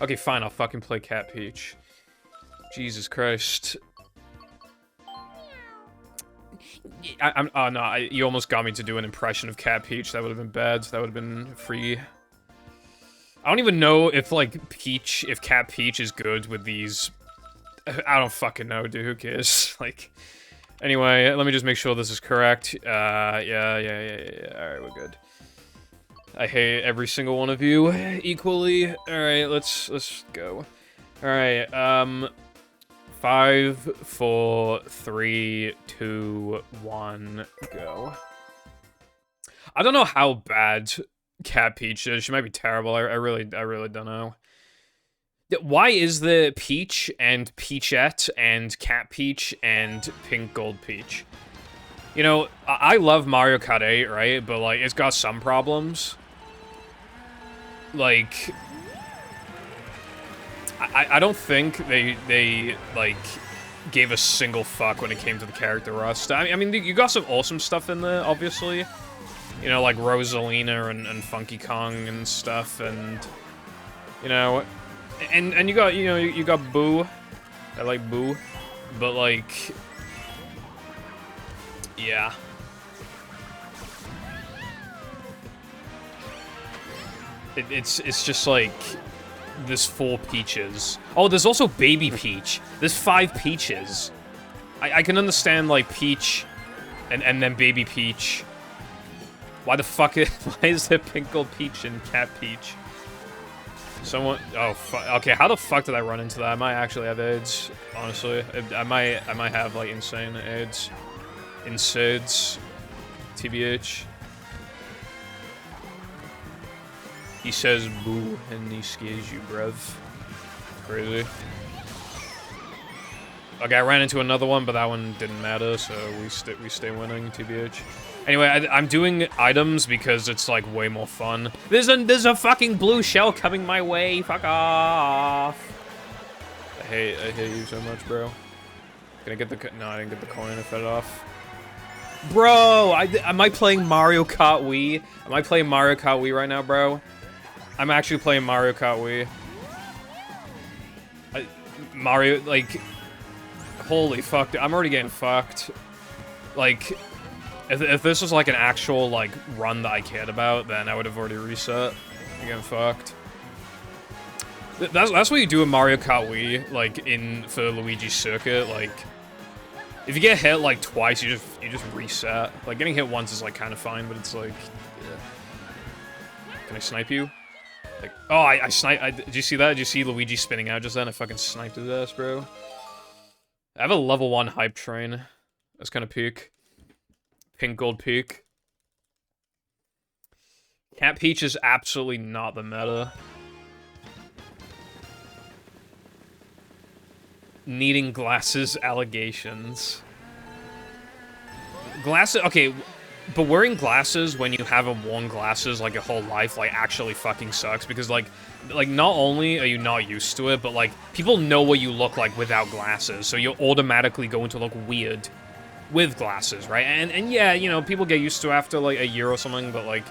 Okay, fine, I'll fucking play Cat Peach. Jesus Christ. Oh no, you almost got me to do an impression of Cat Peach. That would have been bad. That would have been free. I don't even know if, like, if Cat Peach is good with these... I don't fucking know, dude. Who cares? Like... Anyway, let me just make sure this is correct. Yeah. Alright, we're good. I hate every single one of you equally. Alright, let's go. Alright, 5, 4, 3, 2, 1, go. I don't know how bad Cat Peach is. She might be terrible. I really don't know. Why is there Peach and Peachette and Cat Peach and Pink Gold Peach? You know, I love Mario Kart 8, right? But, like, it's got some problems. Like... I don't think they, like, gave a single fuck when it came to the character rust. I mean, you got some awesome stuff in there, obviously. You know, like Rosalina and Funky Kong and stuff, and... You know... And you got, you know, you got Boo. I like Boo. But, like... Yeah. It's just, like... There's 4 Peaches. Oh, there's also Baby Peach. There's 5 Peaches. I can understand, like, Peach and then Baby Peach. Why the fuck why is there Pink Gold Peach and Cat Peach? Someone... Oh, fuck. Okay, how the fuck did I run into that? I might actually have AIDS, honestly. I might have, like, insane AIDS. Insids. TBH. He says boo, and he scares you, bruv. Crazy. Okay, I ran into another one, but that one didn't matter, so we stay winning, TBH. Anyway, I'm doing items because it's, like, way more fun. There's a fucking blue shell coming my way, fuck off! I hate you so much, bro. Can I get the... No, I didn't get the coin, I fed it off. Bro! Am I playing Mario Kart Wii? Am I playing Mario Kart Wii right now, bro? I'm actually playing Mario Kart Wii. Mario, like... Holy fuck, dude, I'm already getting fucked. Like, if this was like an actual, like, run that I cared about, then I would have already reset. I'm getting fucked. That's what you do in Mario Kart Wii, like, for Luigi's Circuit, like... If you get hit, like, twice, you just reset. Like, getting hit once is, like, kind of fine, but it's like... Yeah. Can I snipe you? Like, oh, I sniped. Did you see that? Did you see Luigi spinning out just then? I fucking sniped his ass, bro. I have a level 1 hype train. That's kind of peak. Pink Gold Peak. Cat Peach is absolutely not the meta. Needing glasses allegations. Glasses, okay, but wearing glasses when you haven't worn glasses, like, your whole life, like, actually fucking sucks, because, like, not only are you not used to it, but, like, people know what you look like without glasses, so you're automatically going to look weird with glasses, right? And yeah, you know, people get used to it after, like, a year or something, but, like,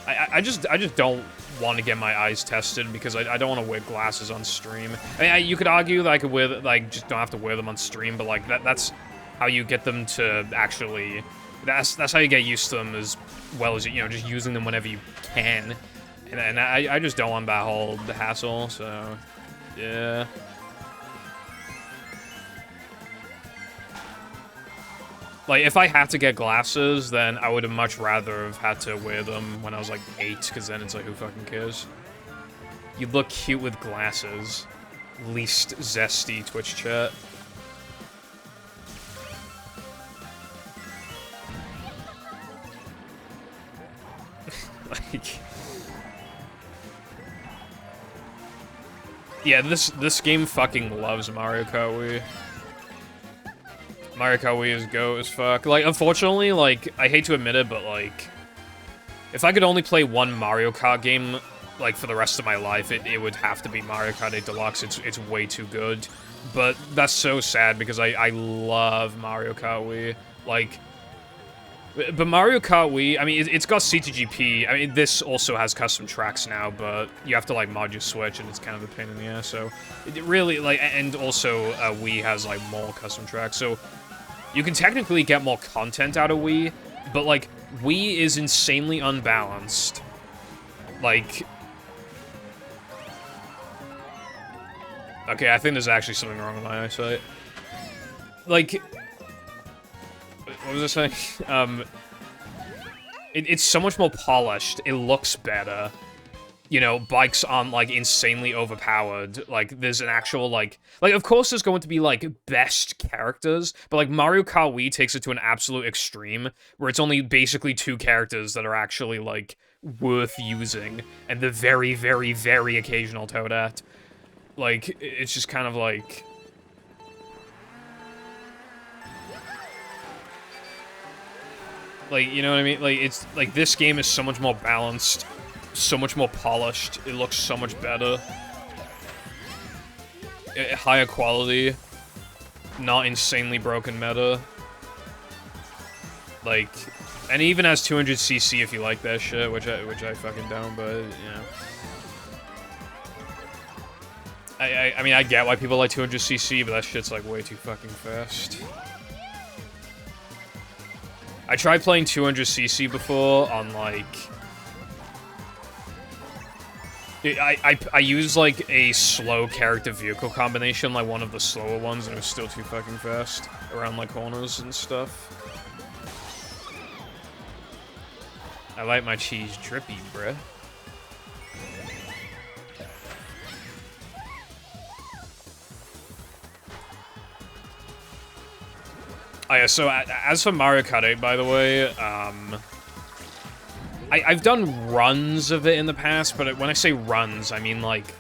I just don't want to get my eyes tested, because I don't want to wear glasses on stream. I mean, you could argue that I could wear, like, just don't have to wear them on stream, but, like, that's how you get them to actually... That's how you get used to them, as well as, you know, just using them whenever you can. And I just don't want that whole hassle, so... Yeah. Like, if I had to get glasses, then I would have much rather have had to wear them when I was, like, 8, because then it's like, who fucking cares? You look cute with glasses. Least zesty Twitch chat. Like... Yeah, this game fucking loves Mario Kart Wii. Mario Kart Wii is GOAT as fuck. Like, unfortunately, like, I hate to admit it, but, like... If I could only play one Mario Kart game, like, for the rest of my life, it would have to be Mario Kart 8 Deluxe. It's way too good. But that's so sad, because I love Mario Kart Wii. Like... But Mario Kart Wii, I mean, it's got C2GP. I mean, this also has custom tracks now, but you have to, like, mod your Switch, and it's kind of a pain in the ass, so... It really, like, and also, Wii has, like, more custom tracks, so... You can technically get more content out of Wii, but, like, Wii is insanely unbalanced. Like... Okay, I think there's actually something wrong with my eyesight. Like... What was I saying? It's so much more polished. It looks better. You know, bikes aren't, like, insanely overpowered. Like, there's an actual, like, of course there's going to be, like, best characters, but, like, Mario Kart Wii takes it to an absolute extreme, where it's only basically 2 characters that are actually, like, worth using, and the very, very, very occasional Toadette. Like, it's just kind of, like... Like, you know what I mean? Like, it's, like, this game is so much more balanced, so much more polished, it looks so much better. Higher quality, not insanely broken meta. Like, and it even has 200cc if you like that shit, which I fucking don't, but, you know. I mean, I get why people like 200cc, but that shit's, like, way too fucking fast. I tried playing 200cc before on, like... I used, like, a slow character-vehicle combination, like one of the slower ones, and it was still too fucking fast around, like, corners and stuff. I like my cheese drippy, bruh. Oh yeah, so as for Mario Kart 8, by the way, I've done runs of it in the past, but when I say runs, I mean, like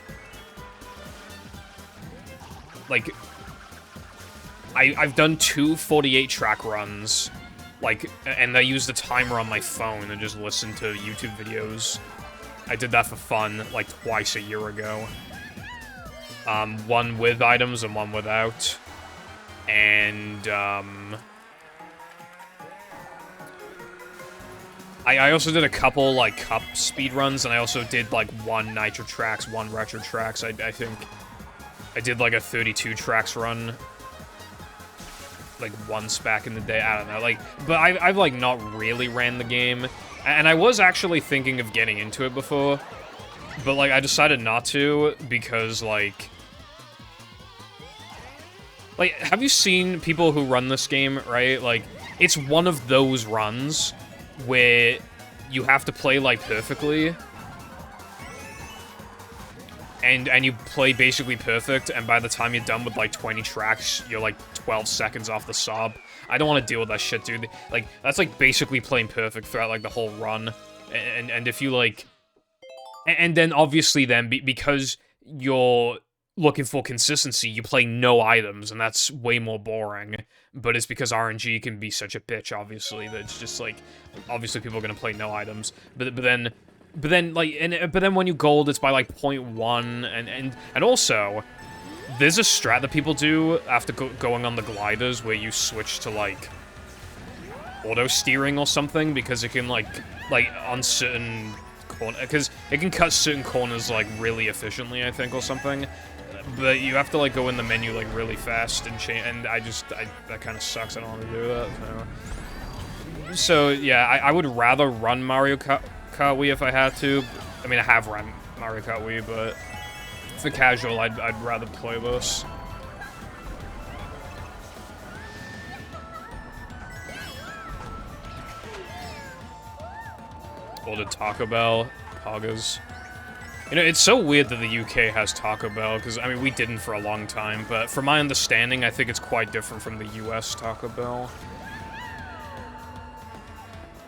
I've done 2 48-track runs, like, and I use the timer on my phone and just listen to YouTube videos. I did that for fun, like, twice a year ago. One with items and one without. And, I also did a couple, like, cup speedruns, and I also did, like, 1 Nitro Tracks, 1 Retro Tracks. I think I did, like, a 32 tracks run, like, once back in the day. I don't know, like, but I've, like, not really ran the game, and I was actually thinking of getting into it before, but, like, I decided not to, because, like, have you seen people who run this game, right? Like, it's one of those runs where you have to play, like, perfectly. And you play basically perfect, and by the time you're done with, like, 20 tracks, you're, like, 12 seconds off the sub. I don't want to deal with that shit, dude. Like, that's, like, basically playing perfect throughout, like, the whole run. And if you, like... And then, obviously, then, because you're looking for consistency, you play no items, and that's way more boring. But it's because RNG can be such a bitch, obviously, that it's just, like, obviously people are gonna play no items. But then when you gold, it's by, like, 0.1, and also, there's a strat that people do after going on the gliders where you switch to, like, auto-steering or something, because it can, like, on certain corners, because it can cut certain corners, like, really efficiently, I think, or something. But you have to, like, go in the menu, like, really fast and change, and that kind of sucks. I don't want to do that. So yeah, I would rather run Mario Kart Wii if I had to. I mean, I have run Mario Kart Wii, but for casual, I'd rather play this. Ordered Taco Bell, Poggers. You know, it's so weird that the UK has Taco Bell, because, I mean, we didn't for a long time, but from my understanding, I think it's quite different from the US Taco Bell.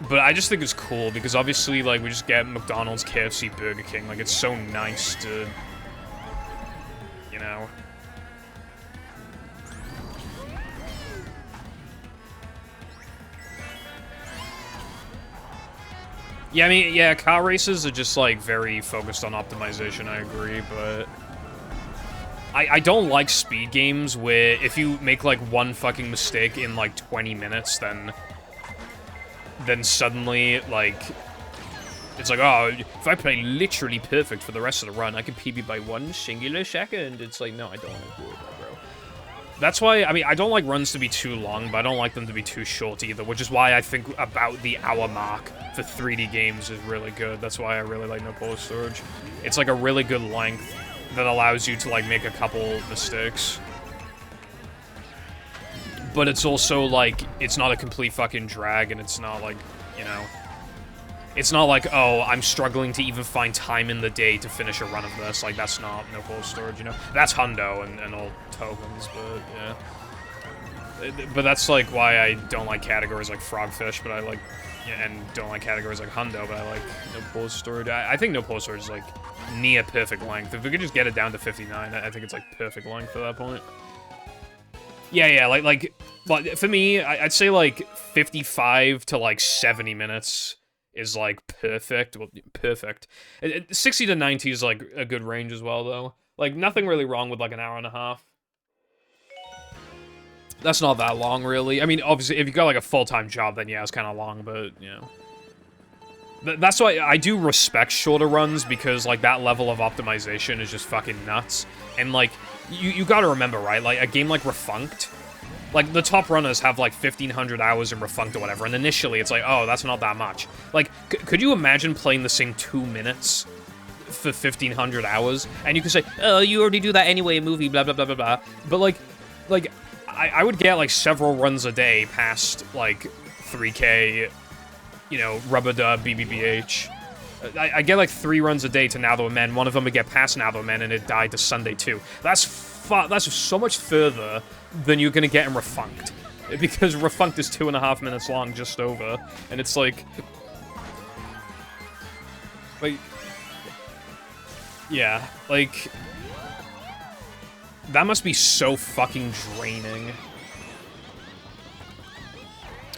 But I just think it's cool, because obviously, like, we just get McDonald's, KFC, Burger King, like, it's so nice to, you know... Yeah, I mean, yeah, car races are just, like, very focused on optimization, I agree, but... I don't like speed games where if you make, like, one fucking mistake in, like, 20 minutes, then then suddenly, like, it's like, oh, if I play literally perfect for the rest of the run, I can PB by 1 singular second. It's like, no, I don't want to do that, bro. That's why, I mean, I don't like runs to be too long, but I don't like them to be too short either, which is why I think about the hour mark for 3D games is really good. That's why I really like No Pause Storage. It's like a really good length that allows you to, like, make a couple mistakes. But it's also, like, it's not a complete fucking drag, and it's not, like, you know... It's not like, oh, I'm struggling to even find time in the day to finish a run of this. Like, that's not No Pause Storage, you know? That's Hundo and all tokens, but, yeah. But that's, like, why I don't like categories like Frogfish, but I like... Yeah, and don't like categories like Hundo, but I like No Pause Storage. I think No Pause Storage is, like, near perfect length. If we could just get it down to 59, I think it's, like, perfect length at that point. Yeah, like, well, for me, I'd say, like, 55 to, like, 70 minutes... is, like, perfect. Well, perfect. 60 to 90 is, like, a good range as well, though. Like, nothing really wrong with, like, an hour and a half. That's not that long, really. I mean, obviously, if you got, like, a full-time job, then, yeah, it's kind of long, but, you know. That's why I do respect shorter runs, because, like, that level of optimization is just fucking nuts. And, like, you gotta remember, right? Like, a game like Refunked... Like, the top runners have, like, 1,500 hours in Refunked or whatever, and initially it's like, oh, that's not that much. Like, could you imagine playing the same 2 minutes for 1,500 hours? And you could say, oh, you already do that anyway in movie, blah, blah, blah, blah, blah. But, like, I would get, like, several runs a day past, like, 3K, you know, Rubber Dub, BBBH. I get, like, 3 runs a day to Now That We're Men. One of them would get past Now That We're Men, and it died to Sunday 2. That's so much further than you're gonna get in Refunked. Because Refunked is 2.5 minutes long, just over. And it's like... Yeah, like... That must be so fucking draining.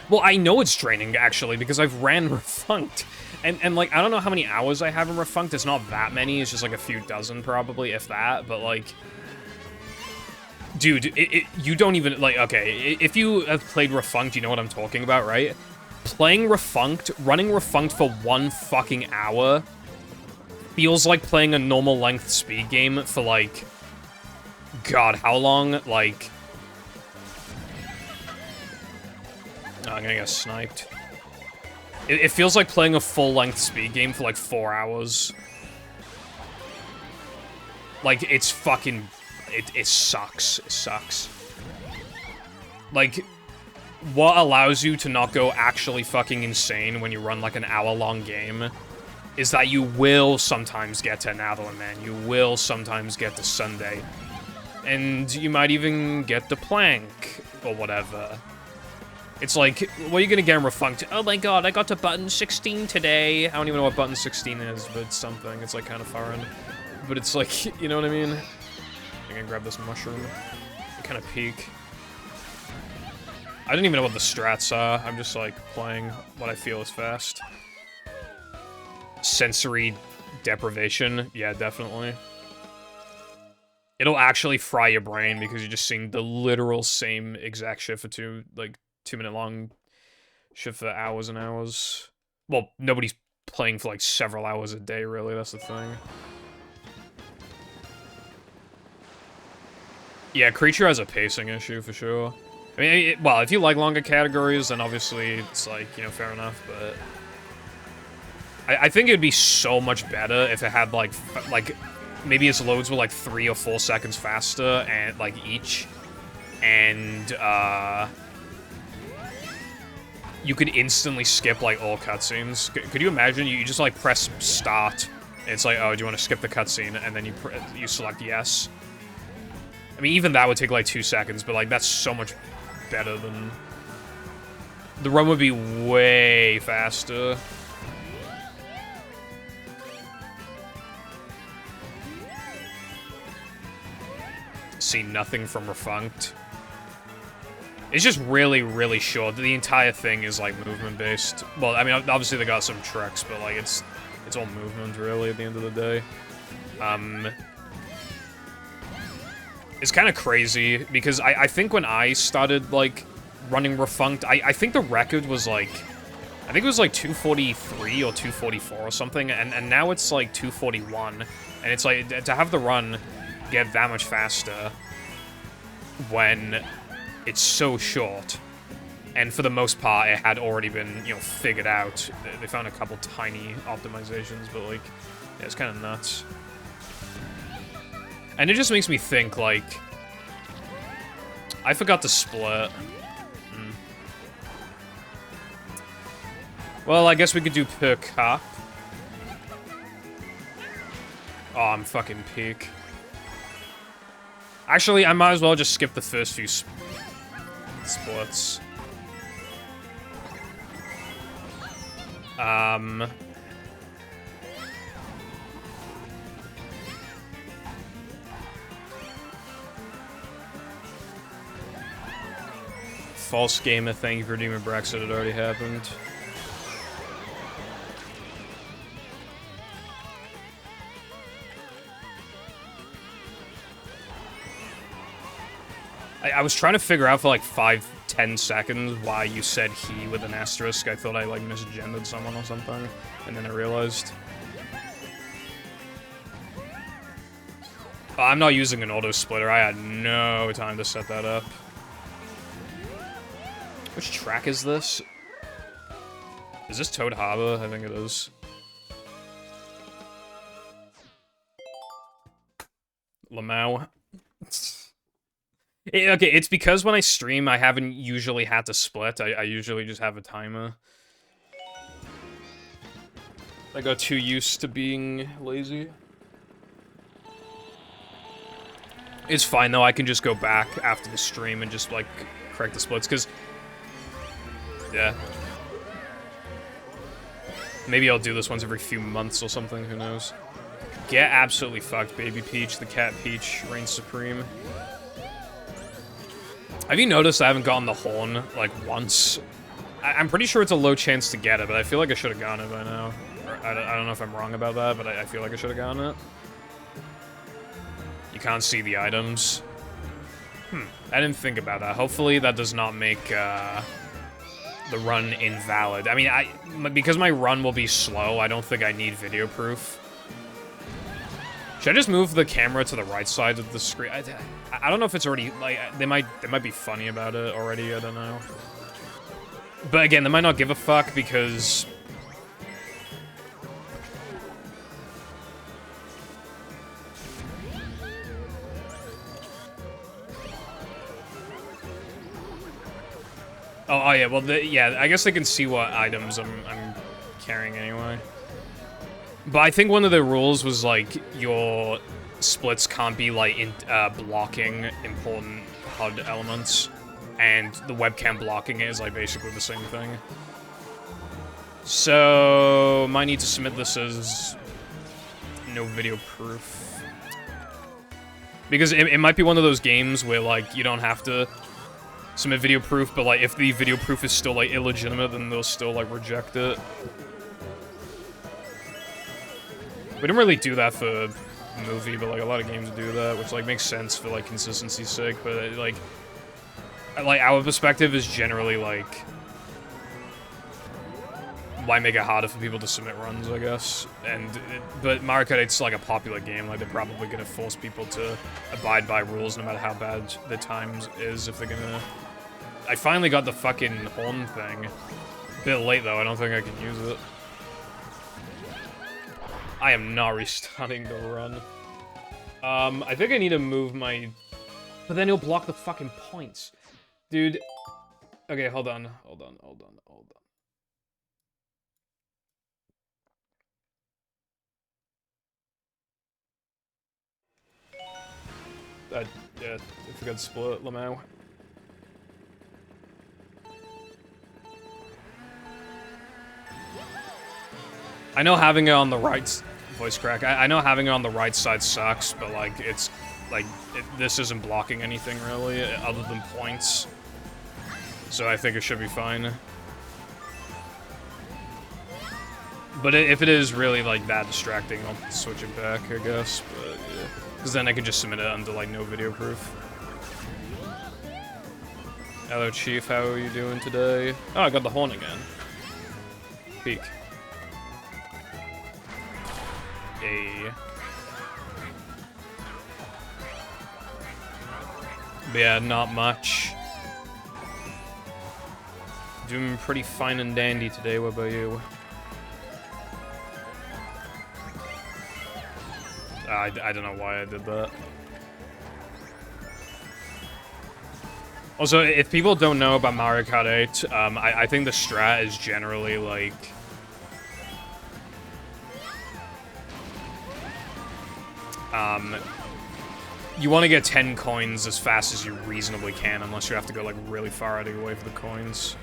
Well, I know it's draining, actually, because I've ran Refunked. And like, I don't know how many hours I have in Refunked. It's not that many. It's just, like, a few dozen, probably, if that. But, like... Dude, you don't even, like, okay, if you have played Refunked, you know what I'm talking about, right? Playing Refunked, running Refunked for 1 fucking hour feels like playing a normal length speed game for, like, God, how long? Like... Oh, I'm gonna get sniped. It feels like playing a full-length speed game for, like, 4 hours. Like, it's fucking... It sucks. It sucks. Like, what allows you to not go actually fucking insane when you run, like, an hour-long game is that you will sometimes get to Now That We're Men. You will sometimes get to Sunday. And you might even get the Plank, or whatever. It's like, what are you gonna get in Refunked? Oh my god, I got to button 16 today. I don't even know what button 16 is, but it's something. It's, like, kind of foreign. But it's like, you know what I mean? I'm gonna grab this mushroom. Kind of peek. I don't even know what the strats are. I'm just, like, playing what I feel is fast. Sensory deprivation. Yeah, definitely. It'll actually fry your brain because you're just seeing the literal same exact shit for 2-minute long shit for hours and hours. Well, nobody's playing for, like, several hours a day, really. That's the thing. Yeah, Creature has a pacing issue, for sure. I mean, well, if you like longer categories, then obviously it's, like, you know, fair enough, but... I think it'd be so much better if it had, like, maybe its loads were, like, 3 or 4 seconds faster, and, like, each. And, you could instantly skip, like, all cutscenes. Could you imagine? You just, like, press start, and it's like, oh, do you want to skip the cutscene? And then you select yes. I mean, even that would take, like, 2 seconds, but, like, that's so much better than... The run would be way faster. See nothing from Refunked. It's just really, really short. The entire thing is, like, movement-based. Well, I mean, obviously they got some tricks, but, like, it's all movement, really, at the end of the day. It's kind of crazy, because I think when I started, like, running Refunked, I think the record was, like, I think it was like 243 or 244 or something, and now it's like 241. And it's like, to have the run get that much faster when it's so short. And for the most part, it had already been, you know, figured out. They found a couple tiny optimizations, but like, yeah, it's kind of nuts. And it just makes me think, like, I forgot to split. Well, I guess we could do per cup. Oh, I'm fucking peak. Actually, I might as well just skip the first few splits. False gamer, thank you for redeeming Brexit. It already happened. I was trying to figure out for like 5-10 seconds why you said he with an asterisk. I thought I like misgendered someone or something, and then I realized. Oh, I'm not using an auto splitter. I had no time to set that up. Which track is this? Is this Toad Harbor? I think it is. Lamau. Okay, it's because when I stream, I haven't usually had to split. I usually just have a timer. I got too used to being lazy. It's fine, though. I can just go back after the stream and just, like, correct the splits, because... Yeah. Maybe I'll do this once every few months or something, who knows. Get absolutely fucked, Baby Peach. The Cat Peach reigns supreme. Have you noticed I haven't gotten the horn, like, once? I'm pretty sure it's a low chance to get it, but I feel like I should have gotten it by now. I don't know if I'm wrong about that, but I feel like I should have gotten it. You can't see the items. I didn't think about that. Hopefully that does not make the run invalid. I mean, because my run will be slow, I don't think I need video proof. Should I just move the camera to the right side of the screen? I don't know if it's already, like, they might be funny about it already, I don't know. But again, they might not give a fuck because... Oh yeah, well, yeah, I guess they can see what items I'm carrying anyway. But I think one of the rules was, like, your splits can't be, like, blocking important HUD elements, and the webcam blocking it is, like, basically the same thing. So, might need to submit this as no video proof. Because it might be one of those games where, like, you don't have to submit video proof, but, like, if the video proof is still, like, illegitimate, then they'll still, like, reject it. We don't really do that for movie, but, like, a lot of games do that, which, like, makes sense for, like, consistency's sake, but, like, our perspective is generally, like, why make it harder for people to submit runs, I guess, but Mario Kart 8's, like, a popular game, like, they're probably gonna force people to abide by rules no matter how bad the times is, if they're gonna... I finally got the fucking horn thing. A bit late, though, I don't think I can use it. I am not restarting the run. I think I need to move my... But then he'll block the fucking points. Dude. Okay, hold on. Yeah, I forgot to split Lamau. I know having it on the right... Voice crack. I know having it on the right side sucks, but, like, it's... Like, this isn't blocking anything, really, other than points. So I think it should be fine. But if it is really, like, that distracting, I'll switch it back, I guess. But, yeah. Because then I can just submit it under, like, no video proof. Hello, Chief. How are you doing today? Oh, I got the horn again. peek. Hey. But yeah, not much. Doing pretty fine and dandy today. What about you? I don't know why I did that. Also, if people don't know about Mario Kart 8, I think the strat is generally, like... you want to get 10 coins as fast as you reasonably can, unless you have to go, like, really far out of your way for the coins.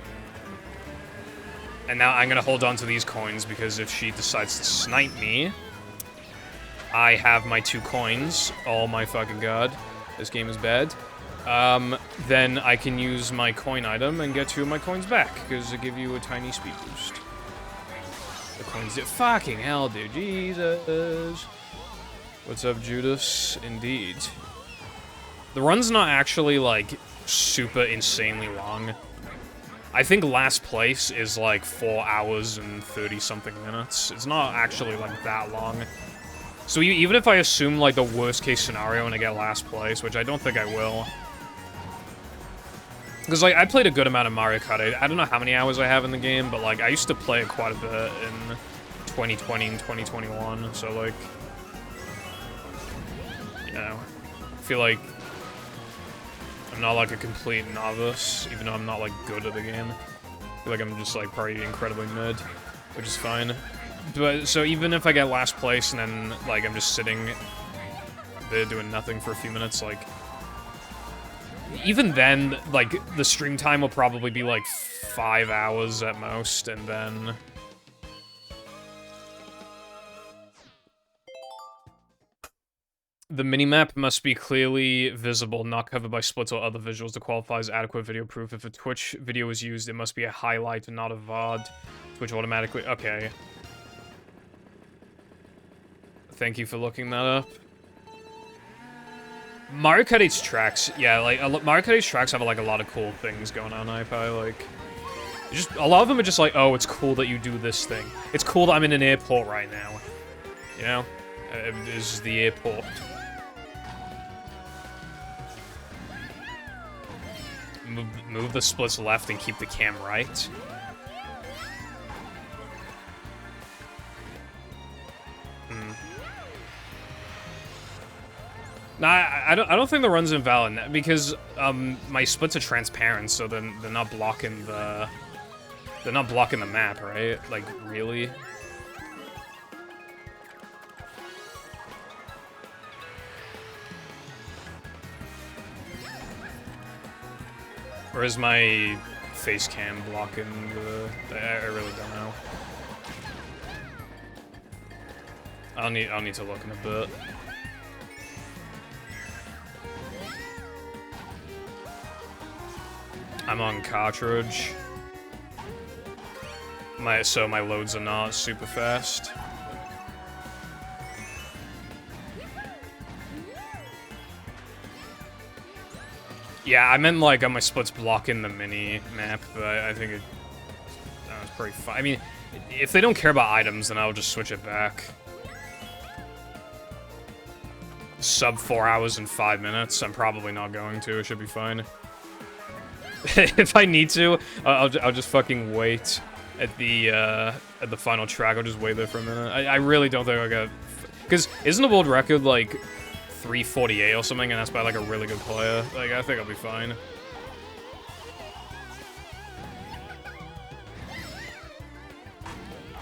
And now I'm gonna hold on to these coins, because if she decides to snipe me, I have my 2 coins. Oh my fucking god. This game is bad. Then I can use my coin item and get 2 of my coins back, because they give you a tiny speed boost. The coins did fucking hell, dude. Jesus. What's up, Judas? Indeed. The run's not actually, like, super insanely long. I think last place is, like, 4 hours and 30-something minutes. It's not actually, like, that long. So even if I assume, like, the worst-case scenario and I get last place, which I don't think I will... Because, like, I played a good amount of Mario Kart 8. I don't know how many hours I have in the game, but, like, I used to play it quite a bit in 2020 and 2021, so, like... You know, I feel like I'm not, like, a complete novice, even though I'm not, like, good at the game. I feel like I'm just, like, probably incredibly mid, which is fine. But, so even if I get last place and then, like, I'm just sitting there doing nothing for a few minutes, like... Even then, like, the stream time will probably be, like, 5 hours at most, and then... The minimap must be clearly visible, not covered by splits or other visuals to qualify as adequate video proof. If a Twitch video is used, it must be a highlight and not a VOD. Twitch automatically... Okay. Thank you for looking that up. Mario Kart 8's tracks, yeah, like, Mario Kart 8's tracks have, like, a lot of cool things going on, like... Just, a lot of them are just like, oh, it's cool that you do this thing. It's cool that I'm in an airport right now. You know? This is the airport. Move the splits left and keep the cam right. Nah, I don't think the run's invalid because my splits are transparent, so then they're not blocking the map, right? Like, really? Or is my face cam blocking the... I really don't know. I'll need to look in a bit. I'm on cartridge. So my loads are not super fast. Yeah, I meant like on my splits blocking the mini map, but I think it's pretty fun. I mean, if they don't care about items, then I'll just switch it back. Sub 4 hours and 5 minutes. I'm probably not going to. It should be fine. If I need to, I'll just fucking wait at the final track. I'll just wait there for a minute. I really don't think I got... Because isn't the world record, like, 3:48 or something, and that's by, like, a really good player? Like, I think I'll be fine.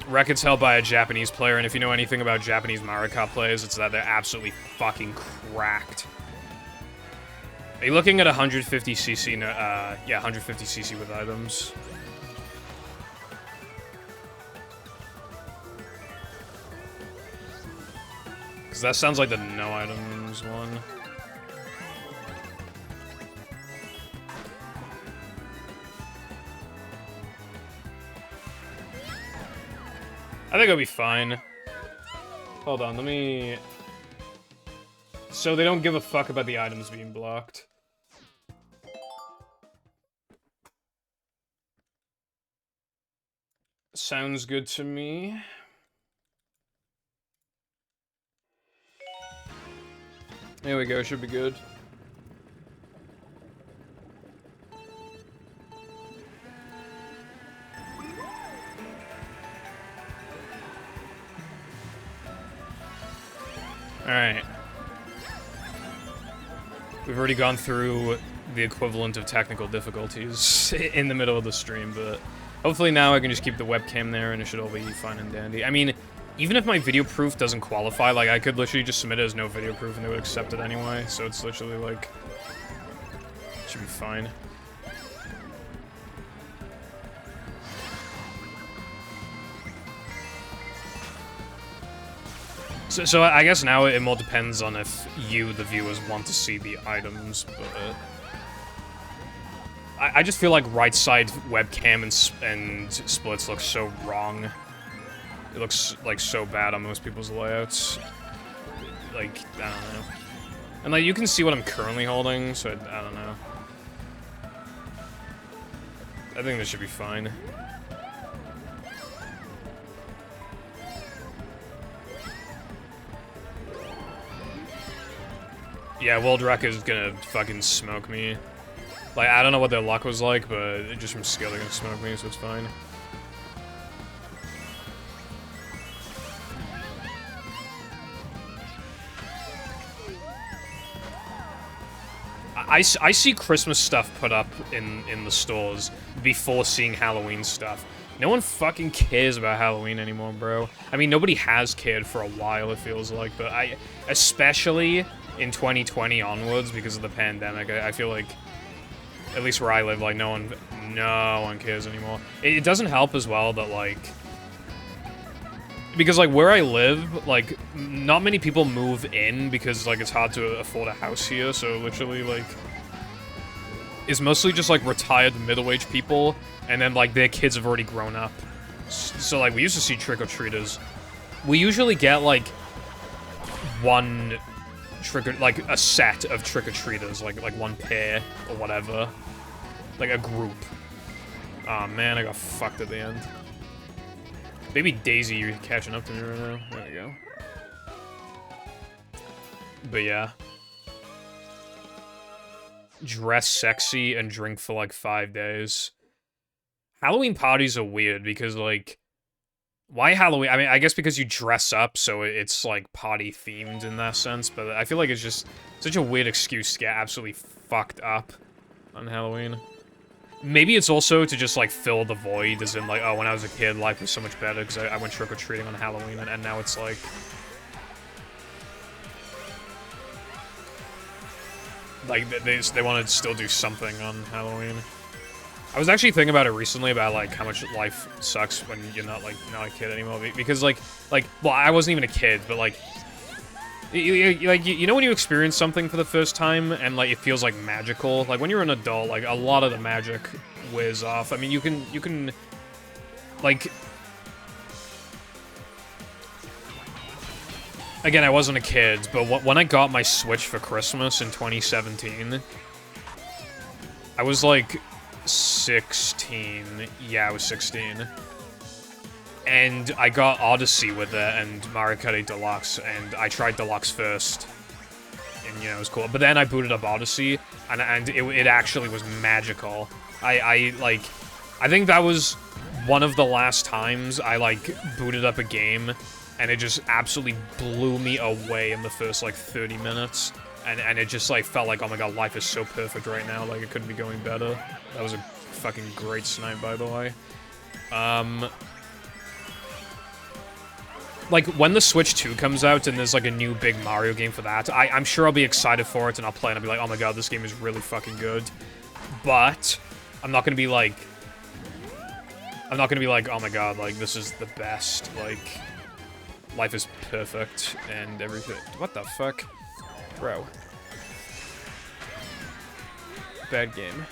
Record's held by a Japanese player, and if you know anything about Japanese Mario Kart players, it's that they're absolutely fucking cracked. Are you looking at 150cc? Yeah, 150cc with items. Because that sounds like the no items one. I think I'll be fine. Hold on, let me... So they don't give a fuck about the items being blocked. Sounds good to me. There we go, should be good. Alright. We've already gone through the equivalent of technical difficulties in the middle of the stream, but hopefully now I can just keep the webcam there and it should all be fine and dandy. I mean, even if my video proof doesn't qualify, like, I could literally just submit it as no video proof and they would accept it anyway, so it's literally, like, it should be fine. So I guess now it more depends on if you, the viewers, want to see the items, but... I just feel like right side webcam and splits look so wrong. It looks, like, so bad on most people's layouts. Like, I don't know. And, like, you can see what I'm currently holding, so I don't know. I think this should be fine. Yeah, World Rec is gonna fucking smoke me. Like, I don't know what their luck was like, but just from skill they're gonna smoke me, so it's fine. I see Christmas stuff put up in the stores before seeing Halloween stuff. No one fucking cares about Halloween anymore, bro. I mean, nobody has cared for a while, it feels like, but especially in 2020 onwards, because of the pandemic, I feel like, at least where I live, like, no one cares anymore. It doesn't help as well that, like, because, like, where I live, like, not many people move in because, like, it's hard to afford a house here, so literally, like, it's mostly just, like, retired middle-aged people, and then, like, their kids have already grown up. So, like, we used to see trick-or-treaters. We usually get, like, one like, a set of trick-or-treaters, like one pair, or whatever. Like, a group. Aw, man, I got fucked at the end. Maybe Daisy, you're catching up to me right now. There we go. But yeah. Dress sexy and drink for like 5 days. Halloween parties are weird because, like, why Halloween? I mean, I guess because you dress up, so it's, like, party-themed in that sense, but I feel like it's just such a weird excuse to get absolutely fucked up on Halloween. Maybe it's also to just, like, fill the void, as in, like, oh, when I was a kid, life was so much better because I went trick-or-treating on Halloween, and now it's, like... Like, they want to still do something on Halloween. I was actually thinking about it recently, about, like, how much life sucks when you're not a kid anymore, because, like, well, I wasn't even a kid, but, like, you know when you experience something for the first time, and, like, it feels, like, magical? Like, when you're an adult, like, a lot of the magic wears off. I mean, you can, like... Again, I wasn't a kid, but when I got my Switch for Christmas in 2017, I was, like... 16. Yeah, I was 16. And I got Odyssey with it and Mario Kart Deluxe, and I tried Deluxe first. And, you know, it was cool. But then I booted up Odyssey, and it actually was magical. I think that was one of the last times I, like, booted up a game, and it just absolutely blew me away in the first, like, 30 minutes. And it just, like, felt like, oh my god, life is so perfect right now, like, it couldn't be going better. That was a fucking great snipe, by the way. Like, when the Switch 2 comes out and there's, like, a new big Mario game for that, I'm sure I'll be excited for it and I'll play and I'll be like, oh my god, this game is really fucking good. But, I'm not gonna be like, oh my god, like, this is the best, like, life is perfect and everything. What the fuck? Bro. Bad game.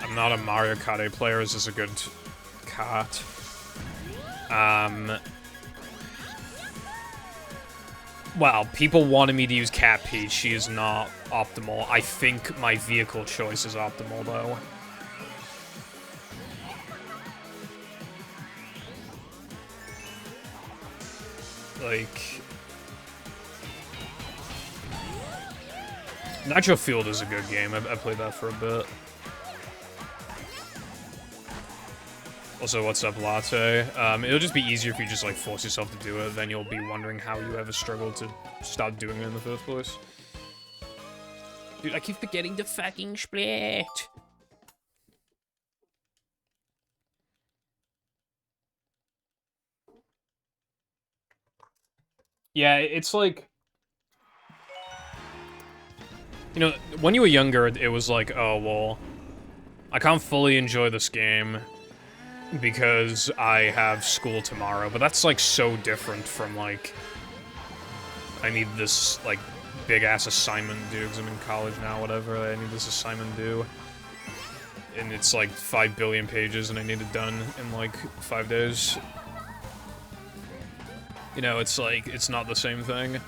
I'm not a Mario Kart player. Is this a good kart? Wow, people wanted me to use Cat Peach. She is not optimal. I think my vehicle choice is optimal, though. Like... Nitro Field is a good game. I played that for a bit. Also, what's up, Latte? It'll just be easier if you just, like, force yourself to do it. Then you'll be wondering how you ever struggled to start doing it in the first place. Dude, I keep forgetting to fucking split. Yeah, it's like... You know, when you were younger, it was like, oh, well, I can't fully enjoy this game because I have school tomorrow. But that's, like, so different from, like, I need this, like, big-ass assignment due because I'm in college now, whatever. I need this assignment due. And it's, like, 5 billion pages and I need it done in, like, 5 days. You know, it's, like, it's not the same thing.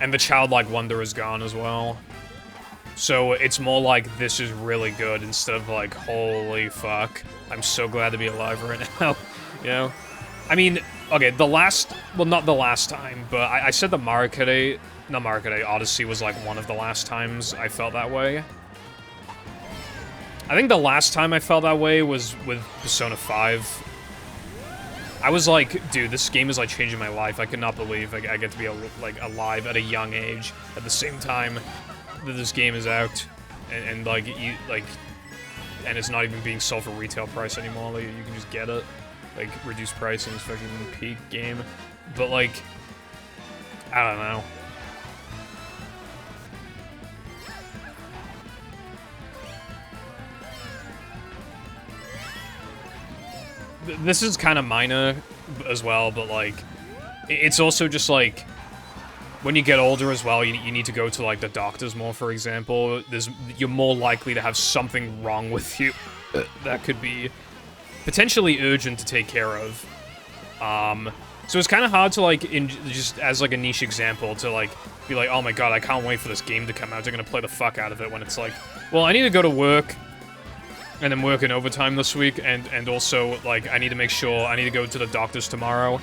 And the childlike wonder is gone as well. So it's more like, this is really good, instead of like, holy fuck, I'm so glad to be alive right now, you know? I mean, okay, the last, well, not the last time, but I said that Odyssey was like one of the last times I felt that way. I think the last time I felt that way was with Persona 5. I was like, dude, this game is like changing my life. I could not believe I get to be like alive at a young age at the same time that this game is out, and like and it's not even being sold for retail price anymore. Like, you can just get it, like reduced price in this fucking peak game. But like, I don't know. This is kind of minor as well, but like, it's also just like, when you get older as well, you need to go to like the doctors more, for example. You're more likely to have something wrong with you that could be potentially urgent to take care of. So it's kind of hard to like, just as like a niche example, to like, be like, oh my god, I can't wait for this game to come out. They're gonna play the fuck out of it, when it's like, well, I need to go to work, and I'm working overtime this week, and also, like, I need to go to the doctors tomorrow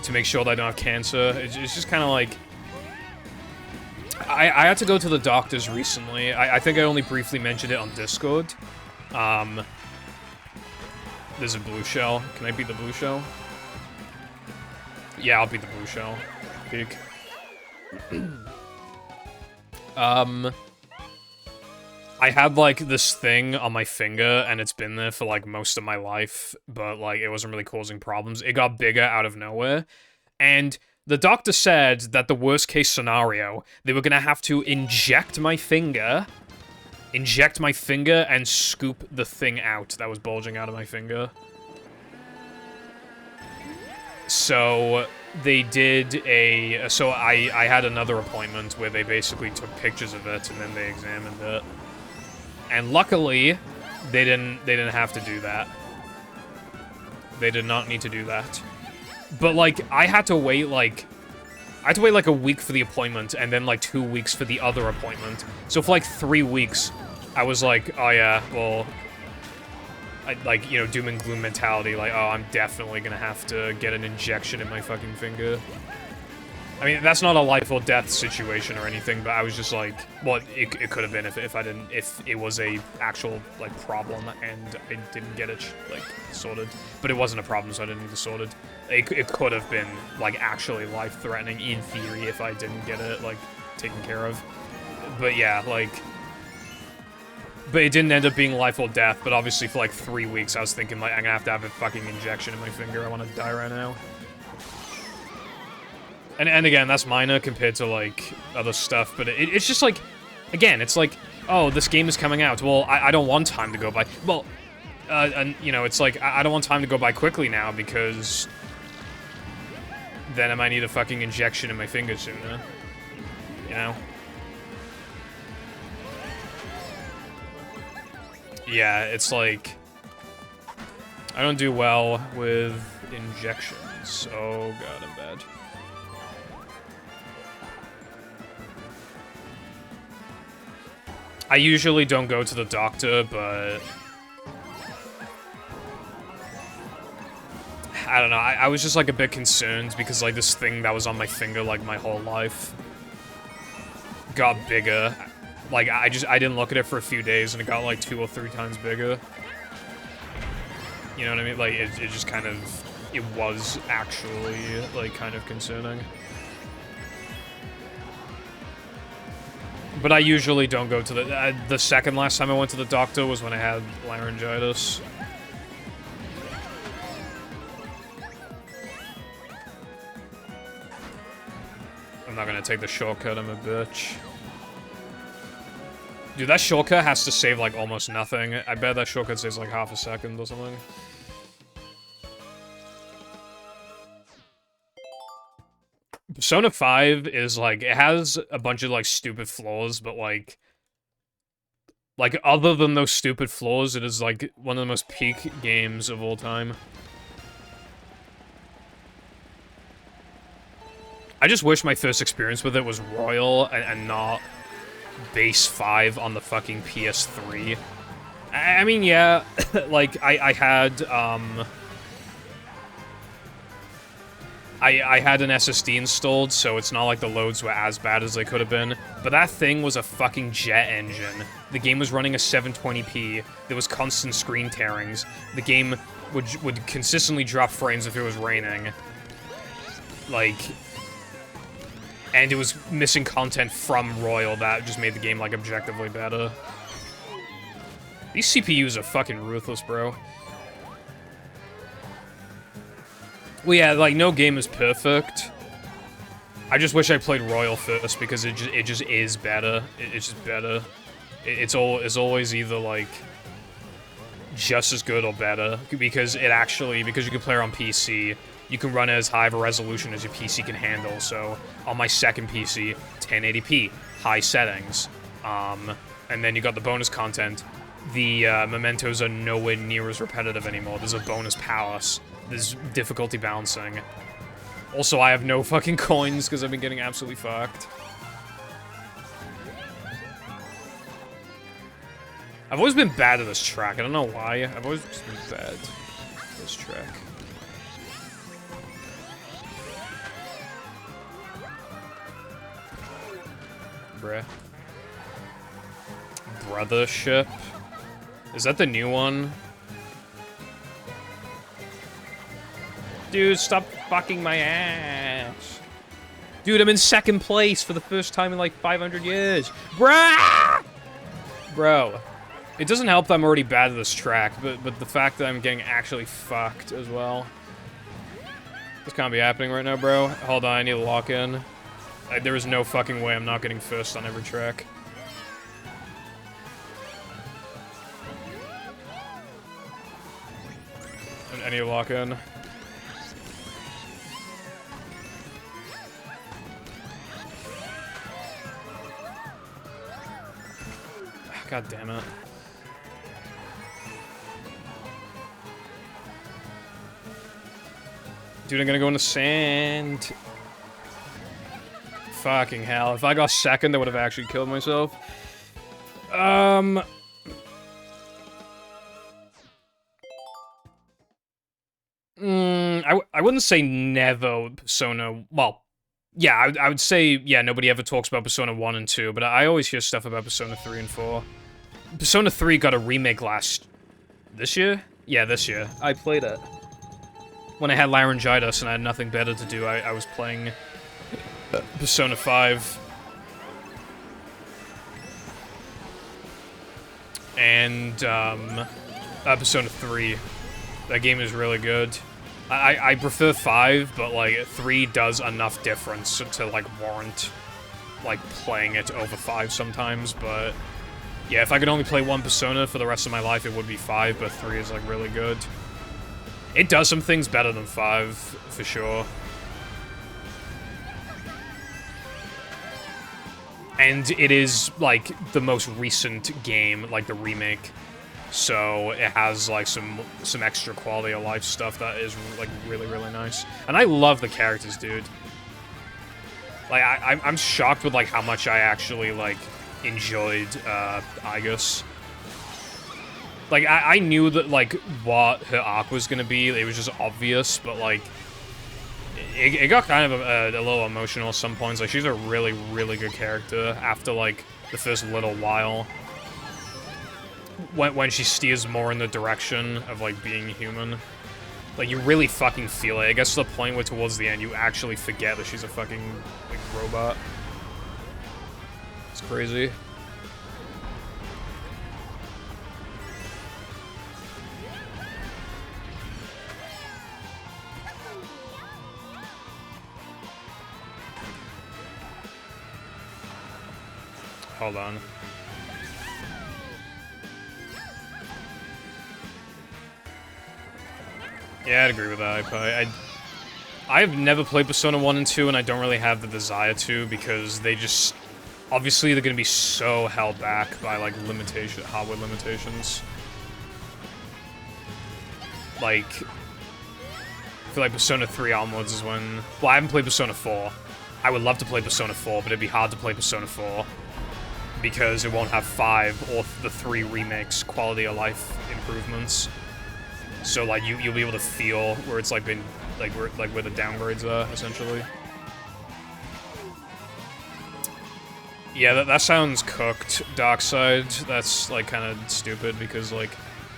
to make sure that I don't have cancer. It's just kind of like... I had to go to the doctors recently. I think I only briefly mentioned it on Discord. There's a blue shell. Can I beat the blue shell? Yeah, I'll beat the blue shell. Peek. I had, like, this thing on my finger, and it's been there for, like, most of my life, but, like, it wasn't really causing problems. It got bigger out of nowhere, and the doctor said that the worst-case scenario, they were gonna have to inject my finger, and scoop the thing out that was bulging out of my finger. So they did so I had another appointment where they basically took pictures of it, and then they examined it. And luckily, they didn't have to do that. They did not need to do that. But, like, I had to wait, like, a week for the appointment, and then, like, 2 weeks for the other appointment. So for, like, 3 weeks, I was like, oh yeah, well, like, you know, doom and gloom mentality, like, oh, I'm definitely gonna have to get an injection in my fucking finger. I mean, that's not a life or death situation or anything, but I was just like, well, it could have been if it was a actual, like, problem and I didn't get it, like, sorted. But it wasn't a problem, so I didn't need to sort it. It could have been, like, actually life-threatening in theory if I didn't get it, like, taken care of. But yeah, like, but it didn't end up being life or death, but obviously for, like, 3 weeks I was thinking, like, I'm gonna have a fucking injection in my finger, I want to die right now. And again, that's minor compared to, like, other stuff, but it's just, like, again, it's like, oh, this game is coming out. Well, I don't want time to go by. Well, and, you know, it's like, I don't want time to go by quickly now, because then I might need a fucking injection in my finger sooner. You know? Yeah, it's like, I don't do well with injections. Oh god, I'm bad. I usually don't go to the doctor, but... I don't know, I was just, like, a bit concerned because, like, this thing that was on my finger, like, my whole life got bigger. Like, I didn't look at it for a few days and it got, like, 2 or 3 times bigger. You know what I mean? Like, it just kind of... It was actually, like, kind of concerning. But I usually don't go to the second last time I went to the doctor was when I had laryngitis. I'm not gonna take the shortcut, I'm a bitch. Dude, that shortcut has to save, like, almost nothing. I bet that shortcut saves, like, half a second or something. Persona 5 is, like, it has a bunch of, like, stupid flaws, but, like, other than those stupid flaws, it is, like, one of the most peak games of all time. I just wish my first experience with it was Royal and not base 5 on the fucking PS3. I mean, yeah, like, I had, I had an SSD installed, so it's not like the loads were as bad as they could have been. But that thing was a fucking jet engine. The game was running a 720p. There was constant screen tearings. The game would consistently drop frames if it was raining. Like... And it was missing content from Royal that just made the game, like, objectively better. These CPUs are fucking ruthless, bro. Well, yeah, like, no game is perfect. I just wish I played Royal first, because it just is better. It's just better. It's always either, like, just as good or better, because you can play it on PC, you can run it as high of a resolution as your PC can handle, so on my second PC, 1080p, high settings, and then you got the bonus content. The mementos are nowhere near as repetitive anymore. There's a bonus palace. There's difficulty balancing. Also, I have no fucking coins because I've been getting absolutely fucked. I've always been bad at this track. I don't know why. I've always just been bad at this track. Bruh. Brothership? Is that the new one? Dude, stop fucking my ass. Dude, I'm in second place for the first time in like 500 years. Bruh! Bro. It doesn't help that I'm already bad at this track, but the fact that I'm getting actually fucked as well. This can't be happening right now, bro. Hold on, I need to lock in. There is no fucking way I'm not getting first on every track. I need to lock in. God damn it. Dude, I'm gonna go in the sand. Fucking hell. If I got second, I would have actually killed myself. I wouldn't say never Persona... Well, yeah, I would say, yeah, nobody ever talks about Persona 1 and 2, but I always hear stuff about Persona 3 and 4. Persona 3 got a remake this year? Yeah, this year. I played it. When I had laryngitis and I had nothing better to do, I was playing Persona 5. And, Persona 3. That game is really good. I prefer 5, but, like, 3 does enough difference to, like, warrant, like, playing it over 5 sometimes, but... Yeah, if I could only play one Persona for the rest of my life, it would be 5, but 3 is, like, really good. It does some things better than 5, for sure. And it is, like, the most recent game, like, the remake. So it has, like, some extra quality of life stuff that is, like, really, really nice. And I love the characters, dude. Like, I'm shocked with, like, how much I actually, like, enjoyed Aigis. Like, I knew that, like, what her arc was gonna be. It was just obvious, but, like, it got kind of a little emotional at some points. Like, she's a really, really good character after, like, the first little while. When she steers more in the direction of, like, being human. Like, you really fucking feel it. It gets to the point where towards the end, you actually forget that she's a fucking, like, robot. It's crazy. Hold on. Yeah, I'd agree with that. I've never played Persona 1 and 2, and I don't really have the desire to, because they just... Obviously, they're gonna be so held back by, like, hardware limitations. Like... I feel like Persona 3 onwards is when... Well, I haven't played Persona 4. I would love to play Persona 4, but it'd be hard to play Persona 4. Because it won't have 5 or the 3 remakes quality of life improvements. So like you'll be able to feel where it's like been like where the downgrades are essentially. Yeah, that sounds cooked, Darkside. That's like kind of stupid because like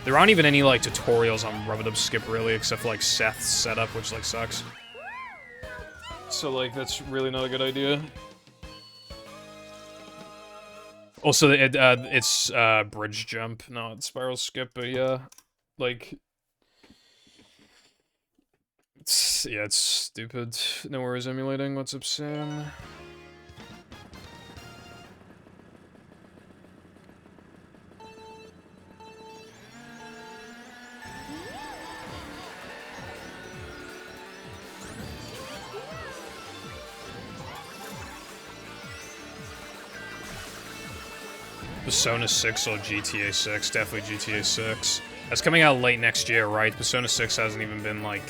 there aren't even any like tutorials on Rub-a-Dub Skip really, except for like Seth's setup, which like sucks. So like that's really not a good idea. Also, it's bridge jump, not spiral skip, but yeah, like, it's stupid. Nowhere is emulating. What's up, Sam? Persona 6 or GTA 6, definitely GTA 6. That's coming out late next year, right? Persona 6 hasn't even been, like...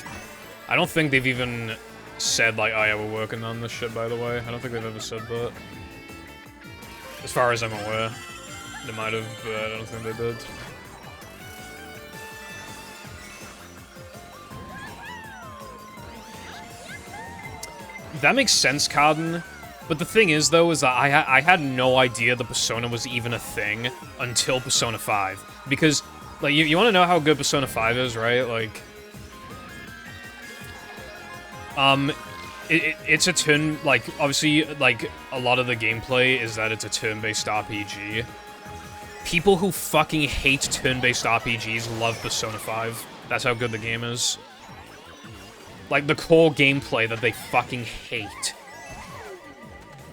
I don't think they've even said, like, oh yeah, we're working on this shit, by the way. I don't think they've ever said that. As far as I'm aware. They might have, but I don't think they did. That makes sense, Carden. But the thing is, though, is that I had no idea the Persona was even a thing until Persona 5. Because, like, you want to know how good Persona 5 is, right? Like, it's a turn, like, obviously, like, a lot of the gameplay is that it's a turn-based RPG. People who fucking hate turn-based RPGs love Persona 5. That's how good the game is. Like, the core gameplay that they fucking hate.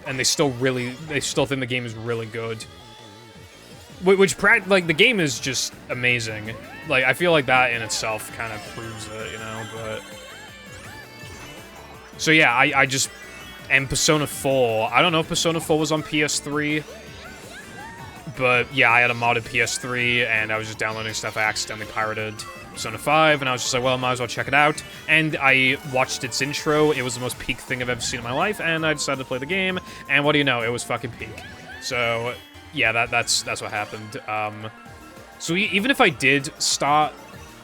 And they still think the game is really good. Which, like, the game is just amazing. Like, I feel like that in itself kind of proves it, you know, but... So yeah, I just... And Persona 4, I don't know if Persona 4 was on PS3, but yeah, I had a modded PS3, and I was just downloading stuff I accidentally pirated. Persona 5, and I was just like, well, I might as well check it out. And I watched its intro. It was the most peak thing I've ever seen in my life, and I decided to play the game. And what do you know? It was fucking peak. So yeah, that's what happened. So even if I did start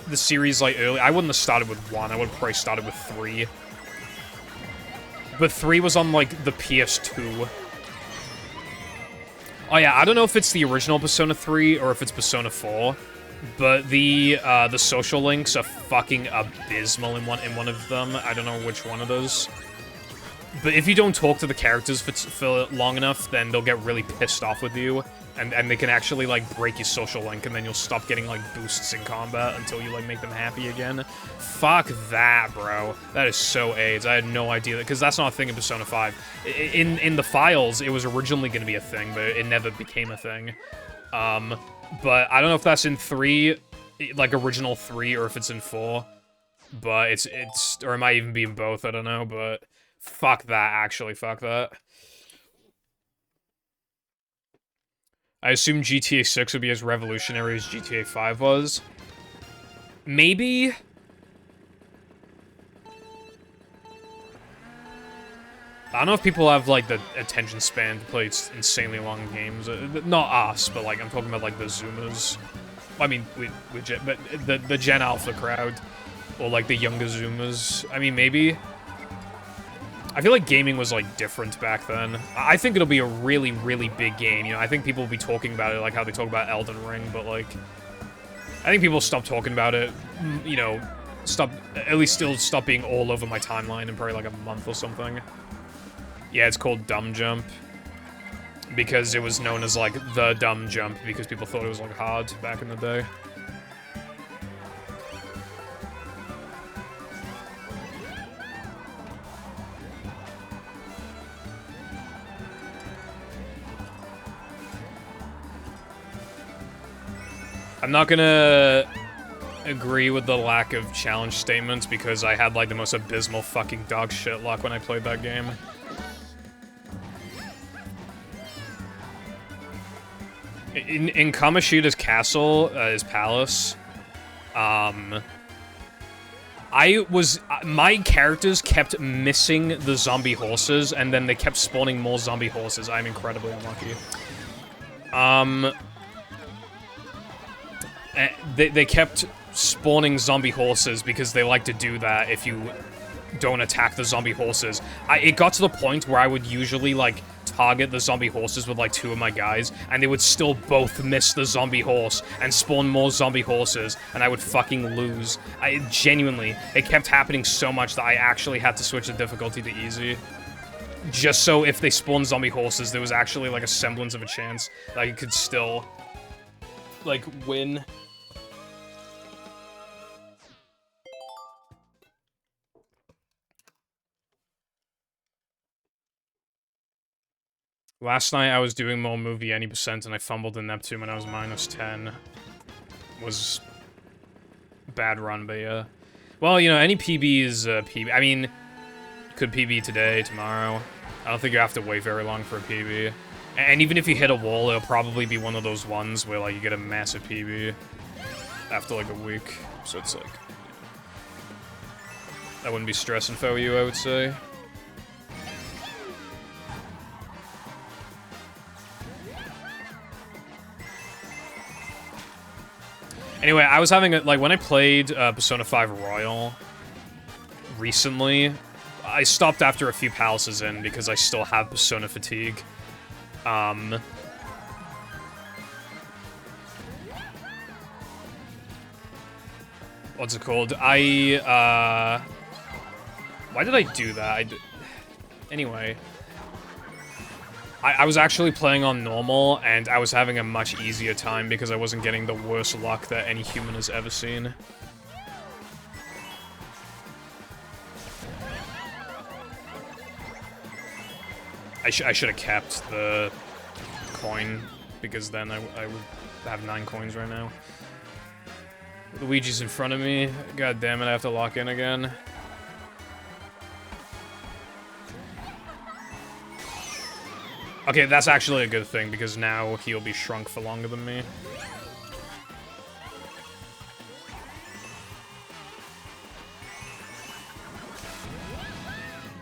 the series like early, I wouldn't have started with 1. I would have probably started with 3. But 3 was on like the PS2. Oh yeah, I don't know if it's the original Persona 3 or if it's Persona 4. But the social links are fucking abysmal in one of them. I don't know which one of those. But if you don't talk to the characters for long enough, then they'll get really pissed off with you. And they can actually, like, break your social link, and then you'll stop getting, like, boosts in combat until you, like, make them happy again. Fuck that, bro. That is so AIDS. I had no idea, because that's not a thing in Persona 5. In the files, it was originally going to be a thing, but it never became a thing. But I don't know if that's in 3, like, original 3, or if it's in 4. But it's, or it might even be in both, I don't know, but fuck that, actually, fuck that. I assume GTA 6 would be as revolutionary as GTA 5 was. Maybe? I don't know if people have, like, the attention span to play insanely long games. Not us, but, like, I'm talking about, like, the Zoomers. I mean, but the Gen Alpha crowd. Or, like, the younger Zoomers. I mean, maybe. I feel like gaming was, like, different back then. I think it'll be a really, really big game, you know? I think people will be talking about it like how they talk about Elden Ring, but, like... I think people stop talking about it, you know, at least still stop being all over my timeline in probably, like, a month or something. Yeah, it's called Dumb Jump. Because it was known as, like, the Dumb Jump, because people thought it was, like, hard back in the day. I'm not gonna agree with the lack of challenge statements, because I had, like, the most abysmal fucking dog shit luck when I played that game. In Kamoshida's castle, his palace, my characters kept missing the zombie horses, and then they kept spawning more zombie horses. I'm incredibly unlucky. They kept spawning zombie horses because they like to do that if you don't attack the zombie horses. It got to the point where I would usually, like, target the zombie horses with, like, 2 of my guys, and they would still both miss the zombie horse and spawn more zombie horses, and I would fucking lose. Genuinely, it kept happening so much that I actually had to switch the difficulty to easy. Just so if they spawned zombie horses, there was actually, like, a semblance of a chance that I could still, like, win. Last night I was doing more movie any percent and I fumbled in Neptune when I was -10. Was bad run, but yeah. Well, you know, any PB is PB. I mean, could PB today, tomorrow. I don't think you have to wait very long for a PB. And even if you hit a wall, it'll probably be one of those ones where, like, you get a massive PB after, like, a week. So it's like, that wouldn't be stressing for you, I would say. Anyway, I was having like, when I played Persona 5 Royal recently, I stopped after a few palaces in because I still have Persona fatigue. What's it called? Why did I do that? Anyway. I was actually playing on normal, and I was having a much easier time because I wasn't getting the worst luck that any human has ever seen. I should have kept the coin, because then I would have 9 coins right now. Luigi's in front of me. God damn it, I have to lock in again. Okay, that's actually a good thing, because now he'll be shrunk for longer than me.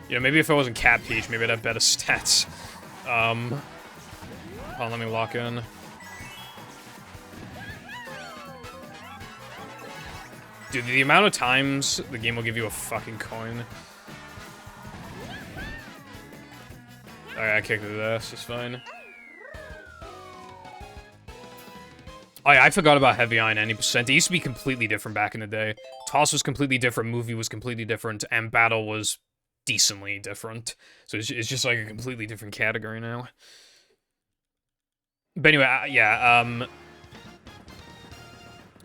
Yeah, maybe if I wasn't Cat Peach, maybe I'd have better stats. Hold on, let me lock in. Dude, the amount of times the game will give you a fucking coin. Alright, I kicked his ass, it's fine. Oh yeah, I forgot about Heavy Iron any percent. It used to be completely different back in the day. Toss was completely different, Movie was completely different, and Battle was decently different. So it's just like a completely different category now. But anyway, yeah,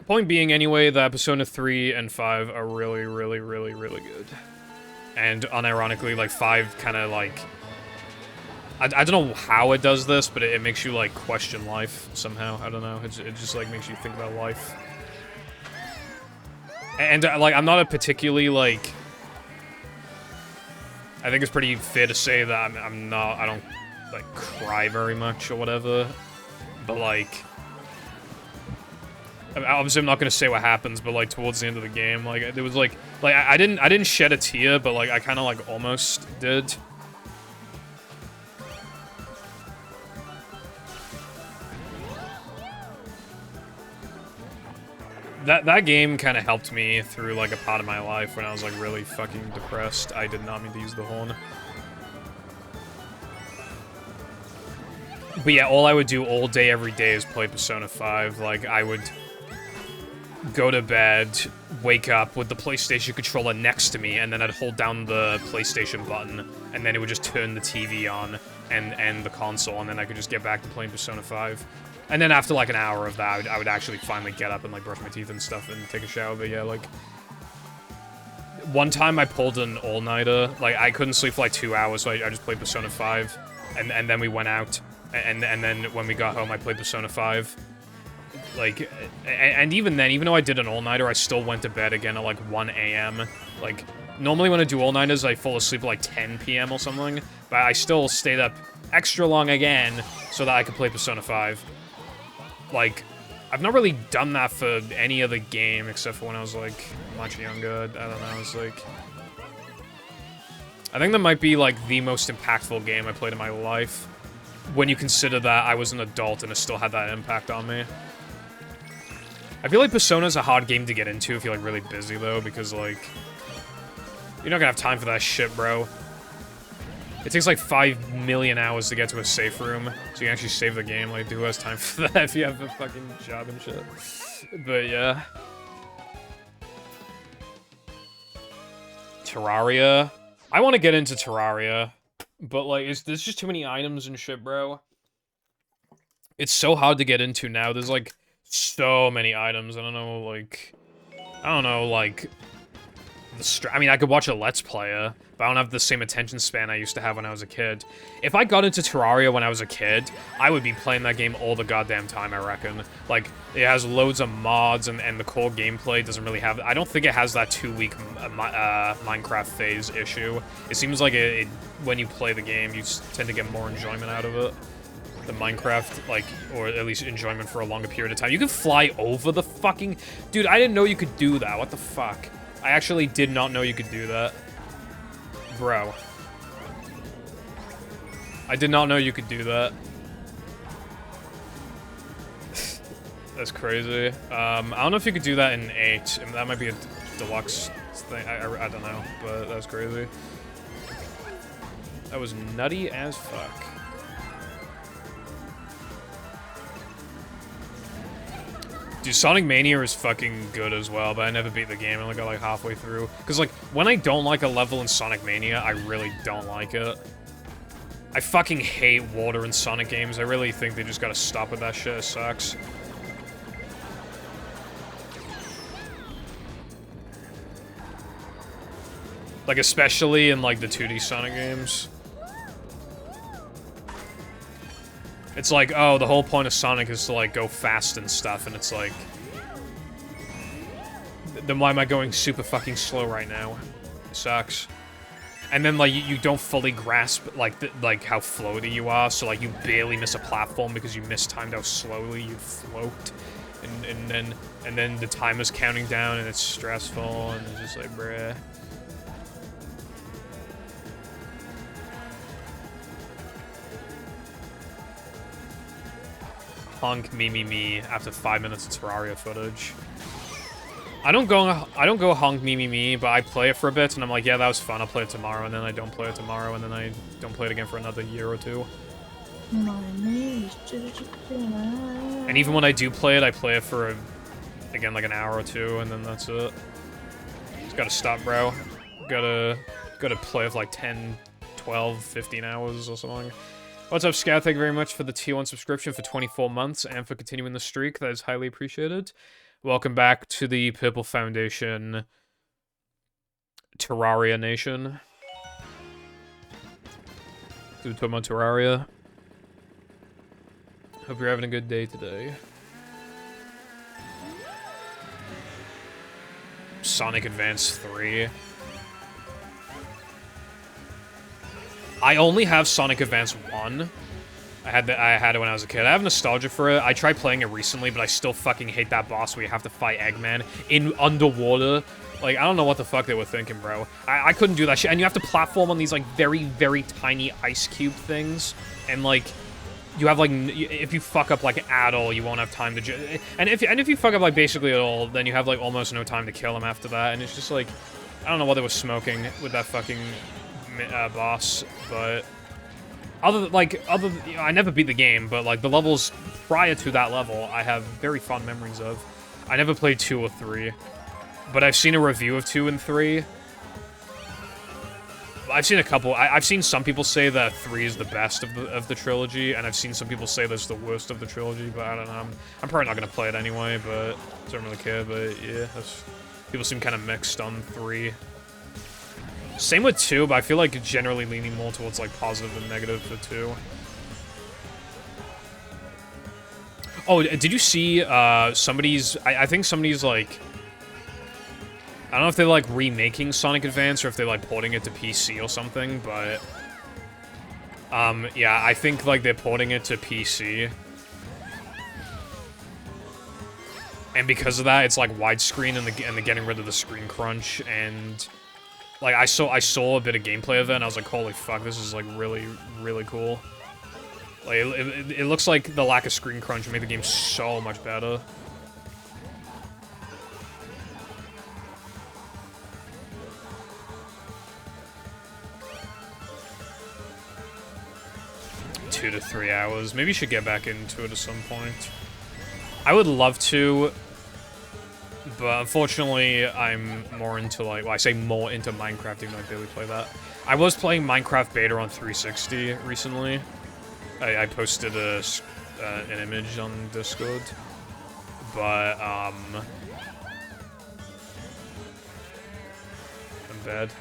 point being, anyway, that Persona 3 and 5 are really, really, really, really good. And unironically, like, 5 kind of, like... I don't know how it does this, but it makes you, like, question life somehow. I don't know. It just, like, makes you think about life. And, like, I'm not a particularly, like... I think it's pretty fair to say that I don't, like, cry very much or whatever. But, like... Obviously, I'm not gonna say what happens, but, like, towards the end of the game, like, there was, like... I didn't shed a tear, but, like, I kind of, like, almost did. That game kind of helped me through, like, a part of my life when I was, like, really fucking depressed. I did not mean to use the horn. But yeah, all I would do all day, every day is play Persona 5. Like, I would go to bed, wake up with the PlayStation controller next to me, and then I'd hold down the PlayStation button, and then it would just turn the TV on and the console, and then I could just get back to playing Persona 5. And then after, like, an hour of that, I would actually finally get up and, like, brush my teeth and stuff and take a shower. But yeah, like, one time I pulled an all-nighter. Like, I couldn't sleep for, like, 2 hours, so I just played Persona 5. And then we went out. And then when we got home, I played Persona 5. Like, and even then, even though I did an all-nighter, I still went to bed again at, like, 1 a.m. Like, normally when I do all-nighters, I fall asleep at, like, 10 p.m. or something. But I still stayed up extra long again so that I could play Persona 5. Like, I've not really done that for any other game except for when I was, like, much younger. I don't know, it's like... I think that might be, like, the most impactful game I played in my life. When you consider that I was an adult and it still had that impact on me. I feel like Persona's a hard game to get into if you're, like, really busy, though, because, like... You're not gonna have time for that shit, bro. It takes, like, 5 million hours to get to a safe room, so you can actually save the game. Like, who has time for that if you have a fucking job and shit? But, yeah. Terraria. I want to get into Terraria, but, like, there's just too many items and shit, bro. It's so hard to get into now. There's, like, so many items. I don't know, like... I mean, I could watch a Let's Player, but I don't have the same attention span I used to have when I was a kid. If I got into Terraria when I was a kid, I would be playing that game all the goddamn time, I reckon. Like, it has loads of mods, and the core gameplay doesn't really have... I don't think it has that 2-week Minecraft phase issue. It seems like when you play the game, you tend to get more enjoyment out of it. The Minecraft, like, or at least enjoyment for a longer period of time. You can fly over the fucking... Dude, I didn't know you could do that. What the fuck? I actually did not know you could do that. Bro. I did not know you could do that. That's crazy. I don't know if you could do that in 8. That might be a deluxe thing. I don't know, but that was crazy. That was nutty as fuck. Dude, Sonic Mania is fucking good as well, but I never beat the game. I only got, like, halfway through. Because, like, when I don't like a level in Sonic Mania, I really don't like it. I fucking hate water in Sonic games. I really think they just gotta stop with that shit. It sucks. Like, especially in, like, the 2D Sonic games. It's like, oh, the whole point of Sonic is to, like, go fast and stuff, and it's like... Then why am I going super fucking slow right now? It sucks. And then, like, you don't fully grasp, like, how floaty you are, so, like, you barely miss a platform because you mistimed how slowly you float. And then the timer's counting down, and it's stressful, and it's just like, bruh. Honk me after 5 minutes of Terraria footage. I don't go honk me, but I play it for a bit and I'm like, yeah, that was fun. I'll play it tomorrow, and then I don't play it tomorrow, and then I don't play it again for another year or two. And even when I do play it, I play it for again like an hour or two, and then that's it. Just gotta stop, bro. Gotta play it for like 10, 12, 15 hours or something. What's up, Scout? Thank you very much for the Tier 1 subscription for 24 months and for continuing the streak. That is highly appreciated. Welcome back to the Purple Foundation Terraria Nation. We're talking about Terraria. Hope you're having a good day today. Sonic Advance 3. I only have Sonic Advance 1. I had it when I was a kid. I have nostalgia for it. I tried playing it recently, but I still fucking hate that boss where you have to fight Eggman in underwater. Like, I don't know what the fuck they were thinking, bro. I couldn't do that shit. And you have to platform on these, like, very, very tiny ice cube things. And, like, you have, like, if you fuck up, like, at all, you won't have time to and if you fuck up, like, basically at all, then you have, like, almost no time to kill him after that, and it's just, like, I don't know what they were smoking with that fucking boss, but I never beat the game, but, like, the levels prior to that level, I have very fond memories of. I never played 2 or 3, but I've seen a review of 2 and 3. I've seen a couple. I've seen some people say that 3 is the best of the trilogy, and I've seen some people say that's the worst of the trilogy. But I don't know. I'm probably not gonna play it anyway. But I don't really care. But yeah, people seem kind of mixed on 3. Same with 2, but I feel like generally leaning more towards like positive than negative for 2. Oh, did you see somebody's? I think somebody's like. I don't know if they're, like, remaking Sonic Advance or if they're, like, porting it to PC or something, but... yeah, I think, like, they're porting it to PC. And because of that, it's, like, widescreen and they're getting rid of the screen crunch, and... Like, I saw a bit of gameplay of it, and I was like, holy fuck, this is, like, really, really cool. Like, it looks like the lack of screen crunch made the game so much better. ...2 to 3 hours. Maybe you should get back into it at some point. I would love to, but unfortunately, I'm more into, like... Well, I say more into Minecraft, even though I barely play that. I was playing Minecraft Beta on 360 recently. I posted an image on Discord. But, I'm bad.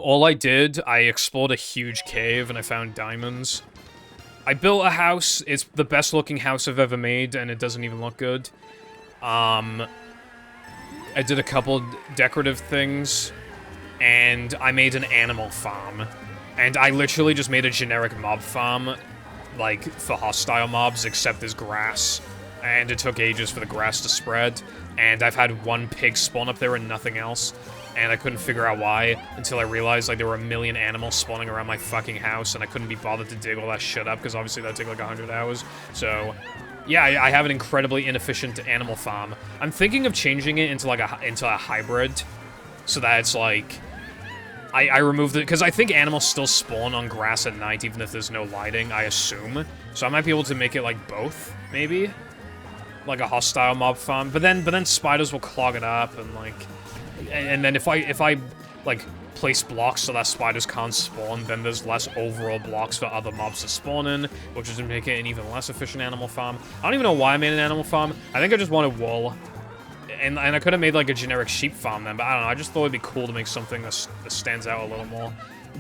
All I did, I explored a huge cave and I found diamonds. I built a house. It's the best looking house I've ever made, and it doesn't even look good. I did a couple decorative things, and I made an animal farm. And I literally just made a generic mob farm, like, for hostile mobs, except there's grass. And it took ages for the grass to spread, and I've had one pig spawn up there and nothing else. And I couldn't figure out why until I realized, like, there were a million animals spawning around my fucking house, and I couldn't be bothered to dig all that shit up, because obviously that'd take, like, 100 hours. So, yeah, I have an incredibly inefficient animal farm. I'm thinking of changing it into, like, into a hybrid, so that it's, like... I removed it, because I think animals still spawn on grass at night, even if there's no lighting, I assume. So I might be able to make it, like, both, maybe? Like a hostile mob farm. But then spiders will clog it up, and, like... And then if I like place blocks so that spiders can't spawn, then there's less overall blocks for other mobs to spawn in, which is to make it an even less efficient animal farm. I don't even know why I made an animal farm. I think I just wanted wool, and I could have made like a generic sheep farm then, but I don't know. I just thought it'd be cool to make something that stands out a little more.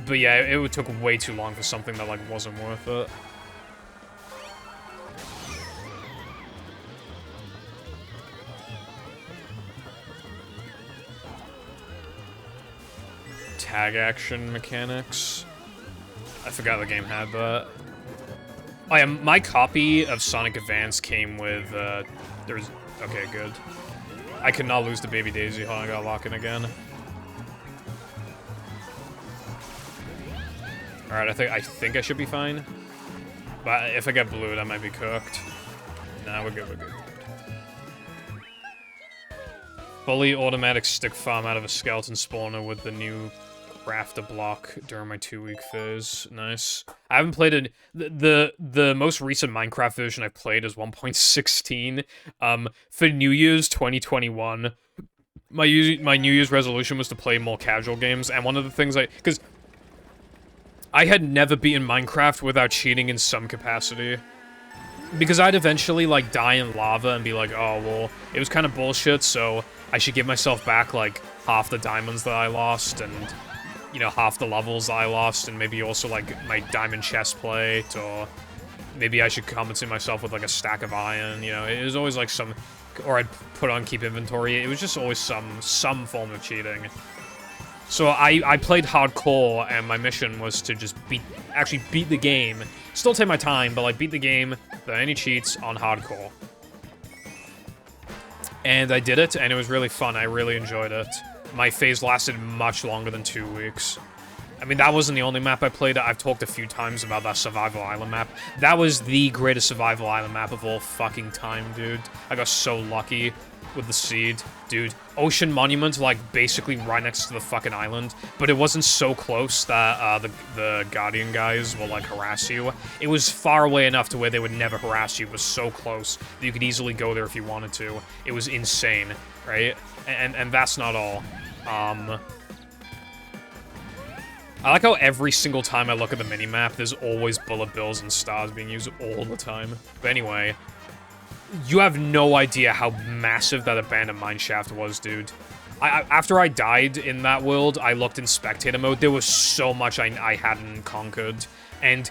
But yeah, it took way too long for something that like wasn't worth it. Tag action mechanics. I forgot the game had that. Oh yeah, my copy of Sonic Advance came with, okay, good. I could not lose the Baby Daisy. Hold on, I gotta lock in again. Alright, I think I should be fine. But if I get blue, that might be cooked. Nah, we're good, we're good. Fully automatic stick farm out of a skeleton spawner with the new crafter block during my 2-week phase. Nice. I haven't played it. The most recent Minecraft version I've played is 1.16. For New Year's 2021, my New Year's resolution was to play more casual games, and one of the things because I had never beaten Minecraft without cheating in some capacity. Because I'd eventually, like, die in lava and be like, oh, well, it was kind of bullshit, so I should give myself back, like, half the diamonds that I lost, and, you know, half the levels I lost, and maybe also, like, my diamond chest plate, or maybe I should compensate myself with, like, a stack of iron, you know, it was always, like, some, or I'd put on keep inventory, it was just always some form of cheating. So I played hardcore, and my mission was to just actually beat the game. Still take my time, but like beat the game without any cheats on hardcore. And I did it, and it was really fun. I really enjoyed it. My phase lasted much longer than 2 weeks. I mean, that wasn't the only map I played. I've talked a few times about that Survival Island map. That was the greatest Survival Island map of all fucking time, dude. I got so lucky with the seed. Dude, Ocean Monument, like, basically right next to the fucking island. But it wasn't so close that the Guardian guys will, like, harass you. It was far away enough to where they would never harass you. It was so close that you could easily go there if you wanted to. It was insane, right? And that's not all. I like how every single time I look at the minimap, there's always bullet bills and stars being used all the time. But anyway, you have no idea how massive that abandoned mineshaft was, dude. After I died in that world, I looked in spectator mode. There was so much I hadn't conquered. And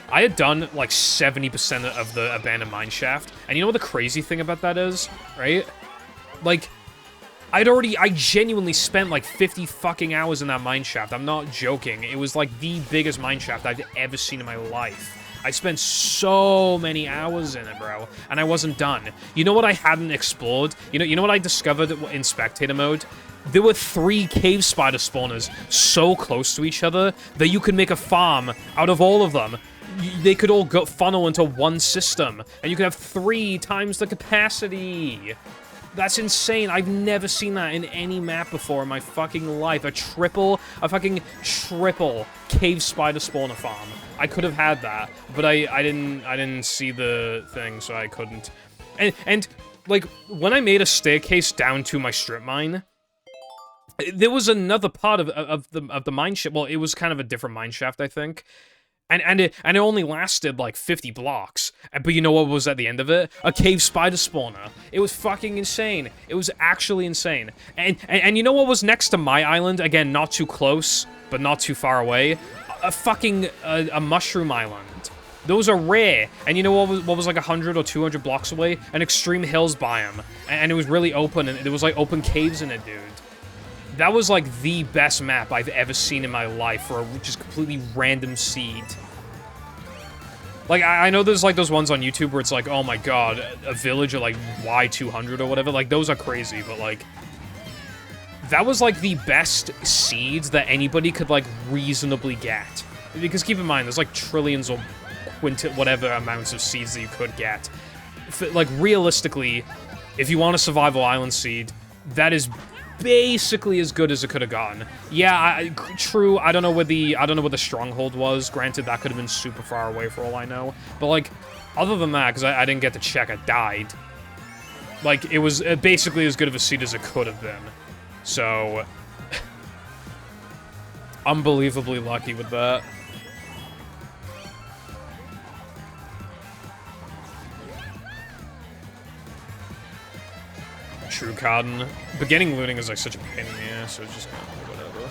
I had done like 70% of the abandoned mineshaft. And you know what the crazy thing about that is, right? Like, I genuinely spent like 50 fucking hours in that mineshaft. I'm not joking. It was like the biggest mineshaft I've ever seen in my life. I spent so many hours in it, bro, and I wasn't done. You know what I hadn't explored? You know what I discovered in spectator mode? There were 3 cave spider spawners so close to each other that you could make a farm out of all of them. They could all funnel into one system, and you could have 3 times the capacity. That's insane. I've never seen that in any map before in my fucking life. A fucking triple cave spider spawner farm. I could have had that, but I didn't see the thing, so I couldn't. And like, when I made a staircase down to my strip mine, there was another part of the mine shaft. Well, it was kind of a different mine shaft, I think. And it only lasted like 50 blocks. But you know what was at the end of it? A cave spider spawner. It was fucking insane. It was actually insane. And you know what was next to my island? Again, not too close, but not too far away. A mushroom island. Those are rare. And you know what was like 100 or 200 blocks away? An extreme hills biome. And it was really open, and there was like open caves in it, dude. That was like the best map I've ever seen in my life for a just completely random seed. Like, I know there's like those ones on YouTube where it's like, oh my god, a village at like Y200 or whatever. Like, those are crazy, but like, that was like the best seeds that anybody could like reasonably get. Because keep in mind, there's like trillions or whatever amounts of seeds that you could get. Like, realistically, if you want a survival island seed, that is basically as good as it could have gotten. Yeah, true. I don't know where the stronghold was. Granted, that could have been super far away for all I know. But like, other than that, because I didn't get to check, I died. Like, it was basically as good of a seed as it could have been. So, unbelievably lucky with that. True, Cotton. Beginning looting is like such a pain in the ass, so it's just kind of like whatever.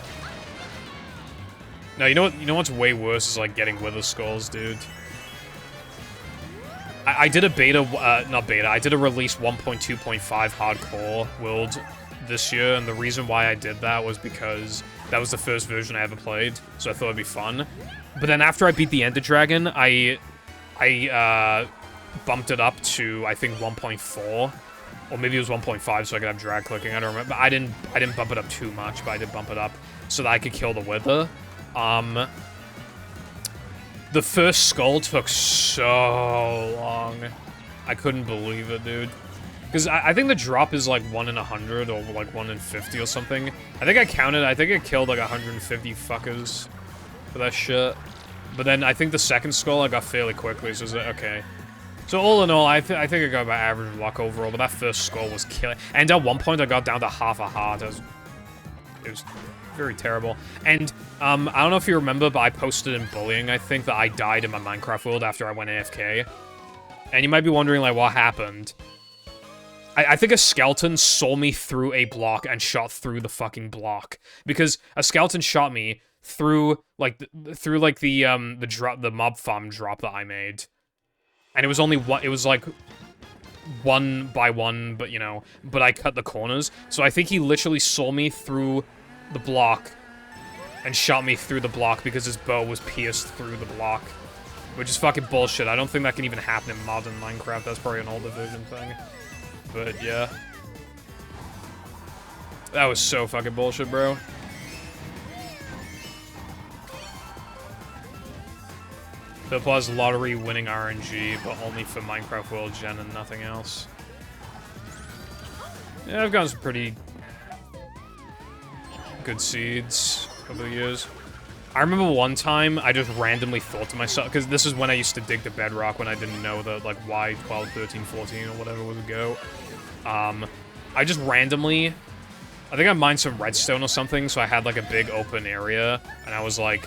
No, you know what's way worse is like getting wither skulls, dude. I did a beta, not beta, I did a release 1.2.5 hardcore world this year, and the reason why I did that was because that was the first version I ever played, so I thought it'd be fun. But then after I beat the Ender Dragon, I bumped it up to, I think, 1.4. Or maybe it was 1.5 so I could have drag clicking. I don't remember. I didn't bump it up too much, but I did bump it up so that I could kill the wither. The first skull took so long. I couldn't believe it, dude. Because I think the drop is like 1 in 100 or like 1 in 50 or something. I think I counted. I think I killed like 150 fuckers for that shit. But then I think the second skull I got fairly quickly, so it's like, okay. So all in all, I think I got about average luck overall, but that first skull was killing. And at one point, I got down to half a heart. It was very terrible. And I don't know if you remember, but I posted in bullying, I think, that I died in my Minecraft world after I went AFK. And you might be wondering, like, what happened? I think a skeleton saw me through a block and shot through the fucking block. Because a skeleton shot me through the mob farm drop that I made. And it was only one, it was like 1 by 1, but you know, but I cut the corners. So I think he literally saw me through the block and shot me through the block because his bow was pierced through the block. Which is fucking bullshit. I don't think that can even happen in modern Minecraft. That's probably an older version thing. But, yeah. That was so fucking bullshit, bro. The plus lottery winning RNG, but only for Minecraft World Gen and nothing else. Yeah, I've gotten some pretty good seeds over the years. I remember one time I just randomly thought to myself, because this is when I used to dig the bedrock when I didn't know that, like, why 12, 13, 14 or whatever was a go. I just randomly, I think I mined some redstone or something, so I had, like, a big open area, and I was like,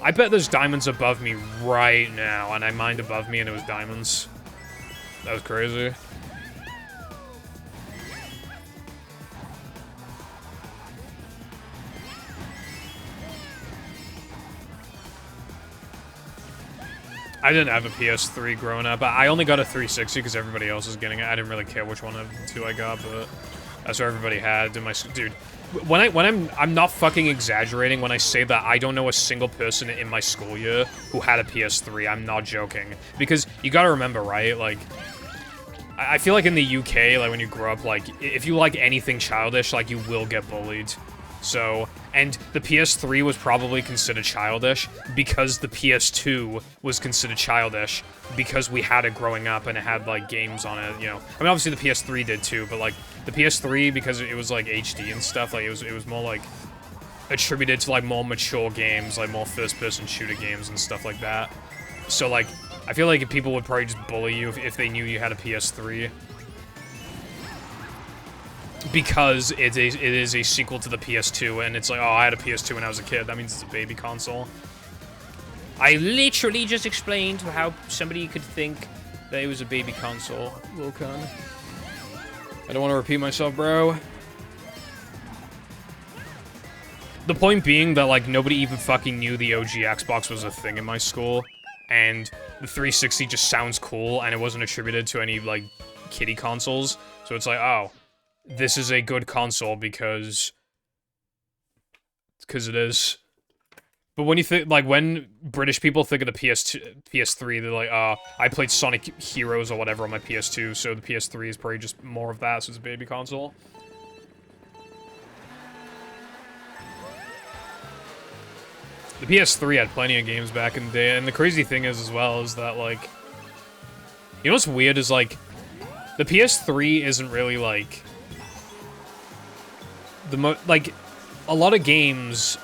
I bet there's diamonds above me right now, and I mined above me and it was diamonds. That was crazy. I didn't have a PS3 growing up. I only got a 360 because everybody else was getting it. I didn't really care which one of the two I got, but that's what everybody had. Dude, I'm not fucking exaggerating when I say that I don't know a single person in my school year who had a PS3. I'm not joking. Because you gotta remember, right? Like, I feel like in the UK, like, when you grow up, like, if you like anything childish, like, you will get bullied. So, and the PS3 was probably considered childish because the PS2 was considered childish because we had it growing up and it had, like, games on it, you know. I mean, obviously the PS3 did too, but, like, the PS3, because it was, like, HD and stuff, like, it was more, like, attributed to, like, more mature games, like, more first-person shooter games and stuff like that. So, like, I feel like people would probably just bully you if they knew you had a PS3. Because it is a sequel to the PS2, and it's like, oh, I had a PS2 when I was a kid. That means it's a baby console. I literally just explained how somebody could think that it was a baby console. Little cunt. I don't want to repeat myself, bro. The point being that, like, nobody even fucking knew the OG Xbox was a thing in my school, and the 360 just sounds cool, and it wasn't attributed to any, like, kiddie consoles. So it's like, oh, this is a good console because it is. But when you think, like, when British people think of the PS3, they're like, I played Sonic Heroes or whatever on my PS2, so the PS3 is probably just more of that, so it's a baby console. The PS3 had plenty of games back in the day, and the crazy thing is, as well, is that, like, you know what's weird is, like, the PS3 isn't really, like, like, a lot of games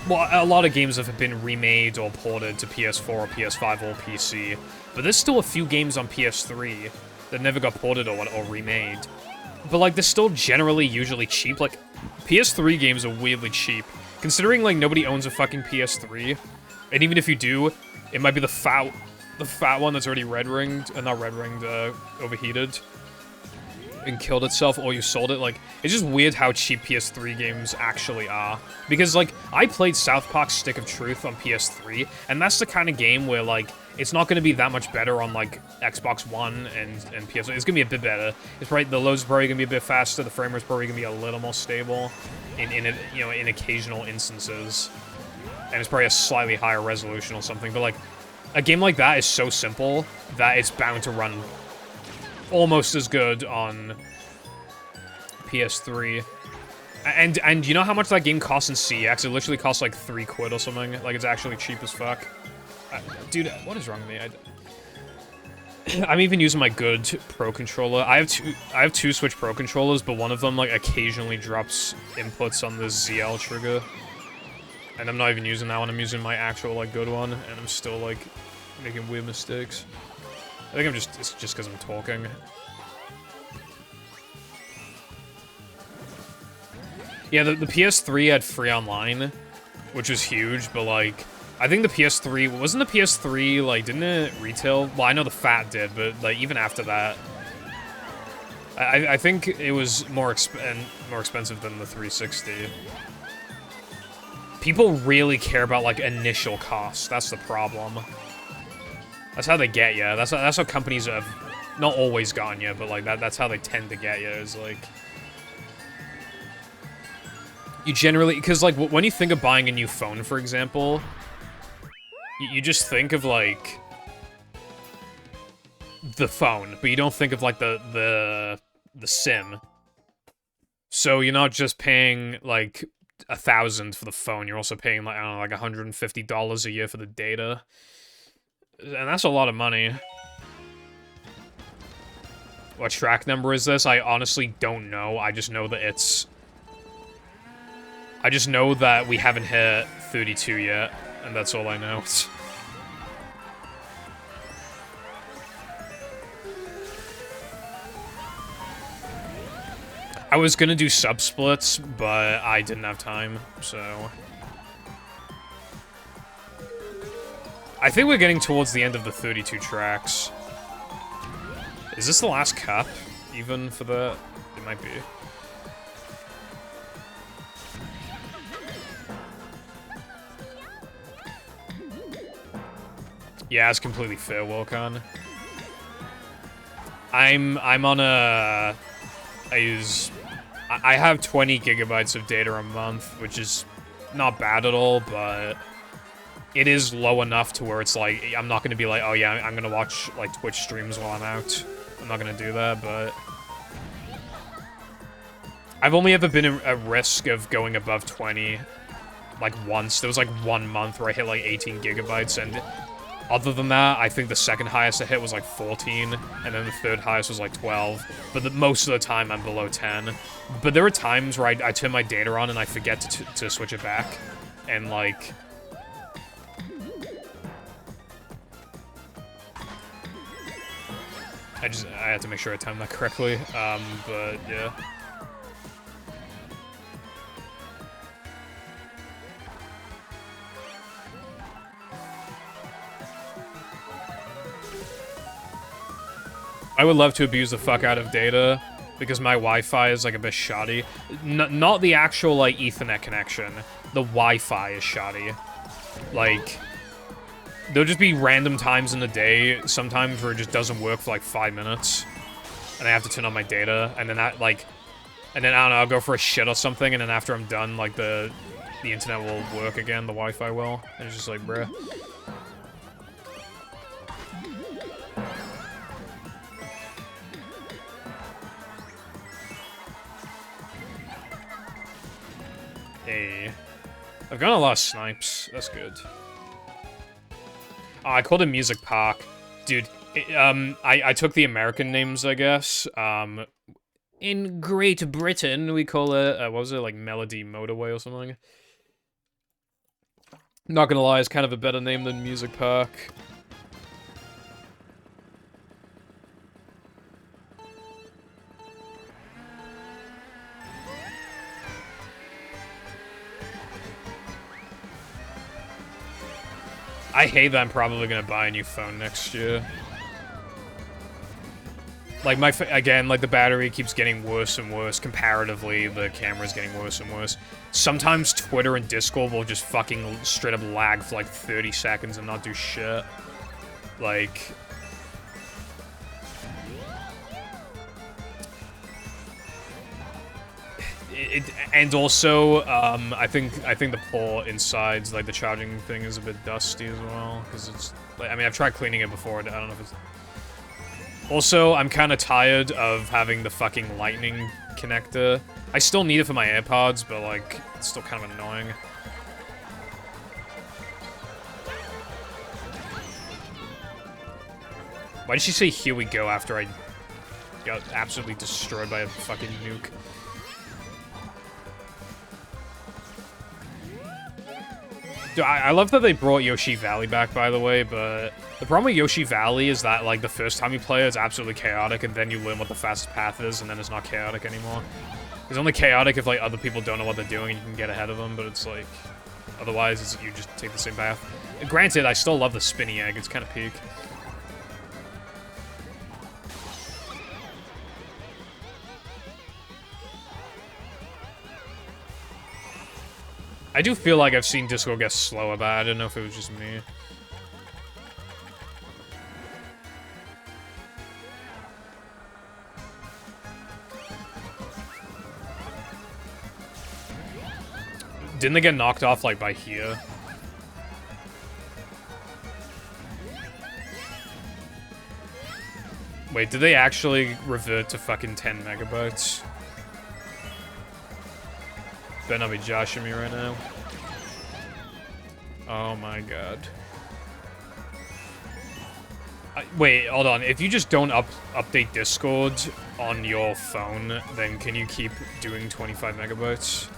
have been remade or ported to PS4 or PS5 or PC, but there's still a few games on PS3 that never got ported or remade. But, like, they're still generally usually cheap. Like, PS3 games are weirdly cheap. Considering, like, nobody owns a fucking PS3, and even if you do, it might be the fat one that's already red-ringed, not red-ringed, overheated, and killed itself, or you sold it. Like, it's just weird how cheap PS3 games actually are. Because, like, I played South Park Stick of Truth on PS3, and that's the kind of game where, like, it's not going to be that much better on, like, Xbox One and PS3. It's going to be a bit better. It's right, the load's probably going to be a bit faster, the frame rate's probably going to be a little more stable in occasional instances. And it's probably a slightly higher resolution or something, but, like, a game like that is so simple that it's bound to run almost as good on PS3. And you know how much that game costs in CX? It literally costs like £3 or something. Like, it's actually cheap as fuck. Dude, what is wrong with me? I'm even using my good Pro controller. I have two Switch Pro controllers, but one of them, like, occasionally drops inputs on the ZL trigger. And I'm not even using that one. I'm using my actual, like, good one, and I'm still, like, making weird mistakes. I think it's just because I'm talking. Yeah, the PS3 had free online, which was huge, but, like, I think the PS3, wasn't the PS3, like, didn't it retail? Well, I know the Fat did, but, like, even after that, I think it was more expensive than the 360. People really care about, like, initial costs. That's the problem. That's how they get you. That's how companies have not always gotten you, but, like, that's how they tend to get you, is, like, You generally, because like when you think of buying a new phone, for example, you just think of like the phone, but you don't think of like the SIM. So you're not just paying like $1,000 for the phone. You're also paying like, I don't know, like $150 a year for the data, and that's a lot of money. What track number is this? I honestly don't know. I just know that I just know that we haven't hit 32 yet, and that's all I know. I was gonna do sub-splits, but I didn't have time, so... I think we're getting towards the end of the 32 tracks. Is this the last cup, even, for the... It might be. Yeah, it's completely fair, Wilcon. I'm on a... I have 20 gigabytes of data a month, which is not bad at all, but it is low enough to where it's like, I'm not going to be like, oh yeah, I'm going to watch like Twitch streams while I'm out. I'm not going to do that, but I've only ever been at risk of going above 20, like once. There was like 1 month where I hit like 18 gigabytes, and other than that, I think the second highest I hit was like 14, and then the third highest was like 12. But most of the time, I'm below 10. But there are times where I turn my data on and I forget to switch it back. And like... I had to make sure I timed that correctly. But yeah. I would love to abuse the fuck out of data, because my Wi-Fi is, like, a bit shoddy. Not the actual, like, Ethernet connection. The Wi-Fi is shoddy. Like, there'll just be random times in the day, sometimes where it just doesn't work for, like, 5 minutes. And I have to turn on my data, and then and then, I don't know, I'll go for a shit or something, and then after I'm done, like, the internet will work again, the Wi-Fi will. And it's just like, bruh. Hey. I've got a lot of snipes. That's good. Oh, I called it Music Park. Dude, I took the American names, I guess. In Great Britain, we call it, what was it, like Melody Motorway or something? Not gonna lie, it's kind of a better name than Music Park. I hate that I'm probably gonna buy a new phone next year. Like, again, like, the battery keeps getting worse and worse. Comparatively, the camera's getting worse and worse. Sometimes Twitter and Discord will just fucking straight up lag for, like, 30 seconds and not do shit. Like... and also, I think the port inside, like, the charging thing is a bit dusty as well, because it's, like, I mean, I've tried cleaning it before, I don't know if it's... Also, I'm kind of tired of having the fucking lightning connector. I still need it for my AirPods, but, like, it's still kind of annoying. Why did she say, "Here we go," after I got absolutely destroyed by a fucking nuke? Dude, I love that they brought Yoshi Valley back, by the way, but the problem with Yoshi Valley is that, like, the first time you play it, it's absolutely chaotic, and then you learn what the fastest path is, and then it's not chaotic anymore. It's only chaotic if, like, other people don't know what they're doing and you can get ahead of them, but it's, like, otherwise, you just take the same path. Granted, I still love the spinny egg, it's kind of peak. I do feel like I've seen Discord get slower, but I don't know if it was just me. Didn't they get knocked off, like, by here? Wait, did they actually revert to fucking 10 megabytes? Better not be joshing me right now. Oh my god. Wait, hold on. If you just don't update Discord on your phone, then can you keep doing 25 megabytes?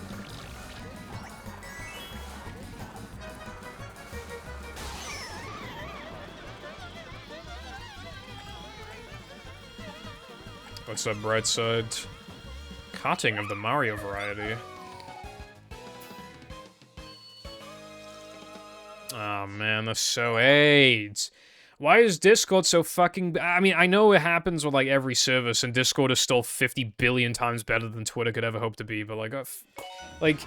What's up, Brightside? Karting of the Mario variety. Oh man, that's so AIDS. Why is Discord so fucking... I mean, I know it happens with, like, every service, and Discord is still 50 billion times better than Twitter could ever hope to be, but, like,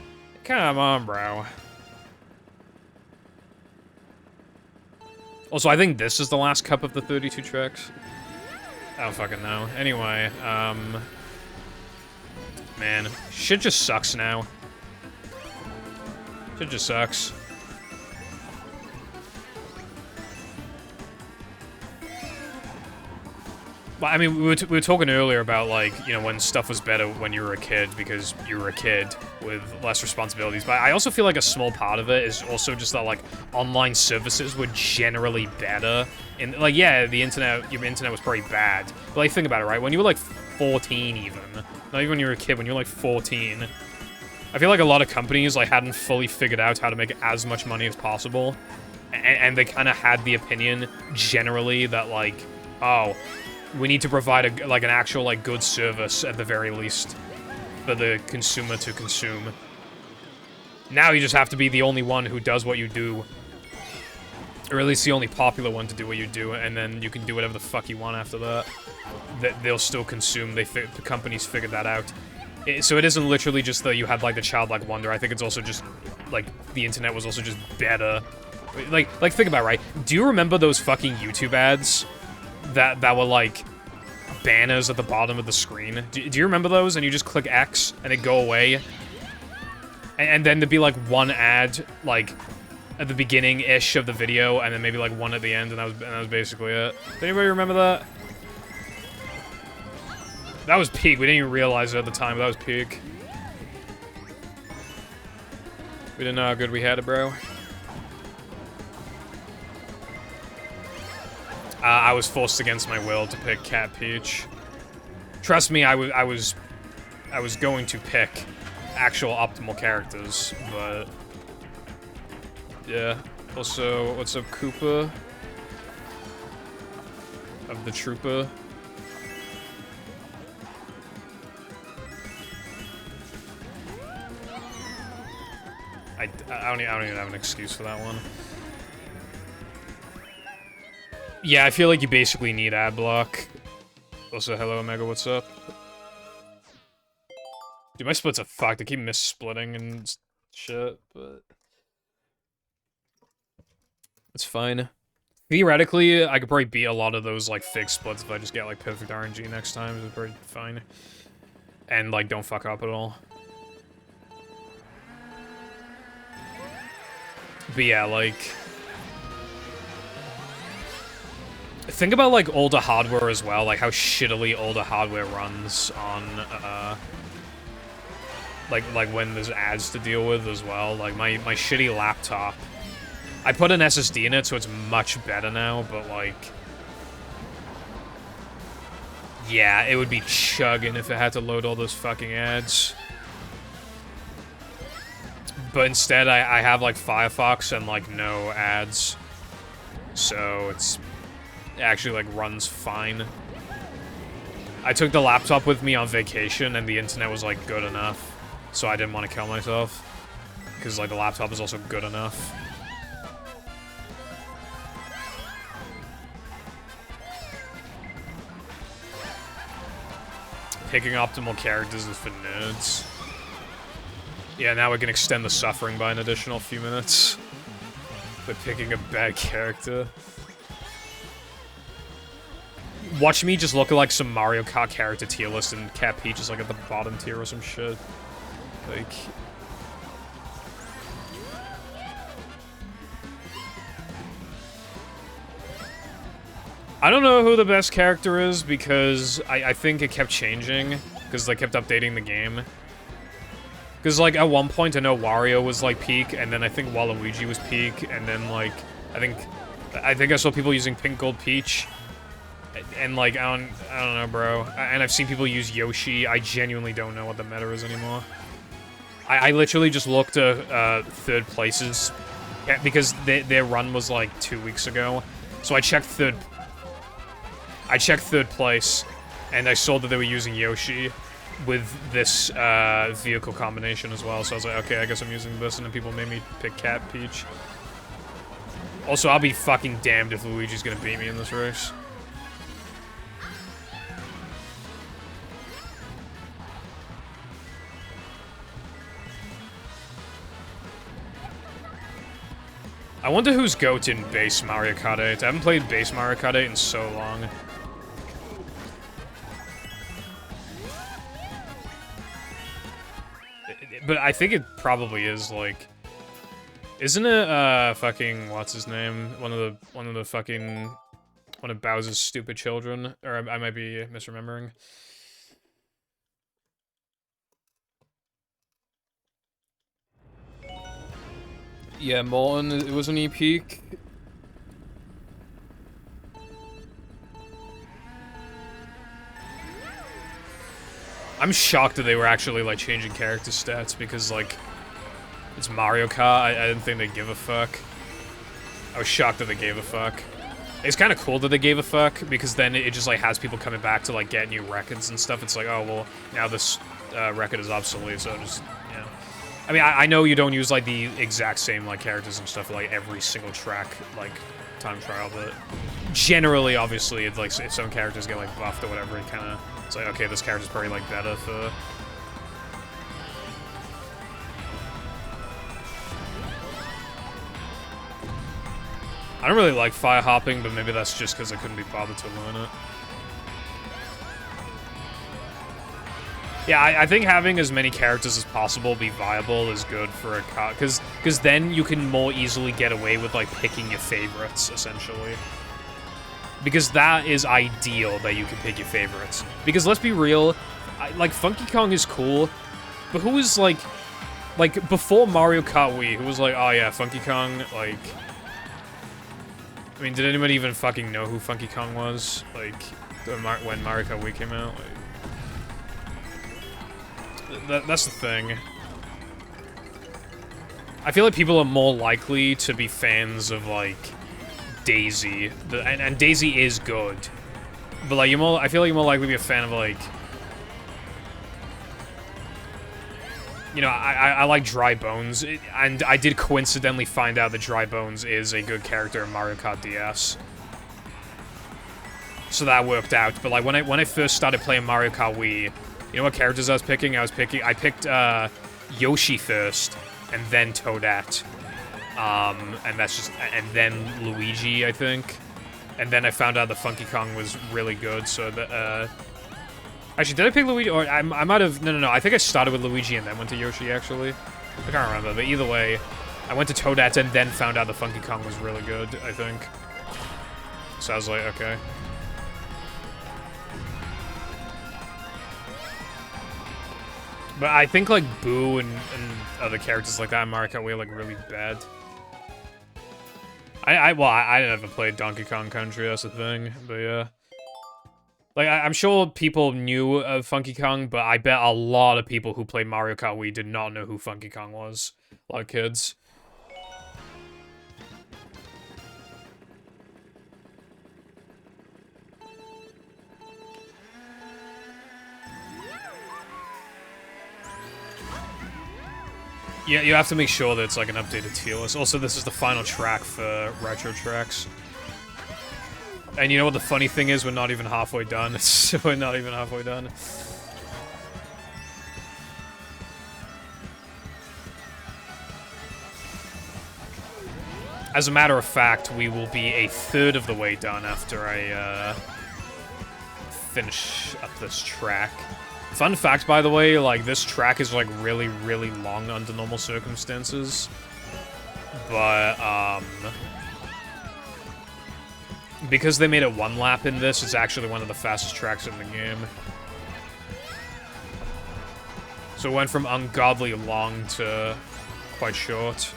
come on, bro. Also, I think this is the last cup of the 32 tracks. I don't fucking know. Anyway, man, shit just sucks now. Shit just sucks. I mean, we were talking earlier about, like, you know, when stuff was better when you were a kid because you were a kid with less responsibilities. But I also feel like a small part of it is also just that, like, online services were generally better. And, like, yeah, your internet was pretty bad. But, like, think about it, right? When you were, like, 14 even, not even when you were a kid, when you were, like, 14, I feel like a lot of companies, like, hadn't fully figured out how to make as much money as possible. And they kind of had the opinion, generally, that, like, oh... we need to provide an actual, like, good service at the very least for the consumer to consume. Now you just have to be the only one who does what you do. Or at least the only popular one to do what you do, and then you can do whatever the fuck you want after that. They'll still consume. The companies figured that out. So it isn't literally just that you had, like, the childlike wonder. I think it's also just, like, the internet was also just better. Like, think about it, right? Do you remember those fucking YouTube ads that were, like, banners at the bottom of the screen? Do you remember those? And you just click X, and it'd go away. And then there'd be, like, one ad, like, at the beginning-ish of the video, and then maybe, like, one at the end, and that was basically it. Does anybody remember that? That was peak. We didn't even realize it at the time, but that was peak. We didn't know how good we had it, bro. I was forced against my will to pick Cat Peach. Trust me, I was going to pick actual optimal characters, but yeah. Also, what's up, Koopa? Of the Troopa. I don't even have an excuse for that one. Yeah, I feel like you basically need ad block. Also, hello, Omega, what's up? Dude, my splits are fucked. I keep miss-splitting and shit, but... it's fine. Theoretically, I could probably beat a lot of those, like, fake splits if I just get, like, perfect RNG next time. It's pretty fine. And, like, don't fuck up at all. But yeah, like... think about, like, older hardware as well, like how shittily older hardware runs on, like when there's ads to deal with as well. Like, my shitty laptop. I put an SSD in it, so it's much better now, but, like... yeah, it would be chugging if it had to load all those fucking ads. But instead, I have, like, Firefox and, like, no ads. So, it's... it actually, like, runs fine. I took the laptop with me on vacation, and the internet was, like, good enough. So I didn't want to kill myself. Because, like, the laptop is also good enough. Picking optimal characters is for nerds. Yeah, now we can extend the suffering by an additional few minutes. By picking a bad character. Watch me just look at, like, some Mario Kart character tier list and Cat Peach is, like, at the bottom tier or some shit. Like... I don't know who the best character is because I think it kept changing because they kept updating the game. Because, like, at one point I know Wario was, like, peak, and then I think Waluigi was peak, and then, like, I think I saw people using Pink Gold Peach. And, like, I don't know, bro. And I've seen people use Yoshi. I genuinely don't know what the meta is anymore. I literally just looked at third places because their run was, like, 2 weeks ago. So I checked third place, and I saw that they were using Yoshi with this vehicle combination as well. So I was like, okay, I guess I'm using this, and then people made me pick Cat Peach. Also, I'll be fucking damned if Luigi's gonna beat me in this race. I wonder who's GOAT in base Mario Kart 8. I haven't played base Mario Kart 8 in so long. But I think it probably is, like... Isn't it, fucking... What's his name? One of Bowser's stupid children? Or I might be misremembering. Yeah, Molten, it was an peak. I'm shocked that they were actually, like, changing character stats, because, like, it's Mario Kart. I didn't think they'd give a fuck. I was shocked that they gave a fuck. It's kind of cool that they gave a fuck, because then it just, like, has people coming back to, like, get new records and stuff. It's like, oh, well, now this record is obsolete, so just, you know. I mean, I know you don't use, like, the exact same, like, characters and stuff, like, every single track, like, time trial, but generally, obviously, it's, like, if some characters get, like, buffed or whatever, it kind of, it's like, okay, this character's probably, like, better for... I don't really like fire hopping, but maybe that's just because I couldn't be bothered to learn it. Yeah, I think having as many characters as possible be viable is good for a car, because then you can more easily get away with, like, picking your favorites, essentially. Because that is ideal, that you can pick your favorites. Because let's be real, like, Funky Kong is cool, but who is, like, before Mario Kart Wii, who was like, oh yeah, Funky Kong, like... I mean, did anybody even fucking know who Funky Kong was? Like, when Mario Kart Wii came out? Like, that's the thing. I feel like people are more likely to be fans of, like, Daisy. And Daisy is good. But, like, I feel like you're more likely to be a fan of, like... You know, I like Dry Bones, and I did coincidentally find out that Dry Bones is a good character in Mario Kart DS. So that worked out. But, like, when I first started playing Mario Kart Wii, you know what characters I was picking? I picked Yoshi first, and then Toadette. And that's just, and then Luigi, I think. And then I found out the Funky Kong was really good, so that, actually, did I pick Luigi? Or I might have, no, I think I started with Luigi and then went to Yoshi, actually. I can't remember, but either way, I went to Toadette and then found out the Funky Kong was really good, I think. So I was like, okay. But I think, like, Boo and other characters like that in Mario Kart Wii are, like, really bad. Well, I never played Donkey Kong Country, that's the thing, but yeah. Like, I'm sure people knew of Funky Kong, but I bet a lot of people who played Mario Kart Wii did not know who Funky Kong was. A lot of kids. Yeah, you have to make sure that it's, like, an updated tier list. Also, this is the final track for Retro Tracks. And you know what the funny thing is? We're not even halfway done. We're not even halfway done. As a matter of fact, we will be a third of the way done after I, finish up this track. Fun fact, by the way, like, this track is, like, really, really long under normal circumstances. But, Because they made it one lap in this, it's actually one of the fastest tracks in the game. So it went from ungodly long to quite short.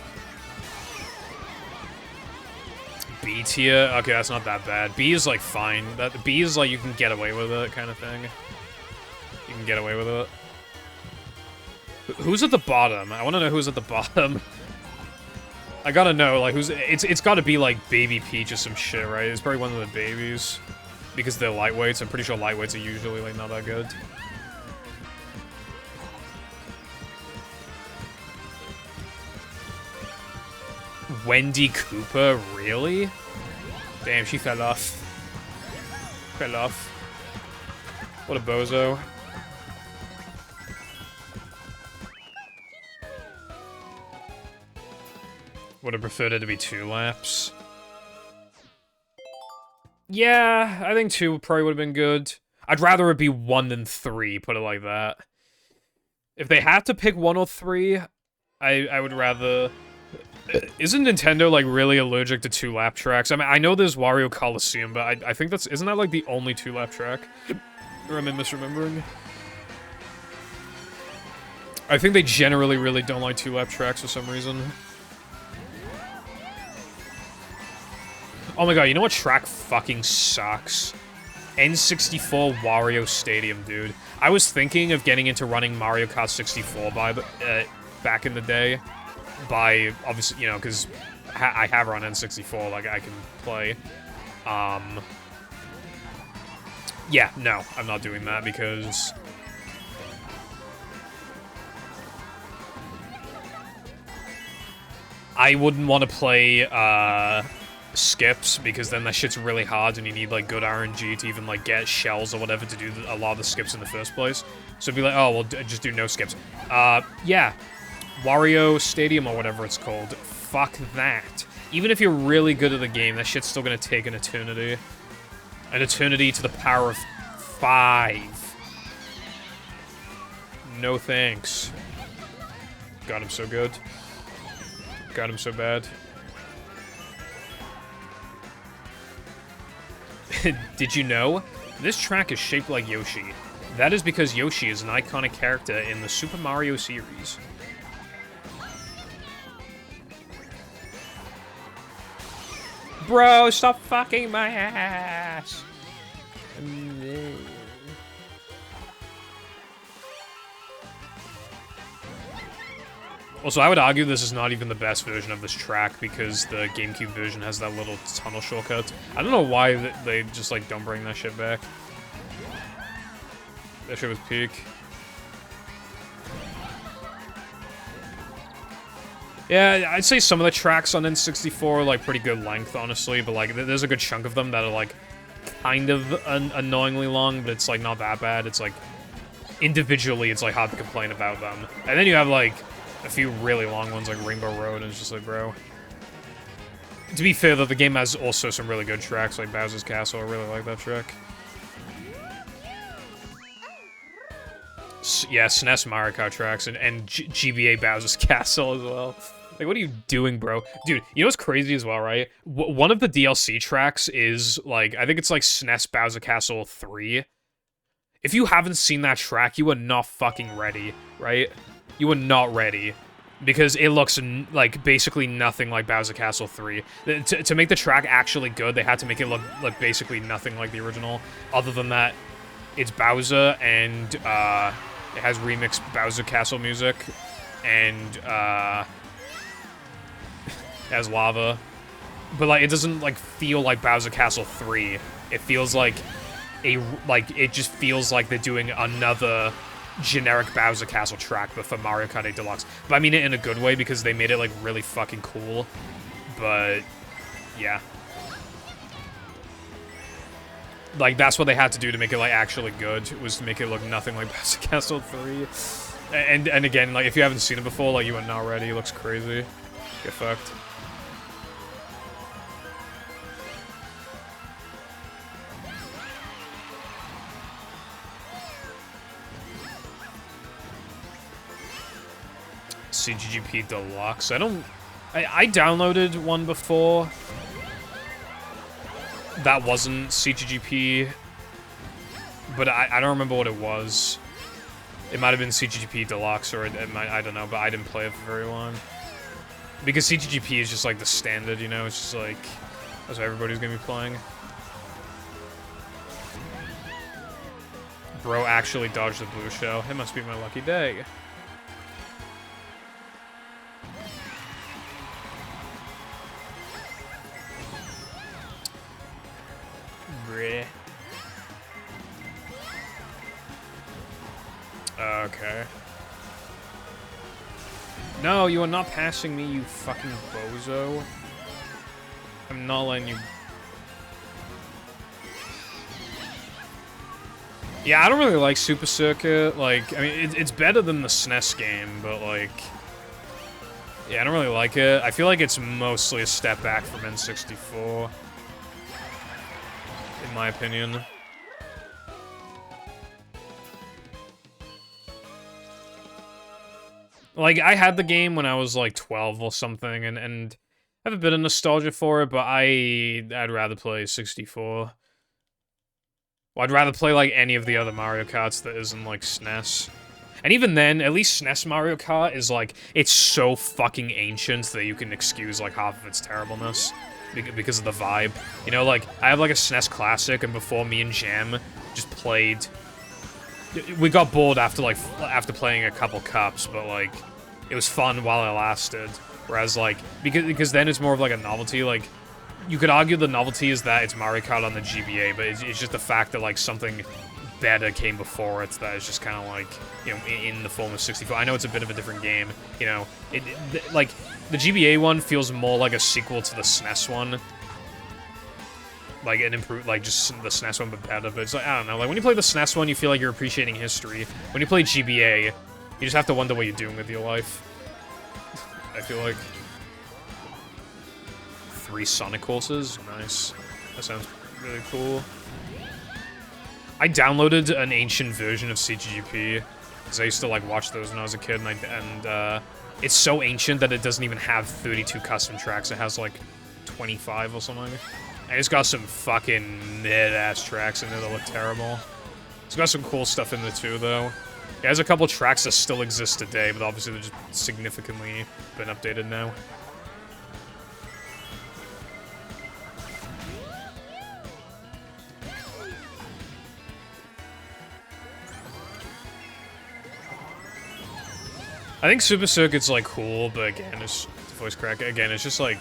B tier? Okay, that's not that bad. B is, like, fine. B is, like, you can get away with it kind of thing. You can get away with it. Who's at the bottom? I want to know who's at the bottom. I gotta know, like, who's... It's gotta be, like, Baby Peach or some shit, right? It's probably one of the babies. Because they're lightweights. I'm pretty sure lightweights are usually, like, not that good. Wendy Cooper? Really? Damn, she fell off. Fell off. What a bozo. Would have preferred it to be 2 laps. Yeah, I think 2 probably would have been good. I'd rather it be 1 than 3, put it like that. If they had to pick 1 or 3, I would rather... Isn't Nintendo, like, really allergic to 2-lap tracks? I mean, I know there's Wario Coliseum, but I think that's... Isn't that, like, the only 2-lap track? Or am I misremembering? I think they generally really don't like 2-lap tracks for some reason. Oh my god, you know what track fucking sucks? N64 Wario Stadium, dude. I was thinking of getting into running Mario Kart 64 back in the day. By, obviously, you know, because I have her on N64, like, I can play. Yeah, no, I'm not doing that because... I wouldn't want to play, skips, because then that shit's really hard and you need, like, good RNG to even, like, get shells or whatever to do a lot of the skips in the first place. So it'd be like, oh, well, just do no skips. Yeah. Wario Stadium or whatever it's called. Fuck that. Even if you're really good at the game, that shit's still gonna take an eternity. An eternity to the power of 5. No thanks. God, I'm so good. God, I'm so bad. Did you know? This track is shaped like Yoshi. That is because Yoshi is an iconic character in the Super Mario series. Bro, stop fucking my ass! Also, I would argue this is not even the best version of this track because the GameCube version has that little tunnel shortcut. I don't know why they just, like, don't bring that shit back. That shit was peak. Yeah, I'd say some of the tracks on N64 are, like, pretty good length, honestly, but, like, there's a good chunk of them that are, like, kind of annoyingly long, but it's, like, not that bad. It's, like, individually, it's, like, hard to complain about them. And then you have, like, a few really long ones, like Rainbow Road, and it's just like, bro. To be fair, though, the game has also some really good tracks, like Bowser's Castle. I really like that track. Yeah, SNES Mario Kart tracks, and GBA Bowser's Castle as well. Like, what are you doing, bro? Dude, you know what's crazy as well, right? One of the DLC tracks is, like, I think it's, like, SNES Bowser Castle 3. If you haven't seen that track, you are not fucking ready, right? You are not ready. Because it looks, like, basically nothing like Bowser Castle 3. To make the track actually good, they had to make it look basically nothing like the original. Other than that, it's Bowser, and, it has remixed Bowser Castle music, and, has lava. But, like, it doesn't, like, feel like Bowser Castle 3. It feels like it just feels like they're doing another generic Bowser Castle track, but for Mario Kart 8 Deluxe. But I mean it in a good way, because they made it, like, really fucking cool. But, yeah. Like, that's what they had to do to make it, like, actually good, was to make it look nothing like Bowser Castle 3. And again, like, if you haven't seen it before, like, you are not ready. It looks crazy. Get fucked. CGGP Deluxe. I downloaded one before. that wasn't CGGP, but I don't remember what it was. It might have been CGGP Deluxe, or it might, I don't know, but I didn't play it for very long. Because CGGP is just like the standard, you know, it's just like, that's what everybody's gonna be playing. Bro actually dodged the blue shell. It must be my lucky day. Bleh. Okay. No, you are not passing me, you fucking bozo. I'm not letting you... Yeah, I don't really like Super Circuit. Like, I mean, it's better than the SNES game, but like... Yeah, I don't really like it. I feel like it's mostly a step back from N64. In my opinion. Like, I had the game when I was, like, 12 or something, and I have a bit of nostalgia for it, but I'd rather play 64. Well, I'd rather play, like, any of the other Mario Karts that isn't, like, SNES. And even then, at least SNES Mario Kart is, like, it's so fucking ancient that you can excuse, like, half of its terribleness. Because of the vibe. You know, like, I have, like, a SNES Classic, and before me and Jam just played... We got bored after, like, after playing a couple cups, but, like, it was fun while it lasted. Whereas, like, because then it's more of, like, a novelty, like, you could argue the novelty is that it's Mario Kart on the GBA, but it's just the fact that, like, something better came before it that is just kind of, like, you know, in the form of 64. I know it's a bit of a different game, you know, like, the GBA one feels more like a sequel to the SNES one. Like, an improved, like, just the SNES one, but better. But it's like, I don't know. Like, when you play the SNES one, you feel like you're appreciating history. When you play GBA, you just have to wonder what you're doing with your life. I feel like. 3 Sonic courses? Nice. That sounds really cool. I downloaded an ancient version of CGGP, because I used to, like, watch those when I was a kid, and it's so ancient that it doesn't even have 32 custom tracks. It has, like, 25 or something. And it's got some fucking mid-ass tracks in there that look terrible. It's got some cool stuff in there too, though. It has a couple tracks that still exist today, but obviously they've just significantly been updated now. I think Super Circuit's, like, cool, but again, it's voice crack. Again, it's just, like...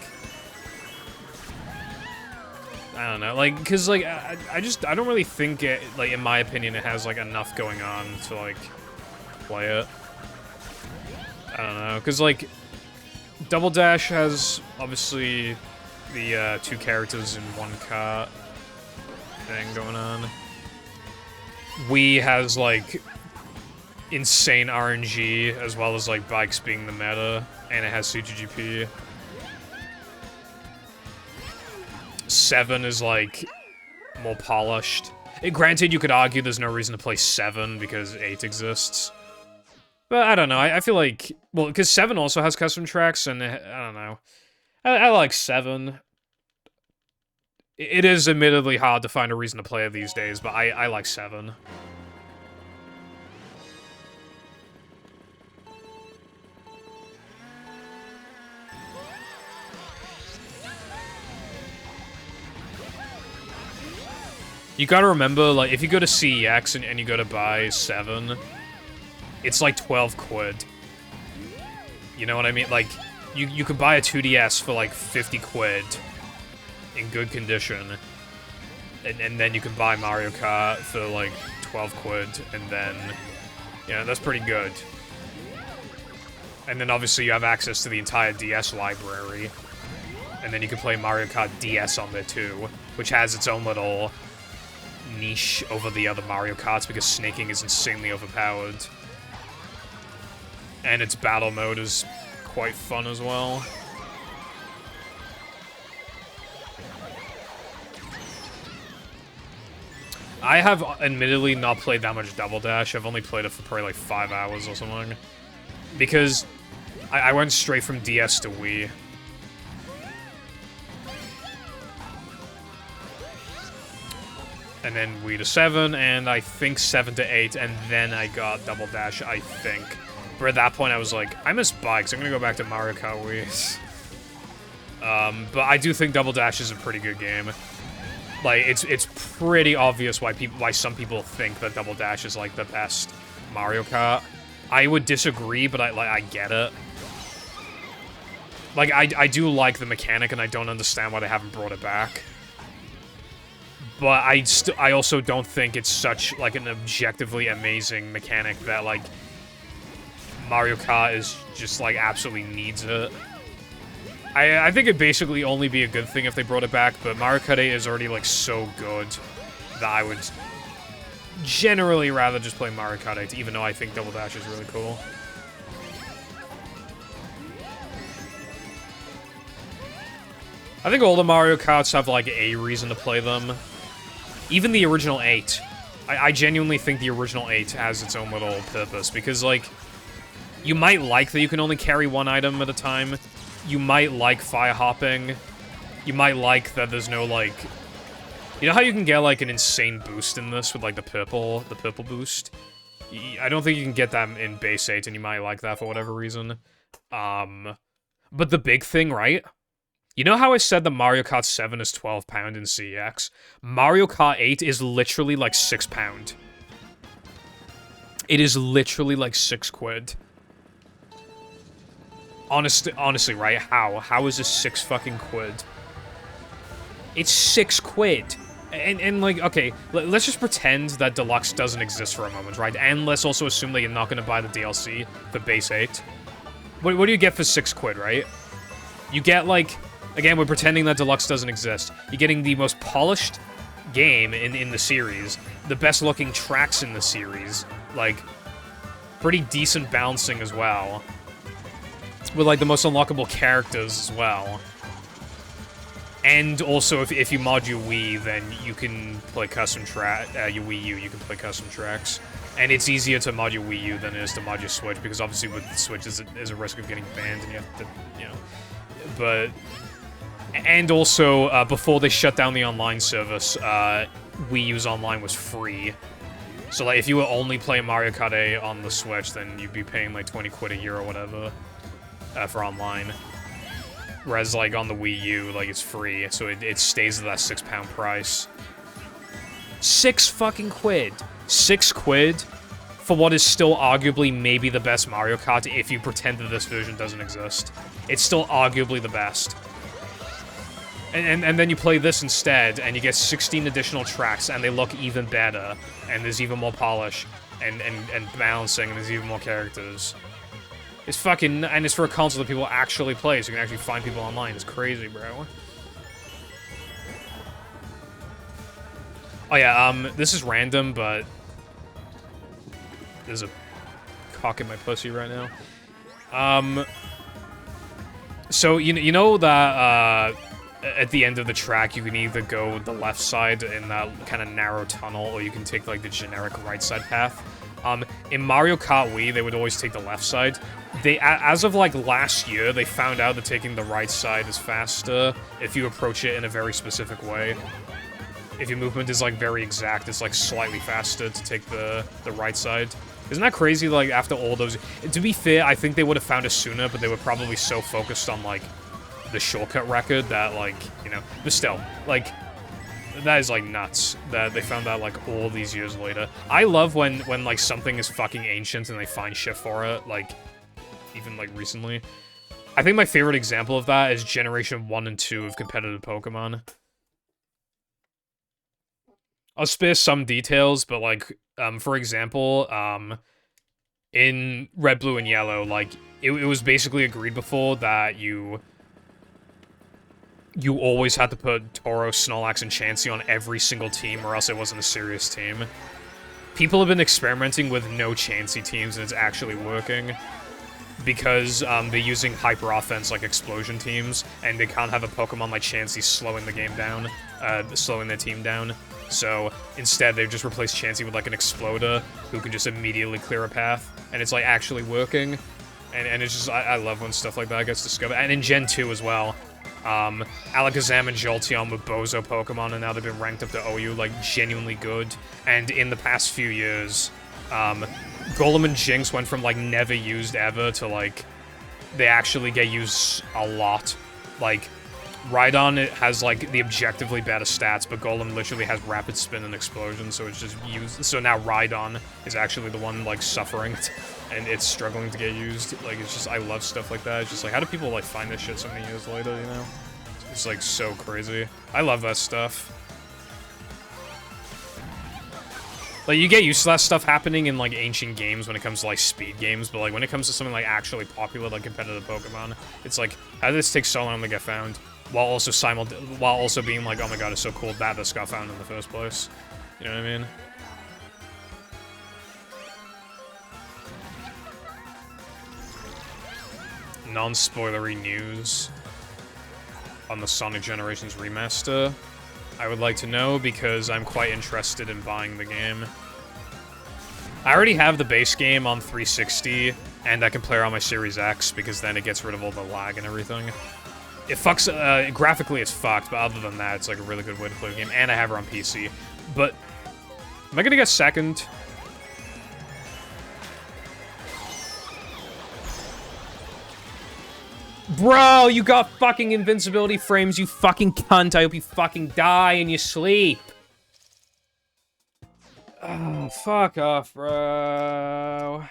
I don't know, like, because, like, I don't really think it, like, in my opinion, it has, like, enough going on to, like, play it. I don't know, because, like, Double Dash has, obviously, the, 2 characters in 1 kart thing going on. Wii has, like, insane RNG, as well as, like, bikes being the meta, and it has CGGP. 7 is, like, more polished. Granted, you could argue there's no reason to play 7 because 8 exists. But I don't know, I feel like... Well, because 7 also has custom tracks, and I don't know. I like 7. It is admittedly hard to find a reason to play it these days, but I like 7. You gotta remember, like, if you go to CEX and you go to buy 7, it's like 12 quid. You know what I mean? Like, you could buy a 2DS for like 50 quid in good condition. And then you can buy Mario Kart for like 12 quid, and then, yeah, that's pretty good. And then obviously you have access to the entire DS library. And then you can play Mario Kart DS on there too, which has its own little niche over the other Mario Karts because snaking is insanely overpowered. And its battle mode is quite fun as well. I have admittedly not played that much Double Dash. I've only played it for probably like 5 hours or something. Because I went straight from DS to Wii. and then Wii to 7, and I think 7 to 8, and then I got Double Dash, I think. But at that point, I was like, I miss bikes. I'm gonna go back to Mario Kart Wii. But I do think Double Dash is a pretty good game. Like, it's pretty obvious why some people think that Double Dash is like the best Mario Kart. I would disagree, but I get it. Like, I do like the mechanic, and I don't understand why they haven't brought it back. But I also don't think it's such, like, an objectively amazing mechanic that, like, Mario Kart is just, like, absolutely needs it. I think it'd basically only be a good thing if they brought it back, but Mario Kart 8 is already, like, so good that I would generally rather just play Mario Kart 8, even though I think Double Dash is really cool. I think all the Mario Karts have, like, a reason to play them. Even the original 8. I genuinely think the original 8 has its own little purpose, because, like, you might like that you can only carry one item at a time. You might like fire hopping. You might like that there's no, like... You know how you can get, like, an insane boost in this with, like, the purple boost? I don't think you can get that in base 8, and you might like that for whatever reason. But the big thing, right? You know how I said that Mario Kart 7 is £12 in CEX? Mario Kart 8 is literally, like, £6. It is literally, like, £6. Honestly, right? How is this 6 fucking quid? It's 6 quid. And like, okay, let's just pretend that Deluxe doesn't exist for a moment, right? And let's also assume that you're not gonna buy the DLC for base 8. What do you get for 6 quid, right? You get, like, again, we're pretending that Deluxe doesn't exist. You're getting the most polished game in the series, the best looking tracks in the series, like, pretty decent bouncing as well. With, like, the most unlockable characters as well. And also, if you mod your Wii, then you can play custom your Wii U, you can play custom tracks. And it's easier to mod your Wii U than it is to mod your Switch, because obviously with the Switch, there's a risk of getting banned, and you have to, you know... But... And also, before they shut down the online service, Wii U's online was free. So, like, if you were only playing Mario Kart 8 on the Switch, then you'd be paying, like, 20 quid a year or whatever. For online. Whereas, like, on the Wii U, like, it's free, so it stays at that £6 price. 6 fucking quid! 6 quid for what is still arguably maybe the best Mario Kart if you pretend that this version doesn't exist. It's still arguably the best. And then you play this instead, and you get 16 additional tracks, and they look even better, and there's even more polish, and balancing, and there's even more characters. It's fucking... And it's for a console that people actually play, so you can actually find people online. It's crazy, bro. Oh yeah, this is random, but... There's a cock in my pussy right now. So, you know that, at the end of the track, you can either go the left side in that kind of narrow tunnel, or you can take, like, the generic right side path. In Mario Kart Wii, they would always take the left side. As of, like, last year, they found out that taking the right side is faster if you approach it in a very specific way. If your movement is, like, very exact, it's, like, slightly faster to take the right side. Isn't that crazy, like, after all those... To be fair, I think they would have found it sooner, but they were probably so focused on, like, the shortcut record that, like, you know... But still, like... That is, like, nuts, that they found out, like, all these years later. I love when like, something is fucking ancient and they find shit for it, like, even, like, recently. I think my favorite example of that is Generation 1 and 2 of competitive Pokemon. I'll spare some details, but, like, for example, in Red, Blue, and Yellow, like, it was basically agreed before that you always had to put Tauros, Snorlax, and Chansey on every single team, or else it wasn't a serious team. People have been experimenting with no Chansey teams, and it's actually working. Because they're using hyper offense like explosion teams, and they can't have a Pokemon like Chansey slowing the game down, slowing their team down. So instead, they've just replaced Chansey with like an Exploder who can just immediately clear a path, and it's like actually working. And it's just I love when stuff like that gets discovered. And in Gen 2 as well, Alakazam and Jolteon were Bozo Pokemon, and now they've been ranked up to OU, like, genuinely good. And in the past few years, Golem and Jinx went from, like, never used ever to, like, they actually get used a lot. Like, Rhydon, it has, like, the objectively better stats, but Golem literally has Rapid Spin and Explosion, so it's just used. So now Rhydon is actually the one, like, suffering, and it's struggling to get used. Like, it's just, I love stuff like that. It's just, like, how do people, like, find this shit so many years later, you know? It's, like, so crazy. I love that stuff. Like, you get used to that stuff happening in, like, ancient games when it comes to, like, speed games, but, like, when it comes to something, like, actually popular, like, competitive Pokemon, it's like, how did this take so long to get found? While also being like, oh my god, it's so cool that this got found in the first place. You know what I mean? Non-spoilery news on the Sonic Generations remaster. I would like to know because I'm quite interested in buying the game. I already have the base game on 360, and I can play it on my Series X because then it gets rid of all the lag and everything. It fucks, graphically it's fucked, but other than that, it's like a really good way to play the game, and I have her on PC. But, am I gonna get second? Bro, you got fucking invincibility frames, you fucking cunt. I hope you fucking die in your sleep. Oh, fuck off, bro.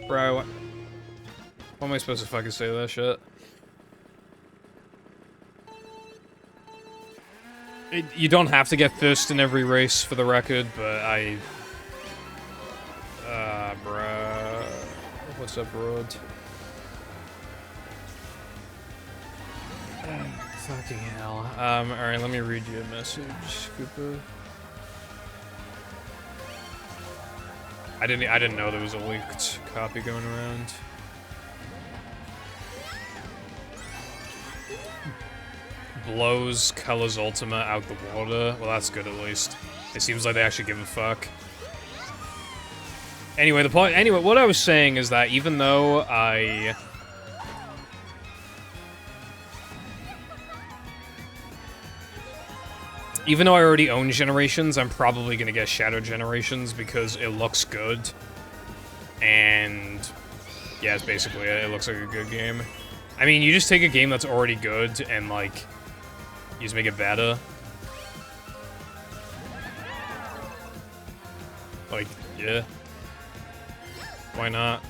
Bro, what am I supposed to fucking say to that shit? You don't have to get first in every race, for the record, but bro. What's up, Rod? Fucking hell. Alright, let me read you a message, Scooper. I didn't know there was a leaked copy going around. Blows Colors Ultima out the water. Well, that's good at least. It seems like they actually give a fuck. Anyway, what I was saying is that even though I already own Generations, I'm probably gonna get Shadow Generations because it looks good. And yeah, it's basically it. It looks like a good game. I mean, you just take a game that's already good and, like, you just make it better. Like, yeah. Why not?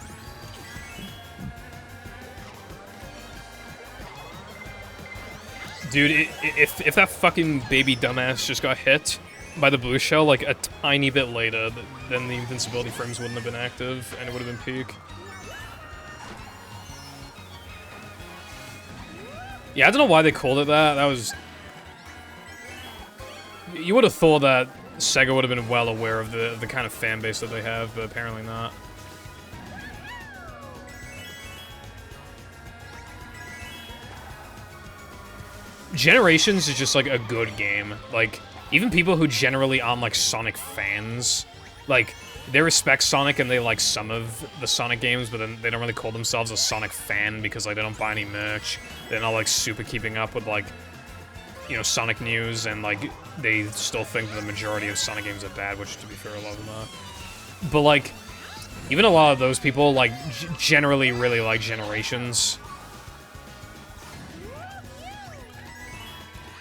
Dude, if that fucking baby dumbass just got hit by the blue shell, like, a tiny bit later, then the invincibility frames wouldn't have been active, and it would have been peak. Yeah, I don't know why they called it that. That was... You would have thought that Sega would have been well aware of the kind of fan base that they have, but apparently not. Generations is just, like, a good game. Like, even people who generally aren't, like, Sonic fans, like, they respect Sonic and they like some of the Sonic games, but then they don't really call themselves a Sonic fan because, like, they don't buy any merch. They're not, like, super keeping up with, like, you know, Sonic news, and, like, they still think that the majority of Sonic games are bad, which, to be fair, a lot of them are. But, like, even a lot of those people, like, generally really like Generations.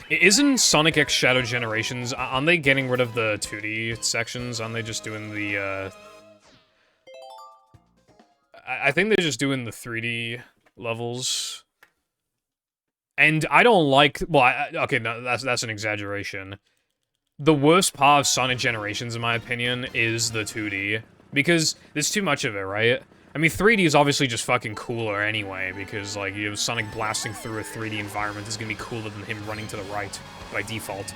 Isn't Sonic X Shadow Generations, aren't they getting rid of the 2D sections? Aren't they just doing the, I think they're just doing the 3D levels. And I don't like, well, okay, no, that's an exaggeration. The worst part of Sonic Generations, in my opinion, is the 2D. Because there's too much of it, right? I mean, 3D is obviously just fucking cooler anyway, because, like, you know, Sonic blasting through a 3D environment is gonna be cooler than him running to the right, by default.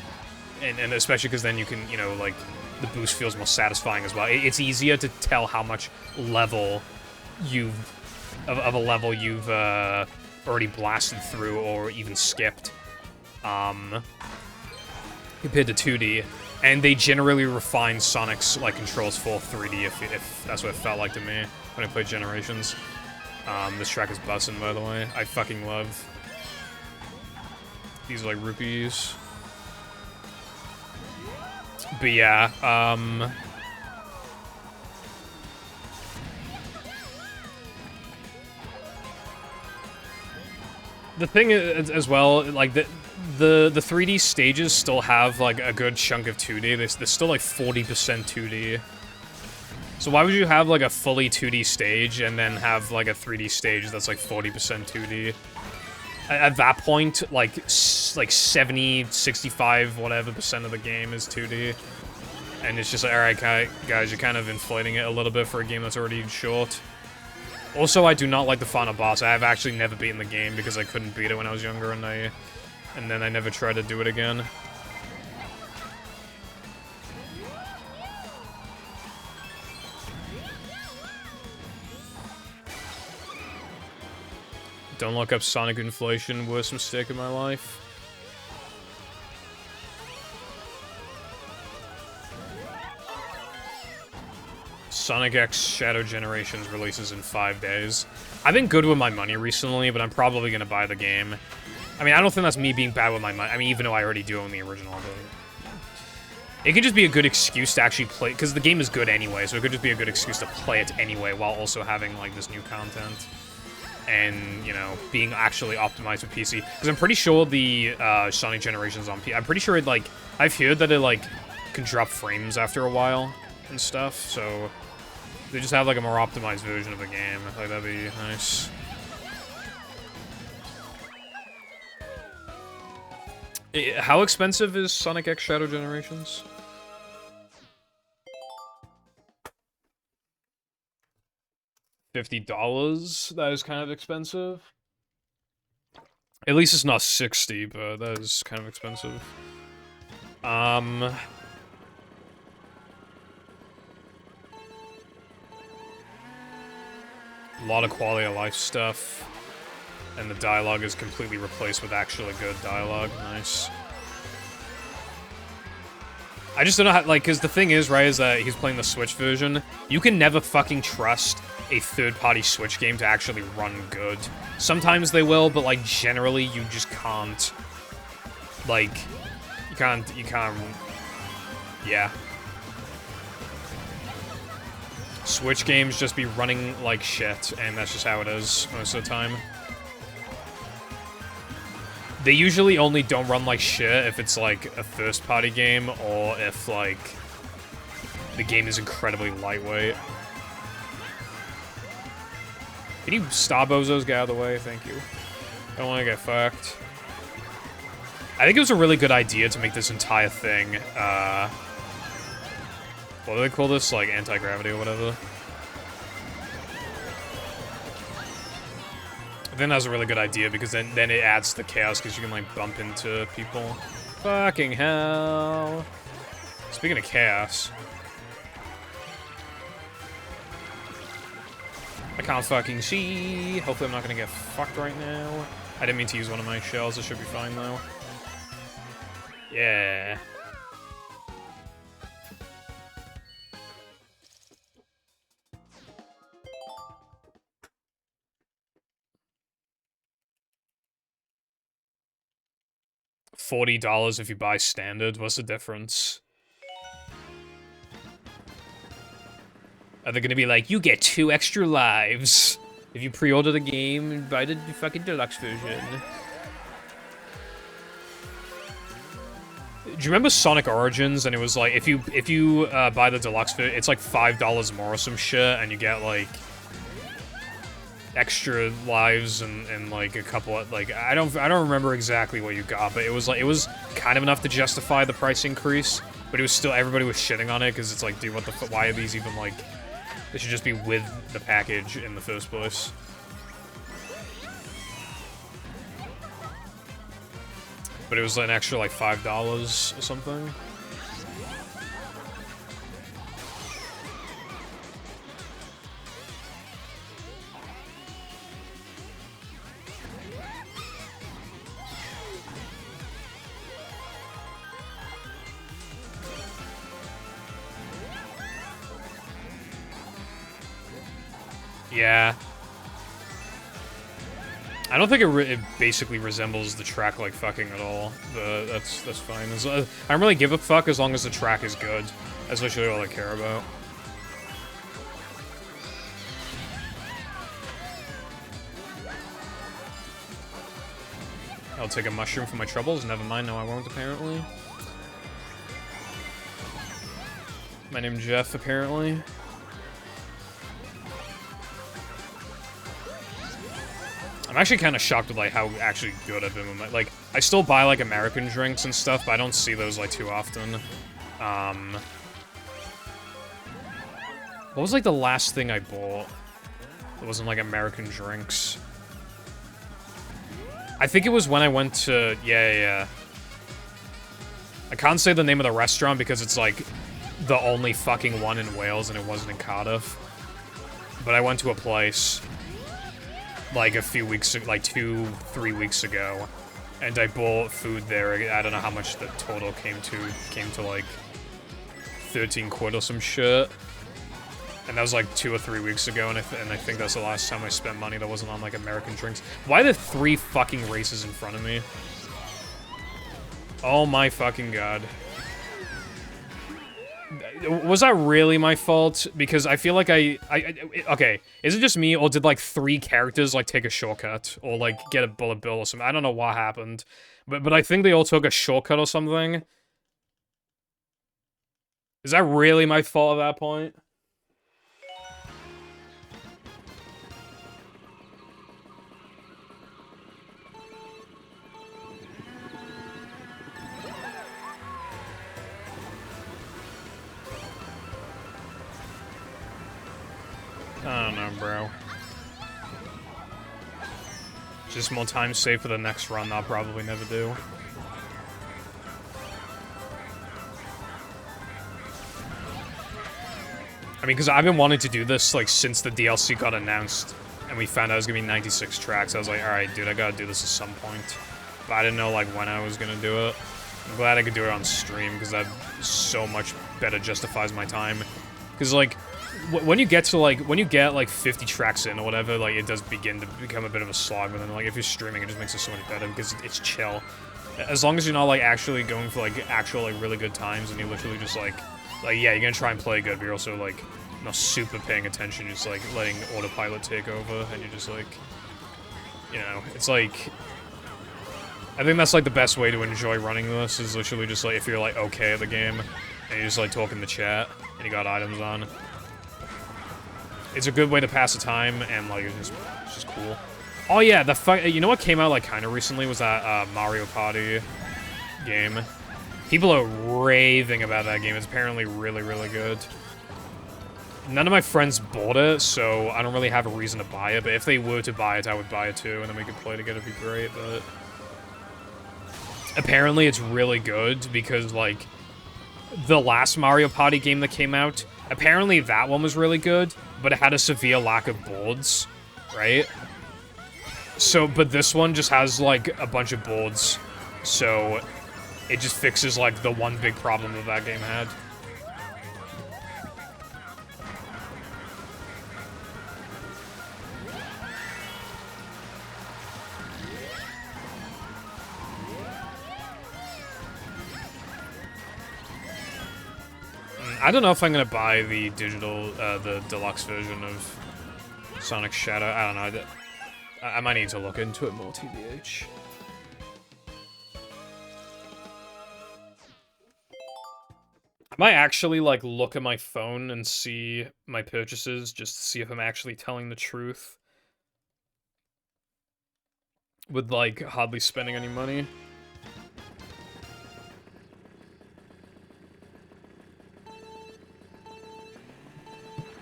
And especially because then you can, you know, like, the boost feels more satisfying as well. It's easier to tell how much level of a level you've, already blasted through or even skipped, compared to 2D. And they generally refine Sonic's like controls for 3D if that's what it felt like to me when I played Generations. This track is bussin', by the way. I fucking love these like rupees. But yeah, the thing is, as well, like the 3D stages still have like a good chunk of 2D. They're still like 40% 2D. So why would you have like a fully 2D stage and then have like a 3D stage that's like 40% 2D? At that point, like 70, 65, whatever % of the game is 2D. And it's just like, alright guys, you're kind of inflating it a little bit for a game that's already short. Also, I do not like the final boss. I have actually never beaten the game because I couldn't beat it when I was younger and then I never tried to do it again. Don't look up Sonic inflation, worst mistake of my life. Sonic X Shadow Generations releases in 5 days. I've been good with my money recently, but I'm probably gonna buy the game. I mean, I don't think that's me being bad with my money. I mean, even though I already do own the original, but it could just be a good excuse to actually play, because the game is good anyway, so it could just be a good excuse to play it anyway while also having, like, this new content. And, you know, being actually optimized for PC. Because I'm pretty sure the Sonic Generations on PC, I'm pretty sure it, like, I've heard that it, like, can drop frames after a while and stuff, so they just have, like, a more optimized version of the game. I think that'd be nice. How expensive is Sonic X Shadow Generations? $50? That is kind of expensive. At least it's not 60, but that is kind of expensive. A lot of quality of life stuff. And the dialogue is completely replaced with actually good dialogue. Nice. I just don't know how, like, because the thing is, right, is that he's playing the Switch version. You can never fucking trust a third-party Switch game to actually run good. Sometimes they will, but, like, generally you just can't. Like, you can't, yeah. Switch games just be running like shit, and that's just how it is most of the time. They usually only don't run like shit if it's, like, a first-party game, or if, like, the game is incredibly lightweight. Can you Starbozos get out of the way? Thank you. I don't want to get fucked. I think it was a really good idea to make this entire thing, what do they call this? Like, anti-gravity or whatever? I think that was a really good idea, because then it adds to the chaos, because you can, like, bump into people. Fucking hell. Speaking of chaos. I can't fucking see. Hopefully I'm not gonna get fucked right now. I didn't mean to use one of my shells. It should be fine, though. Yeah. $40 if you buy standard. What's the difference? Are they gonna be like, you get 2 extra lives if you pre-order the game and buy the fucking deluxe version? Do you remember Sonic Origins? And it was like, if you buy the deluxe version, it's like $5 more or some shit, and you get like extra lives and like a couple of, like, I don't remember exactly what you got, but it was kind of enough to justify the price increase, but it was still, everybody was shitting on it because it's like, dude, what the why are these even, like, they should just be with the package in the first place. But it was an extra like $5 or something. Yeah. I don't think it basically resembles the track like fucking at all, but that's fine. I don't really give a fuck as long as the track is good. That's literally all I care about. I'll take a mushroom for my troubles. Never mind, no I won't, apparently. My name's Jeff, apparently. I'm actually kind of shocked with, like, how actually good I've been with my... Like, I still buy, like, American drinks and stuff, but I don't see those, like, too often. What was, like, the last thing I bought? It wasn't, like, American drinks. I think it was when I went to... Yeah. I can't say the name of the restaurant because it's, like, the only fucking one in Wales and it wasn't in Cardiff. But I went to a place... like a few weeks, like 2-3 weeks ago, and I bought food there. I don't know how much the total came to like 13 quid or some shit. And that was like 2 or 3 weeks ago, and I think that's the last time I spent money that wasn't on like American drinks. Why are there 3 fucking races in front of me? Oh my fucking god. Was that really my fault? Because I feel like okay, is it just me, or did, like, 3 characters, like, take a shortcut? Or, like, get a bullet bill or something? I don't know what happened. But I think they all took a shortcut or something. Is that really my fault at that point? I don't know, bro. Just more time saved for the next run, I'll probably never do. I mean, because I've been wanting to do this, like, since the DLC got announced, and we found out it was gonna be 96 tracks. I was like, alright, dude, I gotta do this at some point. But I didn't know, like, when I was gonna do it. I'm glad I could do it on stream, because that so much better justifies my time. Because, like, when you get to, like, 50 tracks in or whatever, like, it does begin to become a bit of a slog, but then, like, if you're streaming, it just makes it so much better, because it's chill. As long as you're not, like, actually going for, like, actual, like, really good times, and you're literally just, like, yeah, you're gonna try and play good, but you're also, like, not super paying attention, you're just, like, letting autopilot take over, and you're just, like, you know, it's, like... I think that's, like, the best way to enjoy running this, is literally just, like, if you're, like, okay at the game, and you just, like, talk in the chat, and you got items on. It's a good way to pass the time, and, like, it's just cool. Oh, yeah, you know what came out, like, kind of recently was that, Mario Party game. People are raving about that game. It's apparently really, really good. None of my friends bought it, so I don't really have a reason to buy it, but if they were to buy it, I would buy it too, and then we could play together, it'd be great, but... Apparently, it's really good, because, like, the last Mario Party game that came out, apparently that one was really good, but it had a severe lack of boards, right? So, but this one just has, like, a bunch of boards, so it just fixes, like, the one big problem that that game had. I don't know if I'm gonna buy the digital, the deluxe version of Sonic Shadow. I don't know. I might need to look into it more, TBH. I might actually, like, look at my phone and see my purchases, just to see if I'm actually telling the truth. With, like, hardly spending any money.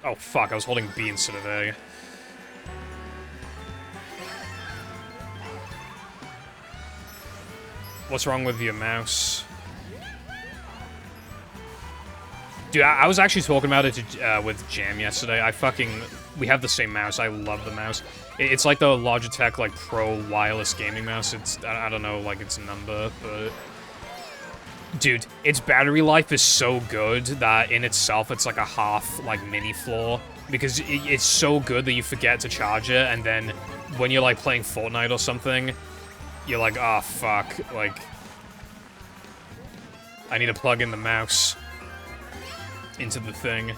Oh, fuck, I was holding B instead of A. What's wrong with your mouse? Dude, I was actually talking about it with Jam yesterday. We have the same mouse. I love the mouse. It's like the Logitech, like, Pro wireless gaming mouse. I don't know, like, its number, but... Dude, its battery life is so good that in itself it's like a half, like, mini floor. because it's so good that you forget to charge it, and then when you're, like, playing Fortnite or something, you're like, oh, fuck, like, I need to plug in the mouse into the thing.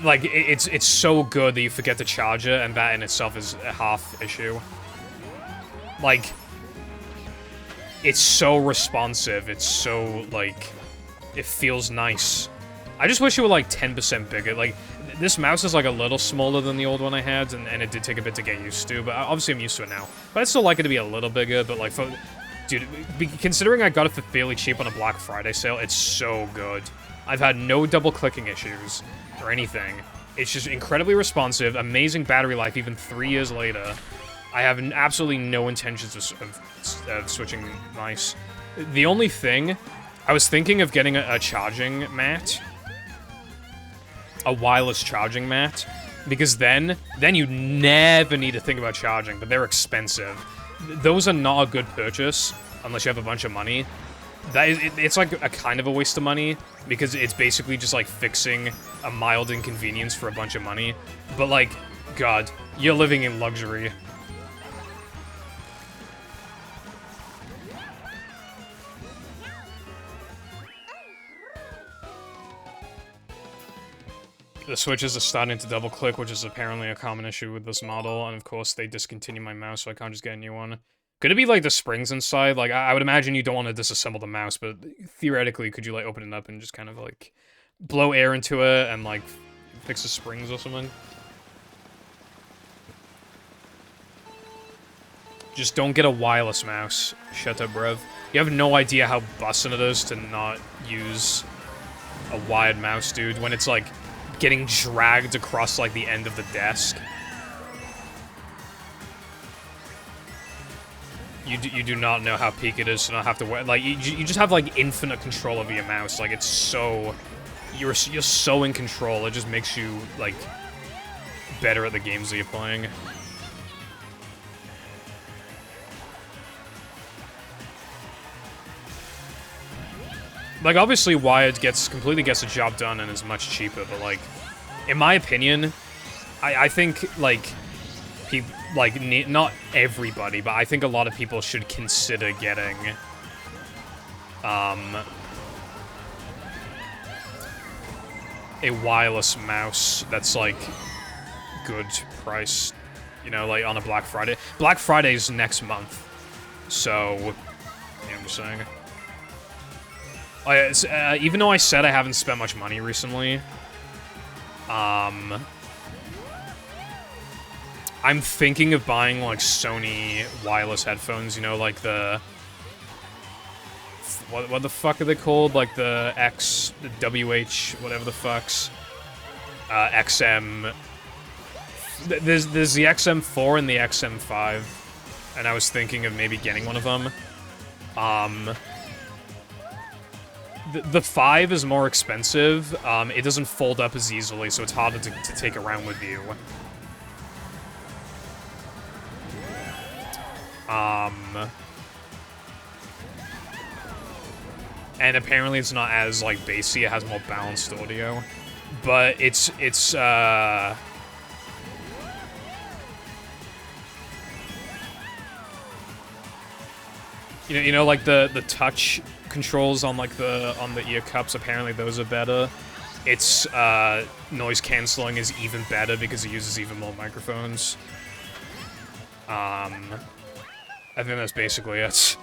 Like, it's so good that you forget to charge it, and that in itself is a half issue. Like, it's so responsive, it's so, like, it feels nice. I just wish it were, like, 10% bigger. Like, this mouse is, like, a little smaller than the old one I had, and it did take a bit to get used to, but obviously I'm used to it now. But I'd still like it to be a little bigger, but, like, for... Dude, considering I got it for fairly cheap on a Black Friday sale, it's so good. I've had no double-clicking issues or anything. It's just incredibly responsive, amazing battery life even 3 years later. I have absolutely no intentions of switching mice. The only thing, I was thinking of getting a charging mat. A wireless charging mat. Because then you never need to think about charging, but they're expensive. Those are not a good purchase unless you have a bunch of money. It's like a kind of a waste of money because it's basically just like fixing a mild inconvenience for a bunch of money. But like, God, you're living in luxury. The switches are starting to double-click, which is apparently a common issue with this model, and of course they discontinue my mouse, so I can't just get a new one. Could it be, like, the springs inside? Like, I would imagine you don't want to disassemble the mouse, but theoretically, could you, like, open it up and just kind of, like, blow air into it and, like, fix the springs or something? Just don't get a wireless mouse. Shut up, bruv. You have no idea how bussin' it is to not use a wired mouse, dude, when it's, like, getting dragged across, like, the end of the desk. You do not know how peak it is to not have to wear... Like, you just have, like, infinite control over your mouse. Like, it's so... You're so in control. It just makes you, like, better at the games that you're playing. Like, obviously, wired completely gets the job done and is much cheaper, but, like, in my opinion, I think, like, not everybody, but I think a lot of people should consider getting, a wireless mouse that's, like, good price, you know, like, on a Black Friday. Black Friday's next month, so, yeah, I'm just saying. Even though I said I haven't spent much money recently, I'm thinking of buying, like, Sony wireless headphones, you know, like the... What the fuck are they called? Like the WH, whatever the fucks. XM... There's the XM4 and the XM5, and I was thinking of maybe getting one of them. The 5 is more expensive. It doesn't fold up as easily, so it's harder to take around with you. And apparently it's not as, like, bassy, it has more balanced audio. But it's you know, like the touch controls on, like, on the ear cups, apparently those are better. Its noise cancelling is even better because it uses even more microphones. I think that's basically it.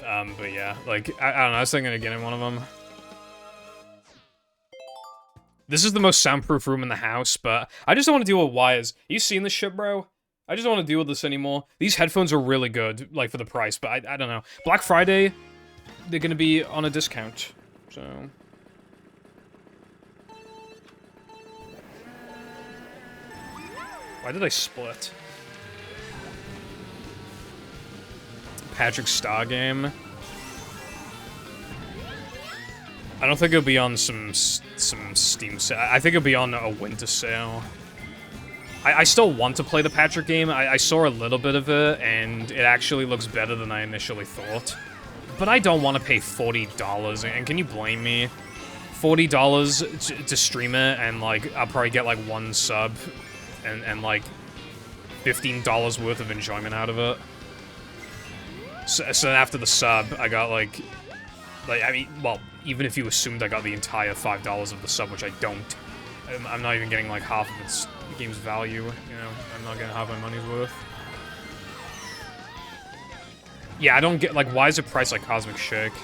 But yeah, like, I don't know, I was thinking of getting one of them. This is the most soundproof room in the house, but I just don't want to deal with wires. You seen this shit, bro? I just don't want to deal with this anymore. These headphones are really good, like, for the price, but I don't know. Black Friday, they're gonna be on a discount, so... Why did I split? Patrick Star game. I don't think it'll be on some Steam sale. I think it'll be on a winter sale. I still want to play the Patrick game. I saw a little bit of it, and it actually looks better than I initially thought. But I don't want to pay $40, and can you blame me? $40 to stream it, and like I'll probably get like 1 sub, and like $15 worth of enjoyment out of it. So after the sub, I got like I mean, well, even if you assumed I got the entire $5 of the sub, which I don't, I'm not even getting like half of its game's value. You know, I'm not getting half my money's worth. Yeah, I don't get, like, why is it priced like Cosmic Shake?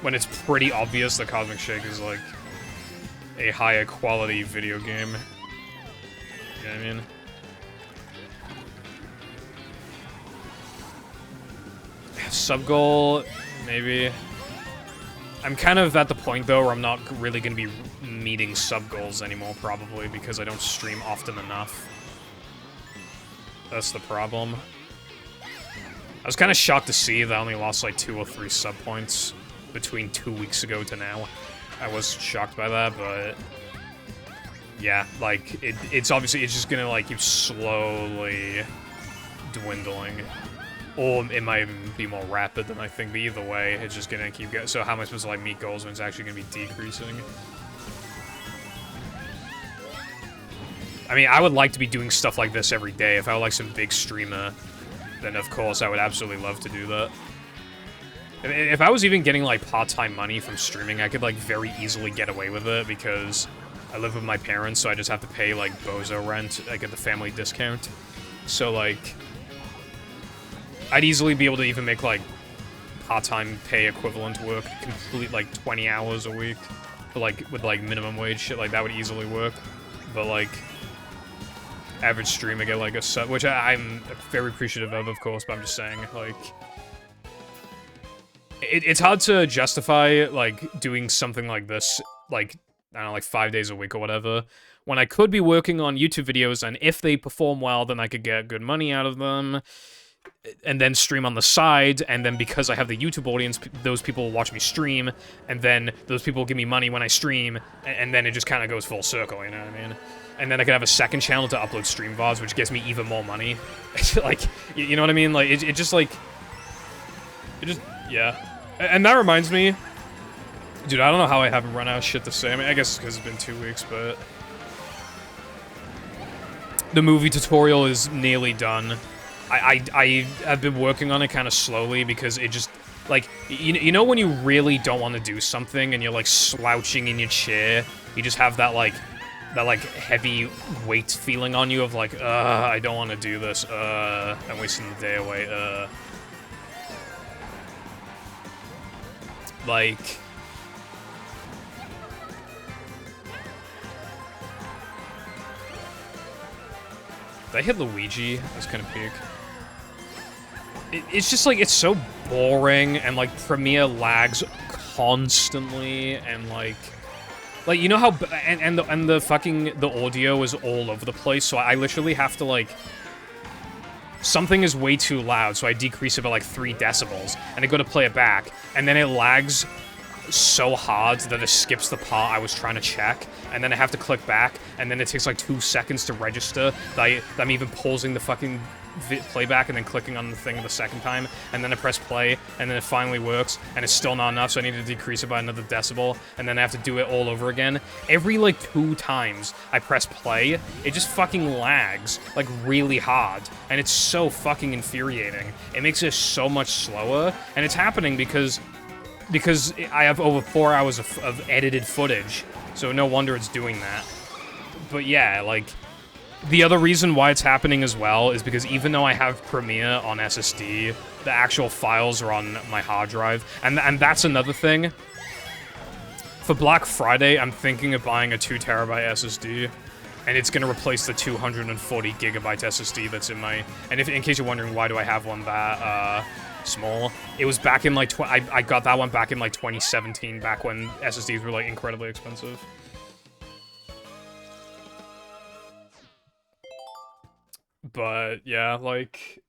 When it's pretty obvious that Cosmic Shake is, like, a higher quality video game. You know what I mean? Subgoal, maybe. I'm kind of at the point, though, where I'm not really going to be meeting sub-goals anymore, probably, because I don't stream often enough. That's the problem. I was kind of shocked to see that I only lost like 2 or 3 sub points between 2 weeks ago to now. I was shocked by that, but yeah, like it's obviously it's just gonna like keep slowly dwindling, or it might even be more rapid than I think. But either way, it's just gonna keep going. So how am I supposed to like meet goals when it's actually gonna be decreasing? I mean, I would like to be doing stuff like this every day. If I were like some big streamer, then of course I would absolutely love to do that. If I was even getting like part-time money from streaming, I could like very easily get away with it because I live with my parents, so I just have to pay like bozo rent. I get the family discount. So like, I'd easily be able to even make like part-time pay equivalent work, complete like 20 hours a week, but like with like minimum wage shit, like that would easily work. But like, average streamer get like a sub, which I'm very appreciative of course, but I'm just saying, like, it's hard to justify, like, doing something like this, like, I don't know, like 5 days a week or whatever, when I could be working on YouTube videos, and if they perform well, then I could get good money out of them, and then stream on the side, and then because I have the YouTube audience, those people will watch me stream, and then those people will give me money when I stream, and then it just kind of goes full circle, you know what I mean? And then I could have a second channel to upload stream VODs, which gets me even more money. Like, you know what I mean? Like, it just, like... It just... Yeah. And that reminds me... Dude, I don't know how I haven't run out of shit to say. I mean, I guess it's because it's been 2 weeks, but... The movie tutorial is nearly done. I have been working on it kind of slowly because it just... Like, you know when you really don't want to do something and you're, like, slouching in your chair? You just have that, like... That, like, heavy weight feeling on you of, like, I don't want to do this, I'm wasting the day away, Like... Did I hit Luigi? That was kind of peak. It's just, like, it's so boring, and, like, Premiere lags constantly, and, like, you know how, and the fucking, the audio is all over the place, so I literally have to, like, something is way too loud, so I decrease it by, like, 3 decibels, and I go to play it back, and then it lags so hard that it skips the part I was trying to check, and then I have to click back, and then it takes, like, 2 seconds to register that I'm even pausing the fucking playback and then clicking on the thing the second time, and then I press play, and then it finally works, and it's still not enough, so I need to decrease it by another decibel, and then I have to do it all over again. Every, like, 2 times I press play, it just fucking lags, like, really hard, and it's so fucking infuriating. It makes it so much slower, and it's happening because I have over 4 hours of edited footage, so no wonder it's doing that. But yeah, like... The other reason why it's happening as well is because even though I have Premiere on SSD, the actual files are on my hard drive. And that's another thing. For Black Friday, I'm thinking of buying a 2TB SSD. And it's going to replace the 240GB SSD that's in my... And in case you're wondering why do I have one that small, it was back in like... I got that one back in like 2017, back when SSDs were like incredibly expensive. But, yeah, like...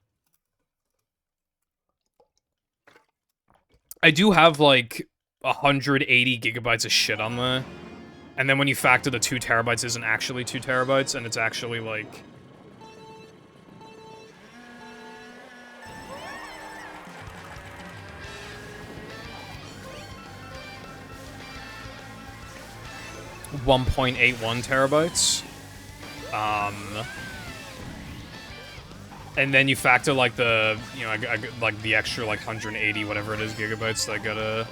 I do have, like, 180GB of shit on there. And then when you factor the 2TB isn't actually 2TB, and it's actually, like... 1.81 terabytes. And then you factor like the, you know, like the extra like 180 whatever it is gigabytes that I gotta,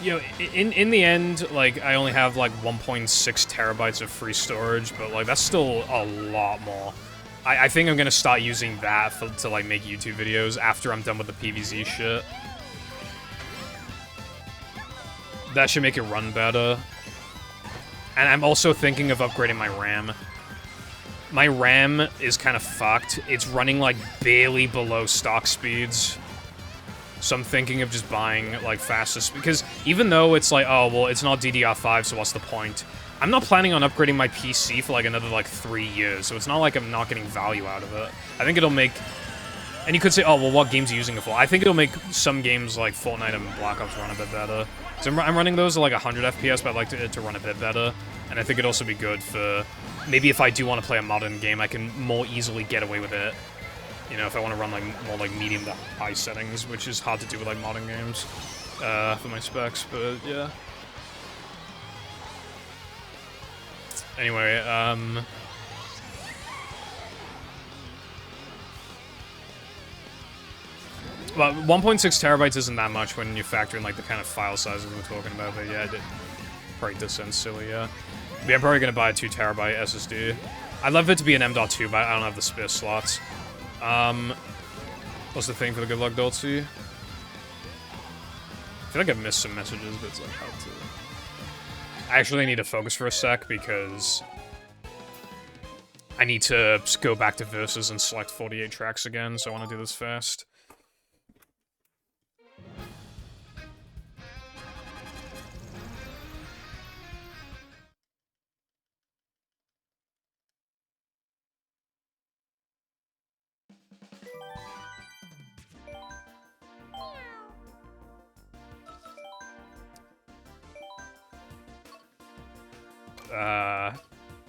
you know, in the end, like I only have like 1.6 terabytes of free storage, but like that's still a lot more. I think I'm gonna start using that to like make YouTube videos after I'm done with the PVZ shit. That should make it run better. And I'm also thinking of upgrading my RAM. My RAM is kind of fucked. It's running like barely below stock speeds. So I'm thinking of just buying like fastest, because even though it's like, oh, well, it's not DDR5, so what's the point? I'm not planning on upgrading my PC for like another like 3 years, so it's not like I'm not getting value out of it. I think it'll make, and you could say, oh, well, what games are you using it for? I think it'll make some games like Fortnite and Black Ops run a bit better. So I'm running those at like 100 FPS, but I'd like it to run a bit better. And I think it'd also be good for, maybe if I do want to play a modern game, I can more easily get away with it. You know, if I want to run like more like medium to high settings, which is hard to do with like modern games, for my specs, but yeah. Anyway, well, 1.6 terabytes isn't that much when you factor in like the kind of file sizes we're talking about, but yeah, it probably does sound silly, yeah. But yeah, I'm probably gonna buy a 2 terabyte SSD. I'd love it to be an M.2, but I don't have the spare slots. What's the thing for the good luck, Dolce? I feel like I've missed some messages, but it's like how to... I actually need to focus for a sec, because I need to go back to Versus and select 48 tracks again, so I want to do this fast.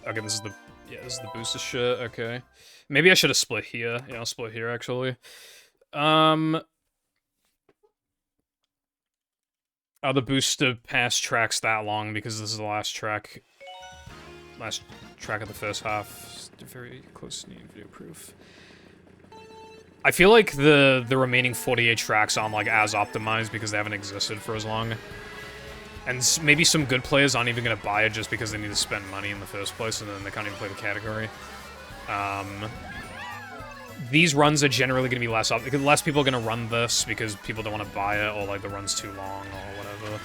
Okay, this is the booster shit, okay. Maybe I should have split here. Yeah, I'll split here, actually. Are the booster pass tracks that long? Because this is the last track of the first half. Very close to needing video proof. I feel like the remaining 48 tracks aren't, like, as optimized because they haven't existed for as long. And maybe some good players aren't even going to buy it just because they need to spend money in the first place, and then they can't even play the category. These runs are generally going to be less up, because less people are going to run this because people don't want to buy it, or like the run's too long, or whatever.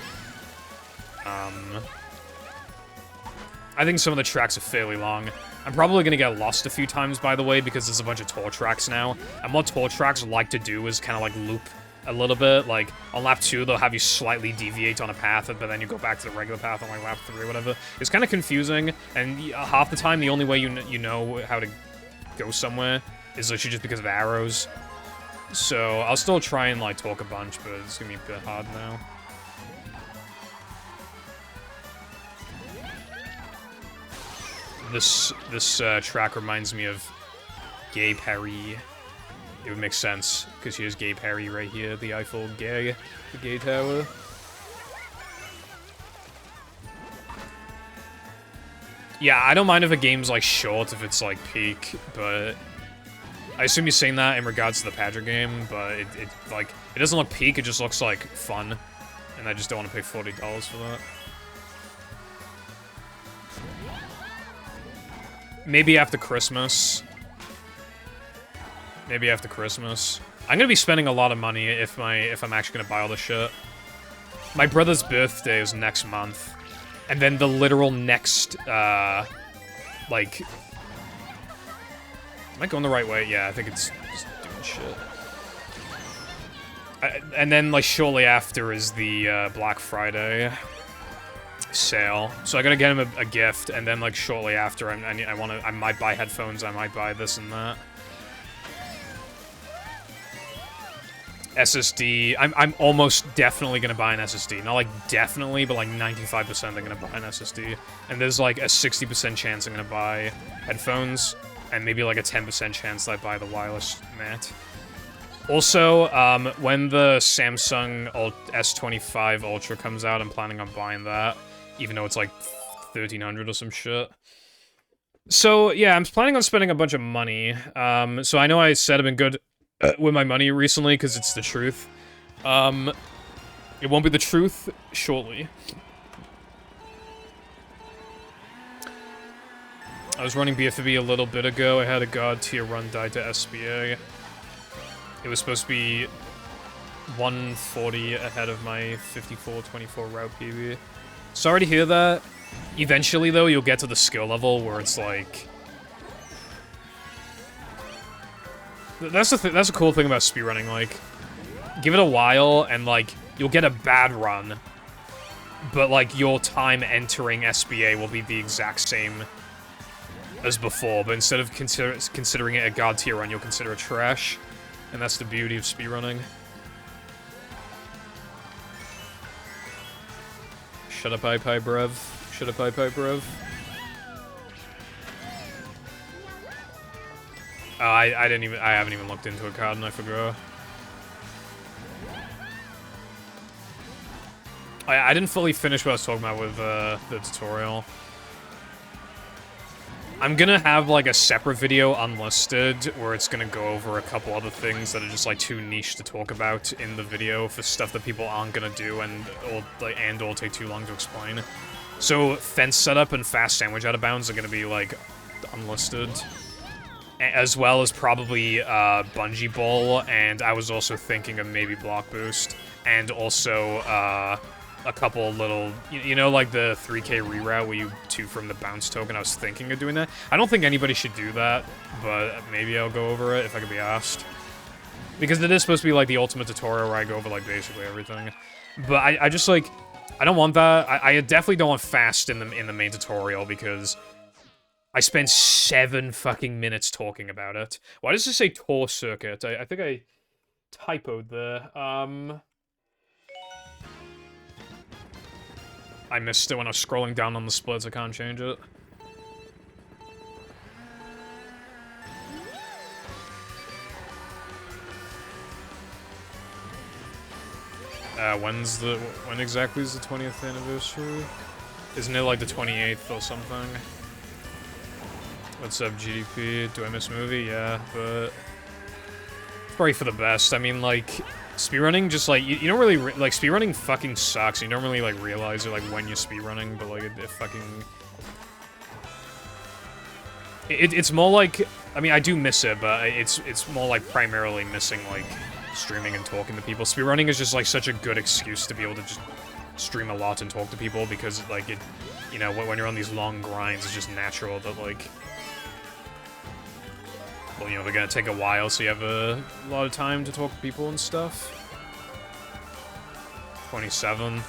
I think some of the tracks are fairly long. I'm probably going to get lost a few times, by the way, because there's a bunch of tour tracks now. And what tour tracks like to do is kind of like loop a little bit. Like, on lap 2, they'll have you slightly deviate on a path, but then you go back to the regular path on, like, lap 3 or whatever. It's kind of confusing, and half the time, the only way you know how to go somewhere is literally just because of arrows. So, I'll still try and, like, talk a bunch, but it's gonna be a bit hard now. This track reminds me of Gay Paris. It would make sense, because here's Gay Paris right here, the Eiffel Gay, the Gay Tower. Yeah, I don't mind if a game's, like, short, if it's, like, peak, but... I assume you're saying that in regards to the Padre game, but it doesn't look peak, it just looks, like, fun. And I just don't want to pay $40 for that. Maybe after Christmas. Maybe after Christmas. I'm gonna be spending a lot of money if I'm actually gonna buy all this shit. My brother's birthday is next month, and then the literal next, like... Am I going the right way? Yeah, I think it's just doing shit. And then, like, shortly after is the, Black Friday sale. So I gotta get him a gift, and then, like, shortly after, I might buy headphones, I might buy this and that. SSD. I'm almost definitely gonna buy an SSD. Not like definitely, but like 95% I'm gonna buy an SSD. And there's like a 60% chance I'm gonna buy headphones, and maybe like a 10% chance that I buy the wireless mat. Also, when the Samsung S25 Ultra comes out, I'm planning on buying that, even though it's like 1300 or some shit. So, yeah, I'm planning on spending a bunch of money. So I know I said I've been good with my money recently, because it's the truth. It won't be the truth shortly. I was running BFB a little bit ago. I had a god tier run, died to SBA. It was supposed to be 140 ahead of my 54-24 route PB. Sorry to hear that. Eventually, though, you'll get to the skill level where it's like... That's a cool thing about speedrunning, like... Give it a while, and, like, you'll get a bad run. But, like, your time entering SBA will be the exact same as before, but instead of considering it a god tier run, you'll consider it trash. And that's the beauty of speedrunning. Shut up, Pie Brev. Shut up, Pie Brev. Oh, I haven't even looked into a card and I forgot. I didn't fully finish what I was talking about with the tutorial. I'm gonna have, like, a separate video unlisted where it's gonna go over a couple other things that are just, like, too niche to talk about in the video for stuff that people aren't gonna do and or take too long to explain. So, fence setup and fast sandwich out of bounds are gonna be, like, unlisted. As well as probably, bungee ball, and I was also thinking of maybe block boost. And also, a couple little, you know, like the 3K reroute where you 2 from the bounce token. I was thinking of doing that. I don't think anybody should do that, but maybe I'll go over it if I could be asked. Because it is supposed to be like the ultimate tutorial where I go over like basically everything. But I just like, I don't want that. I definitely don't want fast in the main tutorial because I spent 7 fucking minutes talking about it. Why does it say tour circuit? I think I typoed there. I missed it when I was scrolling down on the splits. I can't change it. When exactly is the 20th anniversary? Isn't it like the 28th or something? What's up, GDP? Do I miss movie? Yeah, but it's probably for the best. I mean, like, speedrunning just, like, you don't really, like, speedrunning fucking sucks. You don't really, like, realize it, like, when you're speedrunning, but, like, it fucking... It's more like, I mean, I do miss it, but it's more, like, primarily missing, like, streaming and talking to people. Speedrunning is just, like, such a good excuse to be able to just stream a lot and talk to people, because, like, it, you know, when you're on these long grinds, it's just natural that, like... Well, you know, they're gonna take a while, so you have a lot of time to talk to people and stuff. 27.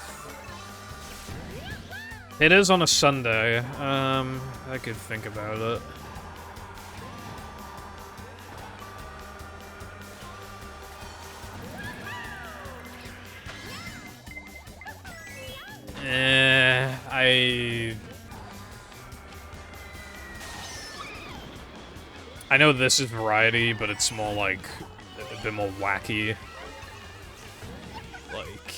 It is on a Sunday. I could think about it. I know this is variety, but it's more like a bit more wacky. Like,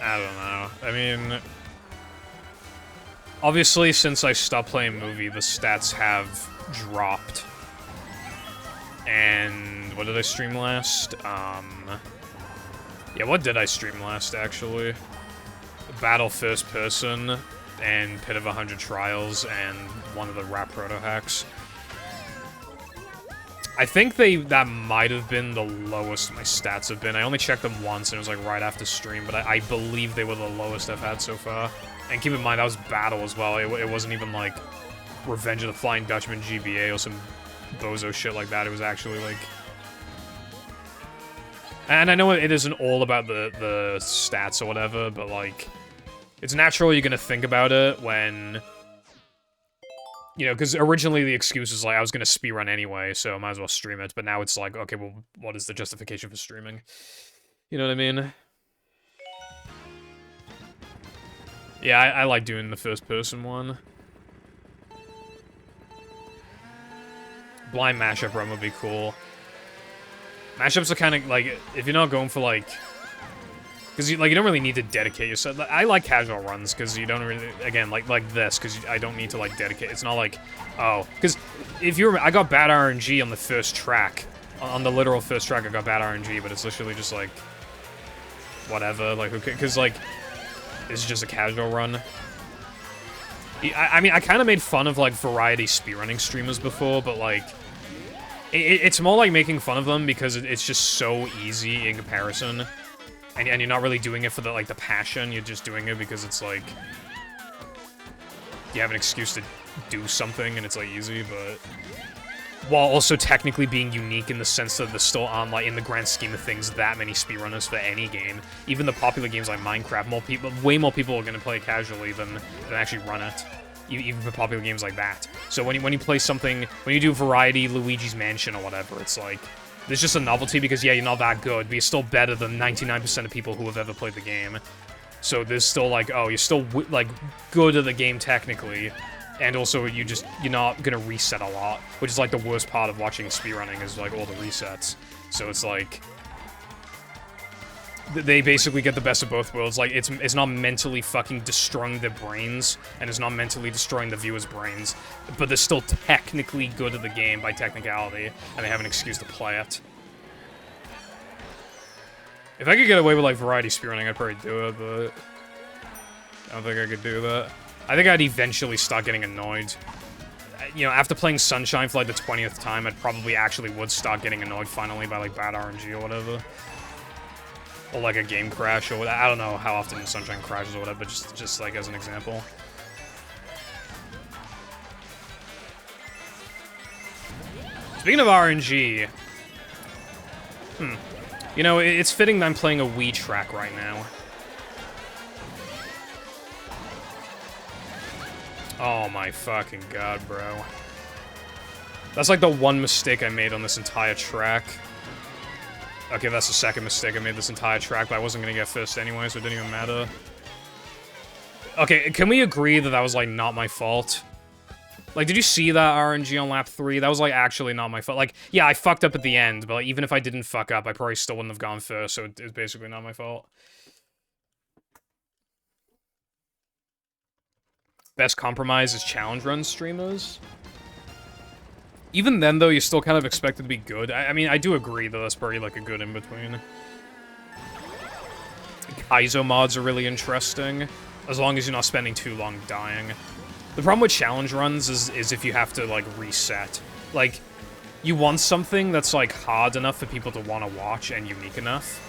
I don't know. I mean, obviously, since I stopped playing movie, the stats have dropped. And what did I stream last? Yeah, what did I stream last, actually? Battle First Person, and Pit of 100 Trials, and one of the Rap Proto Hacks. I think that might have been the lowest my stats have been. I only checked them once, and it was like right after stream, but I believe they were the lowest I've had so far. And keep in mind, that was Battle as well. It wasn't even like Revenge of the Flying Dutchman GBA or some bozo shit like that. It was actually like... And I know it isn't all about the stats or whatever, but like... It's natural you're gonna think about it when... You know, because originally the excuse was like, I was gonna speedrun anyway, so I might as well stream it, but now it's like, okay, well, what is the justification for streaming? You know what I mean? Yeah, I like doing the first-person one. Blind mashup run would be cool. Mashups are kind of, like, if you're not going for, like... Because, you don't really need to dedicate yourself. I like casual runs, because you don't really... Again, like this, because I don't need to, like, dedicate. It's not like, oh... Because, if you remember, I got bad RNG on the first track. On the literal first track, I got bad RNG, but it's literally just, like... Whatever, like, okay, because, like... It's just a casual run. I mean, I kind of made fun of, like, variety speedrunning streamers before, but, like... It's more like making fun of them because it's just so easy in comparison. And you're not really doing it for the, like, the passion, you're just doing it because it's, like... You have an excuse to do something and it's, like, easy, but... While also technically being unique in the sense that there still aren't, like, in the grand scheme of things, that many speedrunners for any game. Even the popular games like Minecraft, way more people are gonna play it casually than actually run it. Even for popular games like that. So when you play something, when you do variety Luigi's Mansion or whatever, it's like, there's just a novelty because, yeah, you're not that good, but you're still better than 99% of people who have ever played the game. So there's still, like, oh, you're still, like, good at the game technically, and also you're not gonna reset a lot, which is, like, the worst part of watching speedrunning is, like, all the resets. So it's, like... They basically get the best of both worlds. Like, it's not mentally fucking destroying their brains, and it's not mentally destroying the viewers' brains, but they're still technically good at the game by technicality, and they have an excuse to play it. If I could get away with, like, variety speedrunning, I'd probably do it, but... I don't think I could do that. I think I'd eventually start getting annoyed. You know, after playing Sunshine for, like, the 20th time, I'd probably actually would start getting annoyed finally by, like, bad RNG or whatever. Or, like, a game crash, or I don't know how often Sunshine crashes or whatever, but just like, as an example. Speaking of RNG... You know, it's fitting that I'm playing a Wii track right now. Oh my fucking god, bro. That's like the one mistake I made on this entire track. Okay, that's the second mistake I made this entire track, but I wasn't gonna get first anyway, so it didn't even matter. Okay, can we agree that that was, like, not my fault? Like, did you see that RNG on lap 3? That was, like, actually not my fault. Like, yeah, I fucked up at the end, but, like, even if I didn't fuck up, I probably still wouldn't have gone first, so it's basically not my fault. Best compromise is challenge run streamers. Even then, though, you're still kind of expected to be good. I mean, I do agree, though, that's probably, like, a good in-between. Kaizo mods are really interesting, as long as you're not spending too long dying. The problem with challenge runs is if you have to, like, reset. Like, you want something that's, like, hard enough for people to want to watch and unique enough,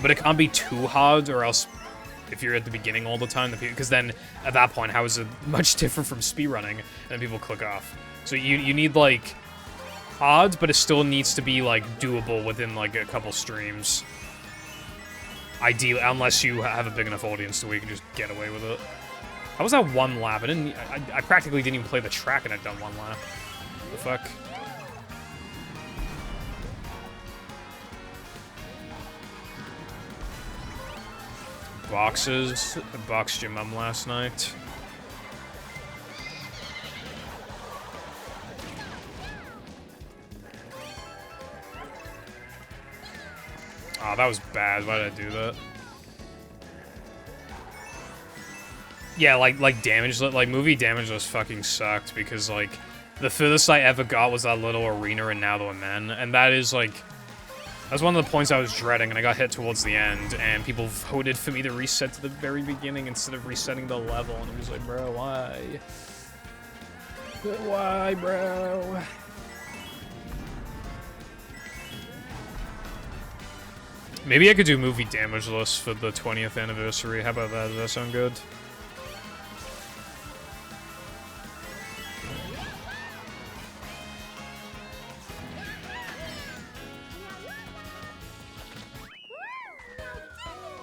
but it can't be too hard, or else, if you're at the beginning all the time, because then, at that point, how is it much different from speedrunning, and people click off. So you need, like... hard, but it still needs to be, like, doable within, like, a couple streams. Ideally, unless you have a big enough audience to where you can just get away with it. How was that one lap? I practically didn't even play the track and I'd done one lap. What the fuck? Boxes. I boxed your mum last night. Oh, that was bad. Why did I do that? Yeah, like damage, like movie damage just fucking sucked because like the furthest I ever got was that little arena in Now That We're Men, and that is like that's one of the points I was dreading, and I got hit towards the end, and people voted for me to reset to the very beginning instead of resetting the level, and it was like, bro, why? Why, bro? Maybe I could do movie damage list for the 20th anniversary. How about that? Does that sound good?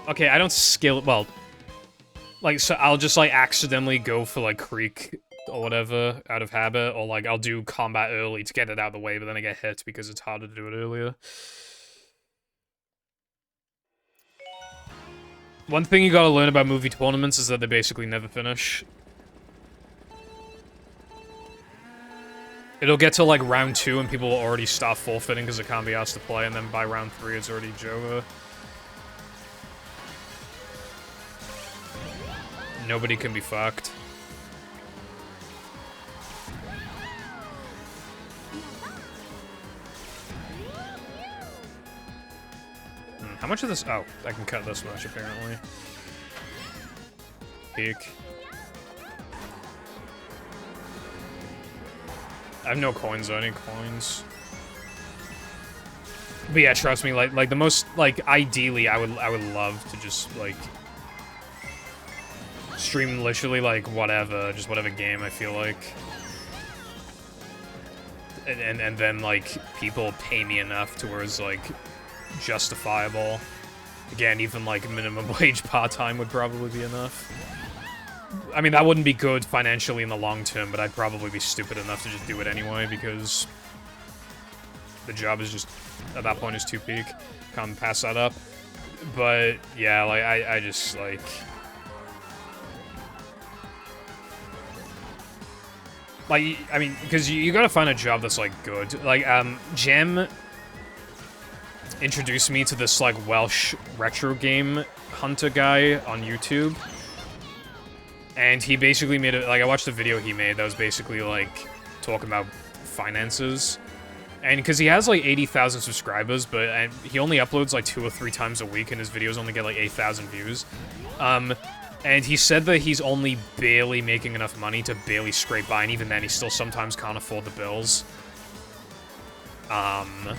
Okay, I don't skill... Well, like, so I'll just, like, accidentally go for, like, Creek or whatever out of habit, or, like, I'll do combat early to get it out of the way, but then I get hit because it's harder to do it earlier. One thing you gotta learn about movie tournaments is that they basically never finish. It'll get to, like, round 2 and people will already stop forfeiting because it can't be asked to play, and then by round 3 it's already over. Nobody can be fucked. How much of this? Oh, I can cut this much, apparently. Peek. I have no coins, though. I need coins. But yeah, trust me, like the most, like, ideally, I would love to just, like, stream literally, like, whatever, just whatever game I feel like. And then, like, people pay me enough to where it's, like, justifiable. Again, even, like, minimum wage part-time would probably be enough. I mean, that wouldn't be good financially in the long term, but I'd probably be stupid enough to just do it anyway, because the job is just, at that point, is too peak. Can't pass that up. But, yeah, like, I just, like... Like, I mean, because you gotta find a job that's, like, good. Like, Gem introduced me to this, like, Welsh retro game hunter guy on YouTube. And he basically made it, like, I watched the video he made that was basically, like, talking about finances. And because he has, like, 80,000 subscribers, but he only uploads, like, 2 or 3 times a week, and his videos only get, like, 8,000 views. And he said that he's only barely making enough money to barely scrape by, and even then, he still sometimes can't afford the bills. But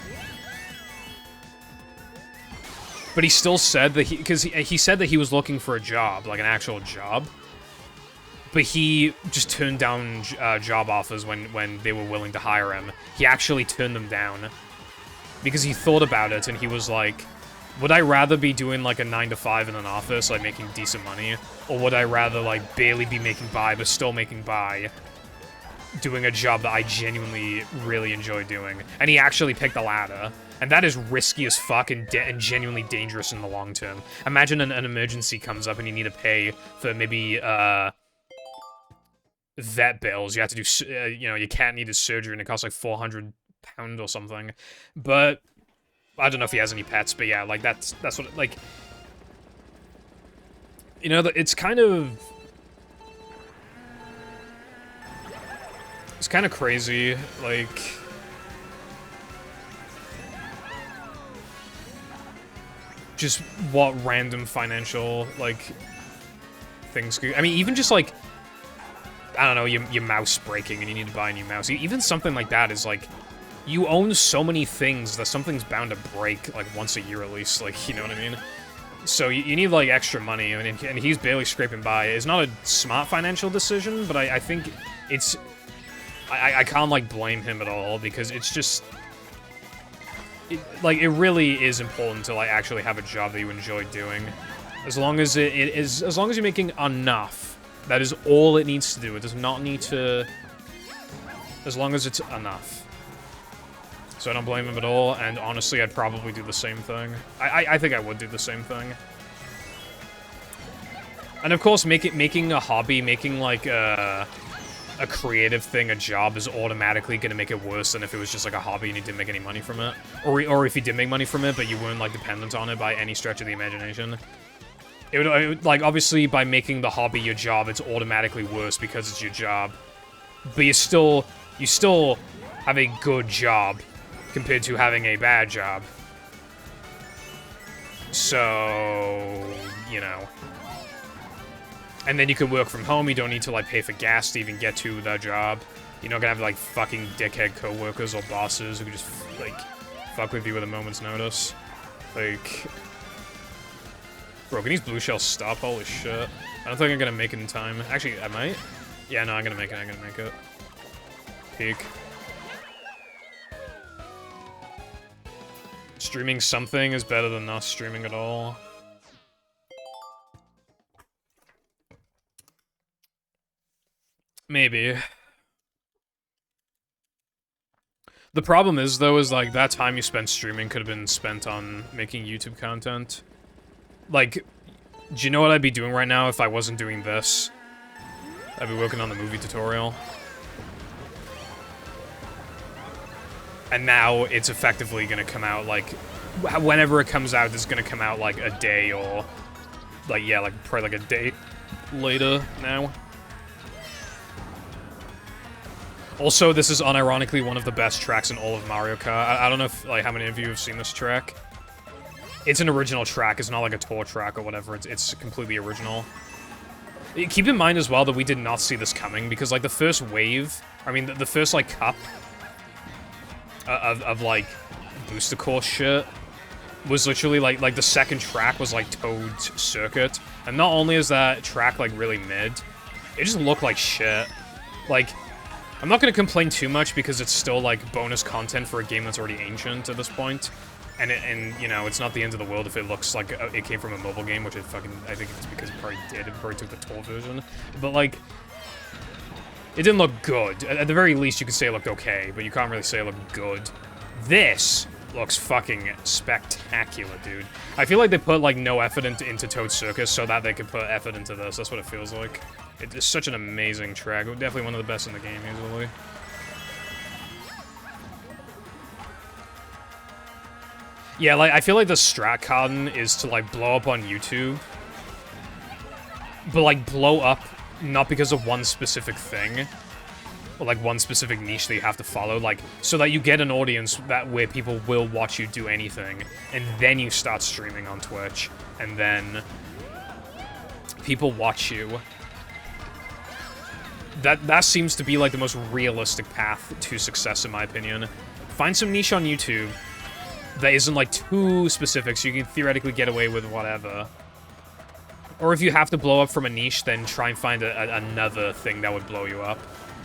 he still said that because he said that he was looking for a job, like an actual job. But he just turned down job offers when they were willing to hire him. He actually turned them down. Because he thought about it, and he was like, would I rather be doing, like, a 9-to-5 in an office, like, making decent money? Or would I rather, like, barely be making by, but still making by, doing a job that I genuinely really enjoy doing? And he actually picked the latter. And that is risky as fuck and genuinely dangerous in the long term. Imagine an emergency comes up and you need to pay for maybe, vet bills. You have to do, you know, your cat needed surgery and it costs like £400 or something. But I don't know if he has any pets, but yeah, like that's what, like, you know, it's kind of crazy, like, just what random financial, like, things could, I mean, even just, like, I don't know, your mouse breaking and you need to buy a new mouse. Even something like that is, like, you own so many things that something's bound to break, like, once a year at least, like, you know what I mean? So you need, like, extra money, and he's barely scraping by. It's not a smart financial decision, but I think it's... I can't, like, blame him at all, because it's just... Like, it really is important to, like, actually have a job that you enjoy doing. As long as as long as you're making enough. That is all it needs to do. It does not need to... As long as it's enough. So I don't blame him at all, and honestly, I'd probably do the same thing. I think I would do the same thing. And of course, making a hobby, making, like, a creative thing a job is automatically gonna make it worse than if it was just, like, a hobby and you didn't make any money from it. Or if you did make money from it, but you weren't, like, dependent on it by any stretch of the imagination. It would, like, obviously, by making the hobby your job, it's automatically worse because it's your job. But you still have a good job compared to having a bad job. So, you know. And then you can work from home, you don't need to, like, pay for gas to even get to the job. You're not gonna have, like, fucking dickhead co-workers or bosses who can just, like, fuck with you with a moment's notice. Like... Bro, can these blue shells stop? Holy shit. I don't think I'm gonna make it in time. Actually, I might? Yeah, no, I'm gonna make it. Peek. Streaming something is better than not streaming at all. Maybe. The problem is, though, is, like, that time you spent streaming could have been spent on making YouTube content. Like, do you know what I'd be doing right now if I wasn't doing this? I'd be working on the movie tutorial. And now it's effectively gonna come out, like, whenever it comes out, it's gonna come out, like, a day or, like, yeah, like, probably, like, a day later now. Also, this is unironically one of the best tracks in all of Mario Kart. I don't know if, like, how many of you have seen this track. It's an original track, it's not like a tour track or whatever, it's completely original. Keep in mind as well that we did not see this coming, because, like, the first wave, I mean, the first, like, cup of like, booster course shit was literally, like, the second track was, like, Toad's Circuit. And not only is that track, like, really mid, it just looked like shit. Like, I'm not gonna complain too much because it's still, like, bonus content for a game that's already ancient at this point. And, you know, it's not the end of the world if it looks like it came from a mobile game, which it fucking, I think it's because it probably did. It probably took the tour version. But, like, it didn't look good. At the very least, you could say it looked okay, but you can't really say it looked good. This looks fucking spectacular, dude. I feel like they put, like, no effort into Toad Circus so that they could put effort into this. That's what it feels like. It's such an amazing track. Definitely one of the best in the game, easily. Yeah, like, I feel like the strat cardin is to, like, blow up on YouTube. But, like, blow up not because of one specific thing. Or, like, one specific niche that you have to follow. Like, so that you get an audience where people will watch you do anything. And then you start streaming on Twitch. And then people watch you. That seems to be, like, the most realistic path to success, in my opinion. Find some niche on YouTube that isn't, like, too specific, so you can theoretically get away with whatever. Or if you have to blow up from a niche, then try and find another thing that would blow you up.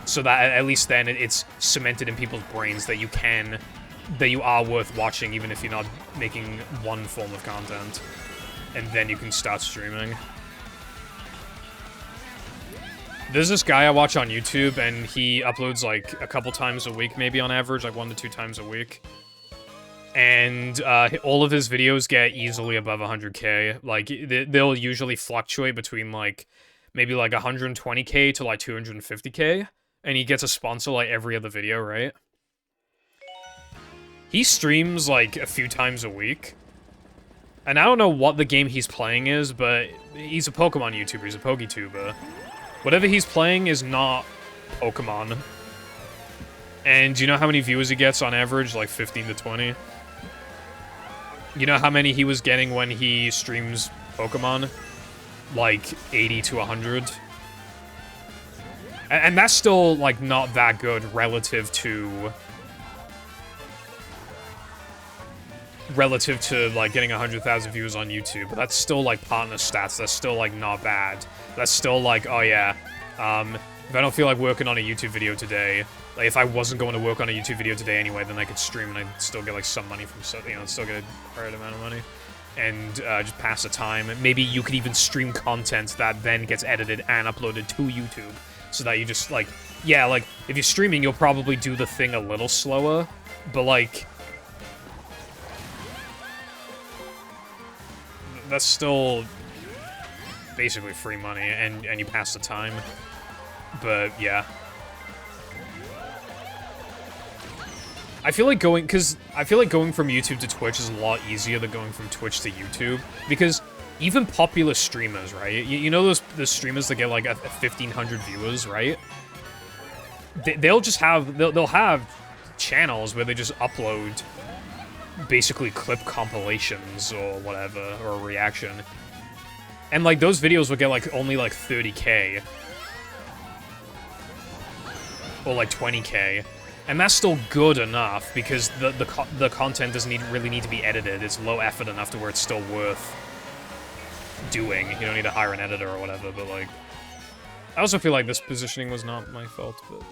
So that at least then it's cemented in people's brains that you are worth watching, even if you're not making one form of content. And then you can start streaming. There's this guy I watch on YouTube, and he uploads, like, a couple times a week, maybe on average, like 1 to 2 times a week. And all of his videos get easily above 100k. Like, they'll usually fluctuate between, like, maybe, like, 120k to, like, 250k. And he gets a sponsor, like, every other video, right? He streams, like, a few times a week. And I don't know what the game he's playing is, but he's a Pokemon YouTuber. He's a PokeTuber. Whatever he's playing is not Pokemon. And do you know how many viewers he gets on average? Like 15 to 20. You know how many he was getting when he streams Pokemon? Like 80 to 100. And that's still, like, not that good relative to, like, getting 100,000 views on YouTube. But that's still, like, partner stats. That's still, like, not bad. That's still, like, oh, yeah. If I don't feel like working on a YouTube video today, like, if I wasn't going to work on a YouTube video today anyway, then I could stream and I'd still get, like, some money from, you know, still get a right amount of money. And, just pass the time. Maybe you could even stream content that then gets edited and uploaded to YouTube. So that you just, like, yeah, like, if you're streaming, you'll probably do the thing a little slower, but, like, that's still basically free money, and you pass the time. But, yeah. I feel like going from YouTube to Twitch is a lot easier than going from Twitch to YouTube, because even popular streamers, right? You know those streamers that get, like, 1,500 viewers, right? They'll just have... They'll have channels where they just upload basically clip compilations or whatever, or a reaction. And, like, those videos will get, like, only, like, 30k. Or, like, 20k. And that's still good enough, because the content doesn't really need to be edited. It's low effort enough to where it's still worth doing. You don't need to hire an editor or whatever, but, like, I also feel like this positioning was not my fault, but,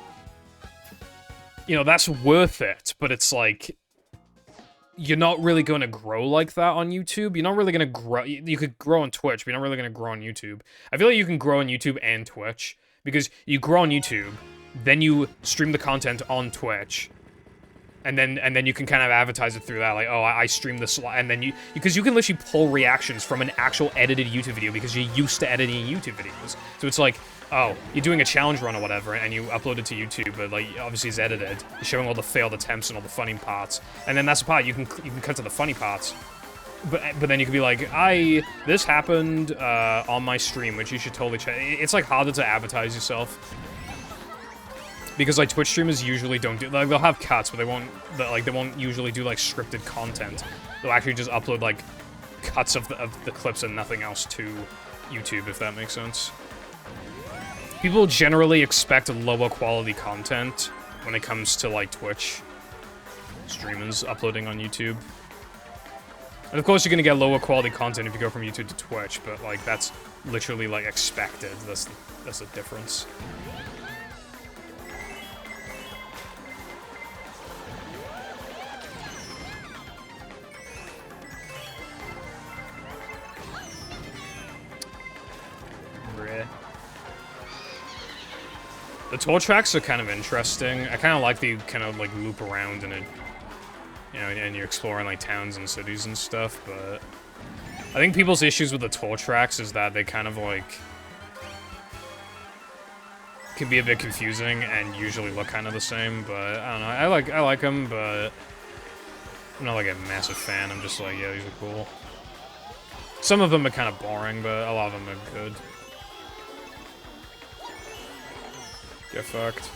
you know, that's worth it, but it's like, you're not really going to grow like that on YouTube. You're not really going to grow. You could grow on Twitch, but you're not really going to grow on YouTube. I feel like you can grow on YouTube and Twitch, because you grow on YouTube, then you stream the content on Twitch, And then you can kind of advertise it through that, like, oh, I stream this, and then because you can literally pull reactions from an actual edited YouTube video because you're used to editing YouTube videos. So it's like, oh, you're doing a challenge run or whatever, and you upload it to YouTube, but like obviously it's edited, you're showing all the failed attempts and all the funny parts, and then that's the part you can cut to the funny parts. But then you could be like, this happened on my stream, which you should totally check. It's like harder to advertise yourself. Because like Twitch streamers usually don't do, like, they'll have cuts, but they won't usually do like scripted content. They'll actually just upload like cuts of the clips and nothing else to YouTube, if that makes sense. People generally expect lower quality content when it comes to like Twitch streamers uploading on YouTube. And of course you're gonna get lower quality content if you go from YouTube to Twitch, but like that's literally like expected. That's the difference. The tour tracks are kind of interesting. I kind of like the kind of like loop around and it, you know, and you're exploring like towns and cities and stuff, but I think people's issues with the tour tracks is that they kind of like can be a bit confusing and usually look kind of the same, but I don't know. I like them, but I'm not like a massive fan. I'm just like, yeah, these are cool. Some of them are kind of boring, but a lot of them are good. Get fucked.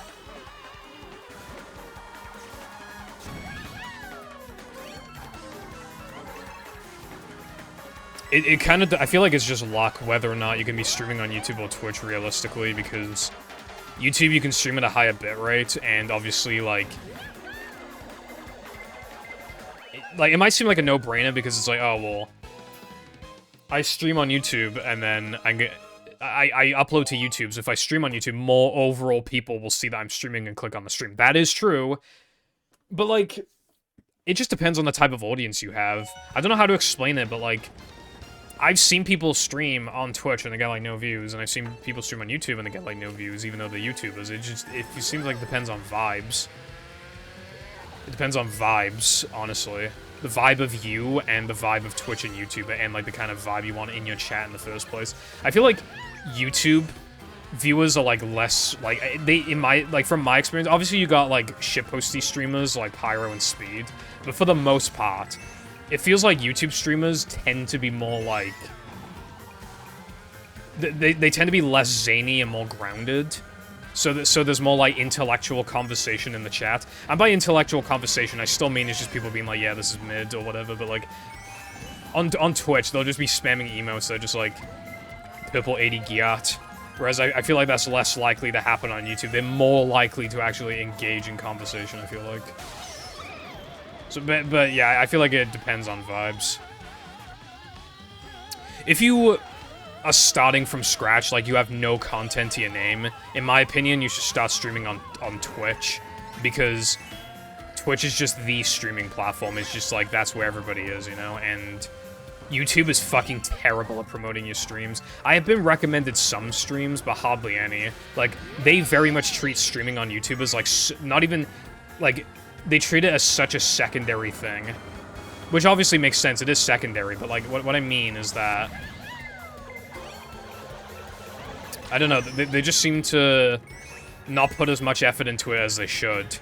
It kind of, I feel like it's just luck whether or not you can be streaming on YouTube or Twitch realistically, because YouTube you can stream at a higher bitrate, and obviously like it might seem like a no-brainer because it's like, oh well, I stream on YouTube and then I upload to YouTube, so if I stream on YouTube, more overall people will see that I'm streaming and click on the stream. That is true, but, like, it just depends on the type of audience you have. I don't know how to explain it, but, like, I've seen people stream on Twitch and they get, like, no views, and I've seen people stream on YouTube and they get, like, no views, even though they're YouTubers. It seems like it depends on vibes. It depends on vibes, honestly. The vibe of you and the vibe of Twitch and YouTube and, like, the kind of vibe you want in your chat in the first place. I feel like YouTube viewers are, like, less, like, from my experience, obviously you got, like, shitposty streamers like Pyro and Speed, but for the most part, it feels like YouTube streamers tend to be more, like, they tend to be less zany and more grounded. So there's more, like, intellectual conversation in the chat. And by intellectual conversation, I still mean it's just people being like, yeah, this is mid or whatever, but, like, on Twitch, they'll just be spamming emotes that are just, like, Purple 80 Giat. Whereas I feel like that's less likely to happen on YouTube. They're more likely to actually engage in conversation, I feel like. So, but yeah, I feel like it depends on vibes. If you are starting from scratch, like you have no content to your name, in my opinion, you should start streaming on Twitch, because Twitch is just the streaming platform. It's just like, that's where everybody is, you know, and YouTube is fucking terrible at promoting your streams. I have been recommended some streams, but hardly any. Like, they very much treat streaming on YouTube as, like, not even, like, they treat it as such a secondary thing. Which obviously makes sense, it is secondary, but, like, what I mean is that I don't know, they just seem to not put as much effort into it as they should.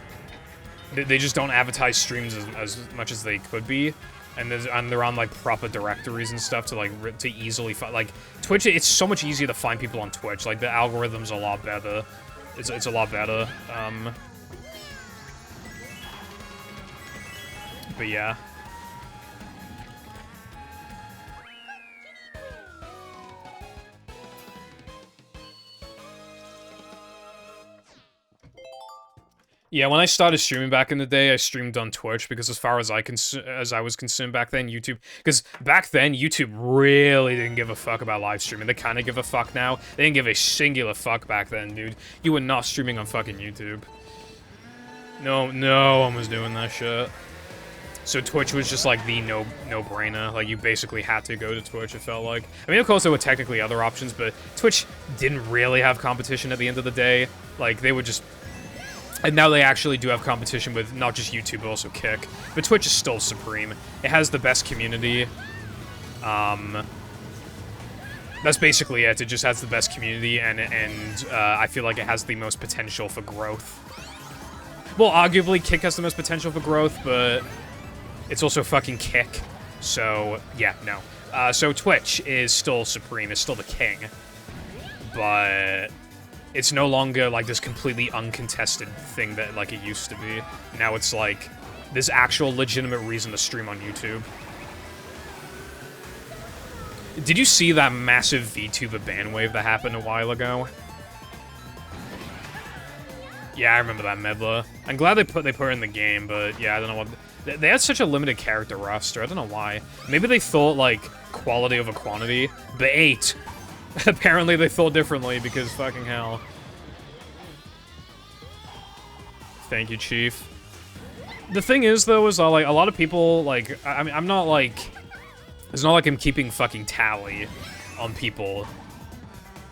They just don't advertise streams as much as they could be. And they're on, like, proper directories and stuff to, like, to easily find, like, Twitch, it's so much easier to find people on Twitch. Like, the algorithm's a lot better. It's a lot better. But yeah. Yeah, when I started streaming back in the day, I streamed on Twitch because as far as I was concerned back then, YouTube... Because back then, YouTube really didn't give a fuck about live streaming. They kind of give a fuck now. They didn't give a singular fuck back then, dude. You were not streaming on fucking YouTube. No one was doing that shit. So Twitch was just like the no-brainer. Like, you basically had to go to Twitch, it felt like. I mean, of course, there were technically other options, but Twitch didn't really have competition at the end of the day. Like, they would just... And now they actually do have competition with not just YouTube, but also Kick. But Twitch is still supreme. It has the best community. That's basically it. It just has the best community, and I feel like it has the most potential for growth. Well, arguably, Kick has the most potential for growth, but it's also fucking Kick. So, yeah, no. So Twitch is still supreme. It's still the king. But it's no longer, like, this completely uncontested thing that, like, it used to be. Now it's, like, this actual legitimate reason to stream on YouTube. Did you see that massive VTuber ban wave that happened a while ago? Yeah, I remember that Medla. I'm glad they put her in the game, but yeah, I don't know what... They had such a limited character roster, I don't know why. Maybe they thought, like, quality over quantity, but 8. Apparently they thought differently, because fucking hell. Thank you, Chief. The thing is, though, is, like, a lot of people, like... I mean, I'm not, like... It's not like I'm keeping fucking tally on people.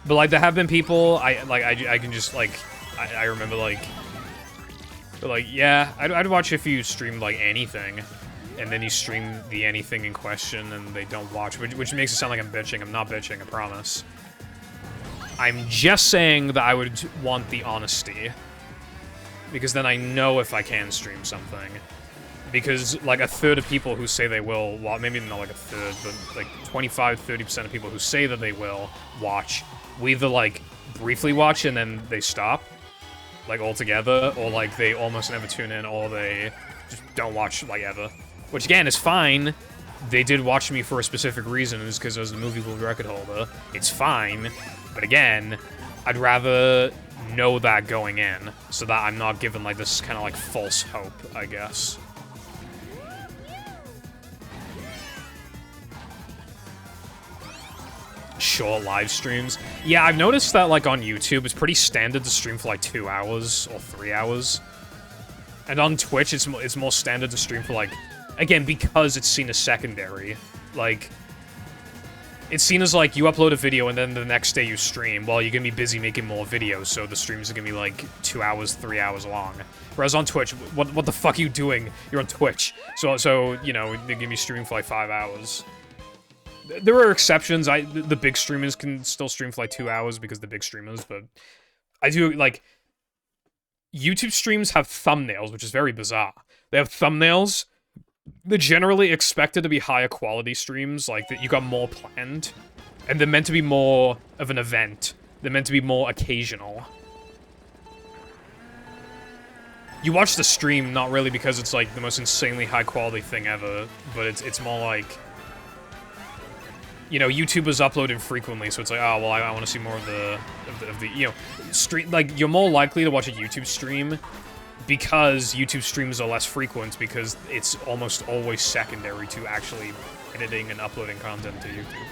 But, like, there have been people, I can just, like... I remember, like... But, like, yeah, I'd watch if you streamed, like, anything. And then you stream the anything in question and they don't watch, which makes it sound like I'm bitching. I'm not bitching, I promise. I'm just saying that I would want the honesty. Because then I know if I can stream something. Because, like, a third of people who say they will, well, maybe not like a third, but, like, 25-30% of people who say that they will watch, we either, like, briefly watch and then they stop, like, altogether, or, like, they almost never tune in, or they just don't watch, like, ever. Which, again, is fine. They did watch me for a specific reason, it's because I was the movie world record holder. It's fine, but again, I'd rather know that going in, so that I'm not given, like, this kind of, like, false hope, I guess. Short live streams. Yeah, I've noticed that, like, on YouTube, it's pretty standard to stream for, like, 2 hours or 3 hours. And on Twitch, it's more standard to stream for, like, again, because it's seen as secondary. Like, it's seen as, like, you upload a video and then the next day you stream. Well, you're gonna be busy making more videos, so the streams are gonna be, like, 2 hours, 3 hours long. Whereas on Twitch, what the fuck are you doing? You're on Twitch. So you know, they're gonna be streaming for, like, 5 hours. There are exceptions. The big streamers can still stream for, like, 2 hours because the big streamers, but I do, like, YouTube streams have thumbnails, which is very bizarre. They have thumbnails. They're generally expected to be higher quality streams, like, that you got more planned. And they're meant to be more of an event. They're meant to be more occasional. You watch the stream, not really because it's, like, the most insanely high quality thing ever, but it's more like... You know, YouTubers upload infrequently, so it's like, oh, well, I want to see more of the you know, stream, like, you're more likely to watch a YouTube stream because YouTube streams are less frequent, because it's almost always secondary to actually editing and uploading content to YouTube.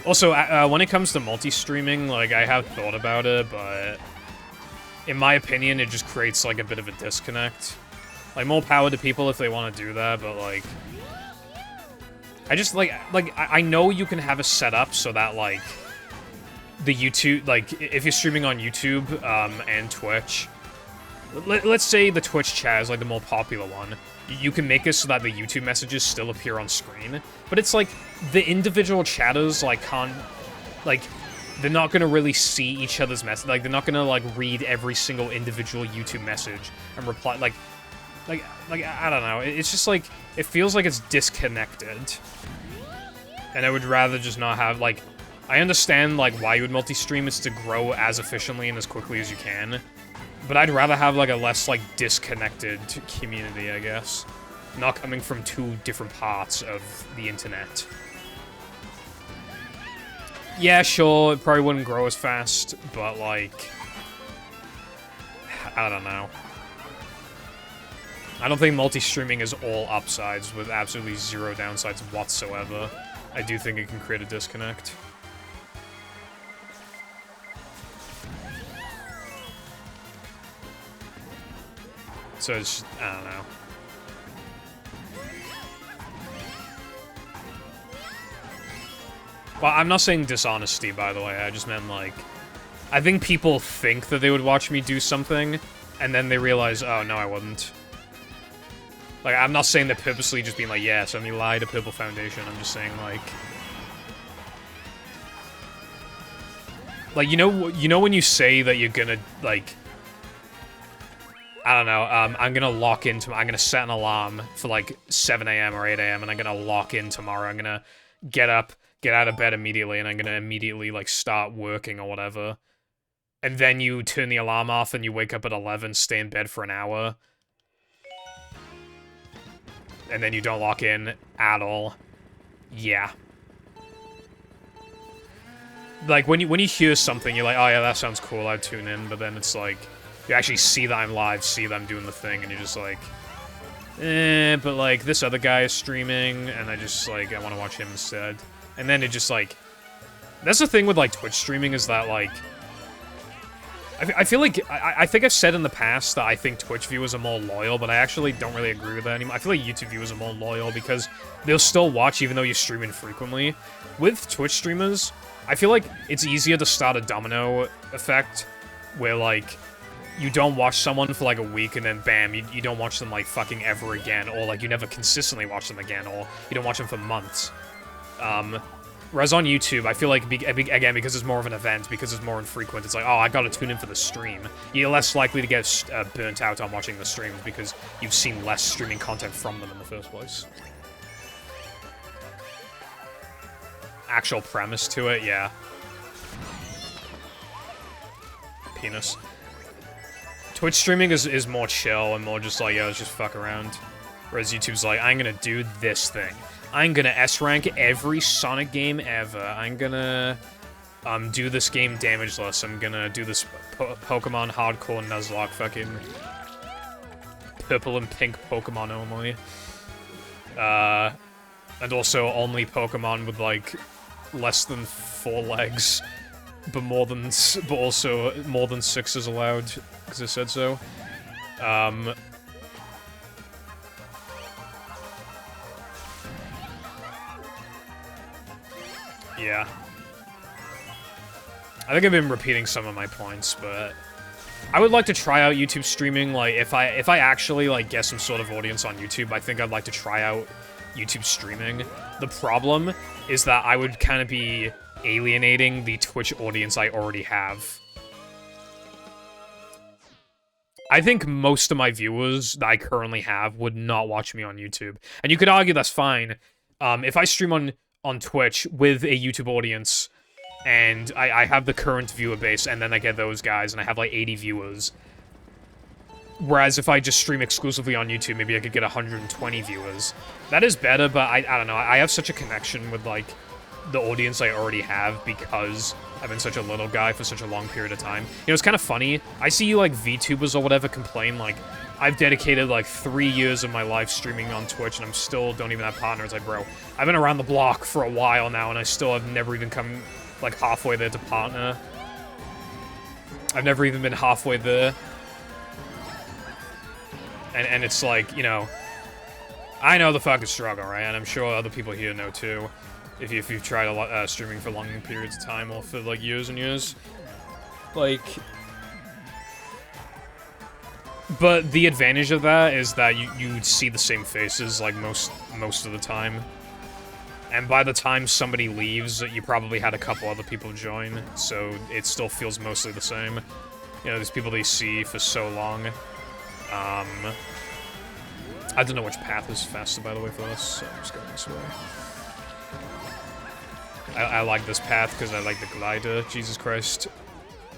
Also, when it comes to multi-streaming, like, I have thought about it, but in my opinion, it just creates, like, a bit of a disconnect. Like, more power to people if they want to do that, but, like... I just, like, I know you can have a setup so that, like, the YouTube... Like, if you're streaming on YouTube, and Twitch... Let's say the Twitch chat is, like, the more popular one. You can make it so that the YouTube messages still appear on screen. But it's, like, the individual chatters, like, can't... Like, they're not gonna really see each other's message. Like, they're not gonna, like, read every single individual YouTube message and reply, like, I don't know, it's just, like, it feels like it's disconnected. And I would rather just not have, like, I understand, like, why you would multi-stream, it's to grow as efficiently and as quickly as you can. But I'd rather have, like, a less, like, disconnected community, I guess. Not coming from 2 different parts of the internet. Yeah, sure, it probably wouldn't grow as fast, but, like... I don't know. I don't think multi-streaming is all upsides with absolutely 0 downsides whatsoever. I do think it can create a disconnect. So it's just, I don't know. Well, I'm not saying dishonesty, by the way. I just meant, like... I think people think that they would watch me do something, and then they realize, oh, no, I wouldn't. Like, I'm not saying they're purposely just being like, yeah, so let me lie to Purple Foundation. I'm just saying, like... Like, you know when you say that you're gonna, like... I don't know, I'm gonna lock into... I'm gonna set an alarm for, like, 7 a.m. or 8 a.m., and I'm gonna lock in tomorrow. I'm gonna get up, get out of bed immediately, and I'm gonna immediately, like, start working or whatever. And then you turn the alarm off, and you wake up at 11, stay in bed for an hour. And then you don't lock in at all. Yeah. Like, when you hear something, you're like, oh yeah, that sounds cool, I'd tune in, but then it's like, you actually see that I'm live, see that I'm doing the thing, and you're just like, but like, this other guy is streaming, and I just, like, I want to watch him instead. And then it just, like, that's the thing with, like, Twitch streaming, is that, like, I feel like, I think I've said in the past that I think Twitch viewers are more loyal, but I actually don't really agree with that anymore. I feel like YouTube viewers are more loyal, because they'll still watch even though you're streaming frequently. With Twitch streamers, I feel like it's easier to start a domino effect, where, like, you don't watch someone for, like, a week, and then, bam, you don't watch them, like, fucking ever again, or, like, you never consistently watch them again, or you don't watch them for months. Whereas on YouTube, I feel like, again, because it's more of an event, because it's more infrequent, it's like, oh, I gotta tune in for the stream. You're less likely to get burnt out on watching the streams, because you've seen less streaming content from them in the first place. Actual premise to it, yeah. Penis. Twitch streaming is more chill and more just like, yeah, let's just fuck around. Whereas YouTube's like, I'm gonna do this thing. I'm gonna S-rank every Sonic game ever. I'm gonna do this game damageless. I'm gonna do this Pokemon hardcore Nuzlocke fucking purple and pink Pokemon only. And also only Pokemon with like less than 4 legs, but also more than 6 is allowed because I said so. Yeah. I think I've been repeating some of my points, but I would like to try out YouTube streaming. Like, if I actually, like, get some sort of audience on YouTube, I think I'd like to try out YouTube streaming. The problem is that I would kind of be alienating the Twitch audience I already have. I think most of my viewers that I currently have would not watch me on YouTube. And you could argue that's fine. If I stream on Twitch with a YouTube audience, and I have the current viewer base, and then I get those guys, and I have like 80 viewers. Whereas if I just stream exclusively on YouTube, maybe I could get 120 viewers. That is better, but I don't know. I have such a connection with, like, the audience I already have because I've been such a little guy for such a long period of time. You know, it's kind of funny. I see, like, VTubers or whatever complain, like, I've dedicated, like, 3 years of my life streaming on Twitch, and I'm still don't even have partners. Like, bro, I've been around the block for a while now, and I still have never even come, like, halfway there to partner. I've never even been halfway there. And it's like, you know, I know the fucking struggle, right? And I'm sure other people here know too. If you've tried a lot streaming for long periods of time or for like years and years, like. But the advantage of that is that you see the same faces like most of the time. And by the time somebody leaves, you probably had a couple other people join, so it still feels mostly the same. You know, there's people that you see for so long. I don't know which path is faster, by the way, for us, so I'm just going this way. I like this path because I like the glider. Jesus Christ.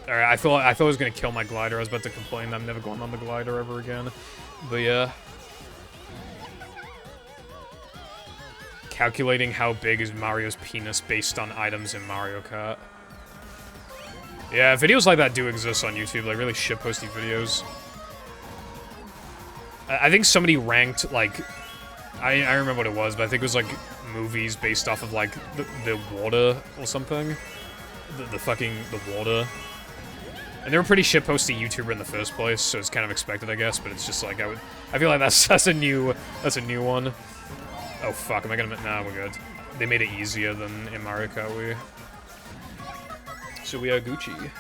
Alright, I thought I was gonna kill my glider. I was about to complain that I'm never going on the glider ever again. But yeah. Calculating how big is Mario's penis based on items in Mario Kart. Yeah, videos like that do exist on YouTube, like really shitposty videos. I think somebody ranked, like, I remember what it was, but I think it was, like, movies based off of, like, the water or something. The water. And they were pretty shitposty YouTuber in the first place, so it's kind of expected, I guess, but it's just, like, I feel like that's a new one. Oh, fuck, am I gonna, nah, we're good. They made it easier than in Mario Kart Wii. So we are Gucci.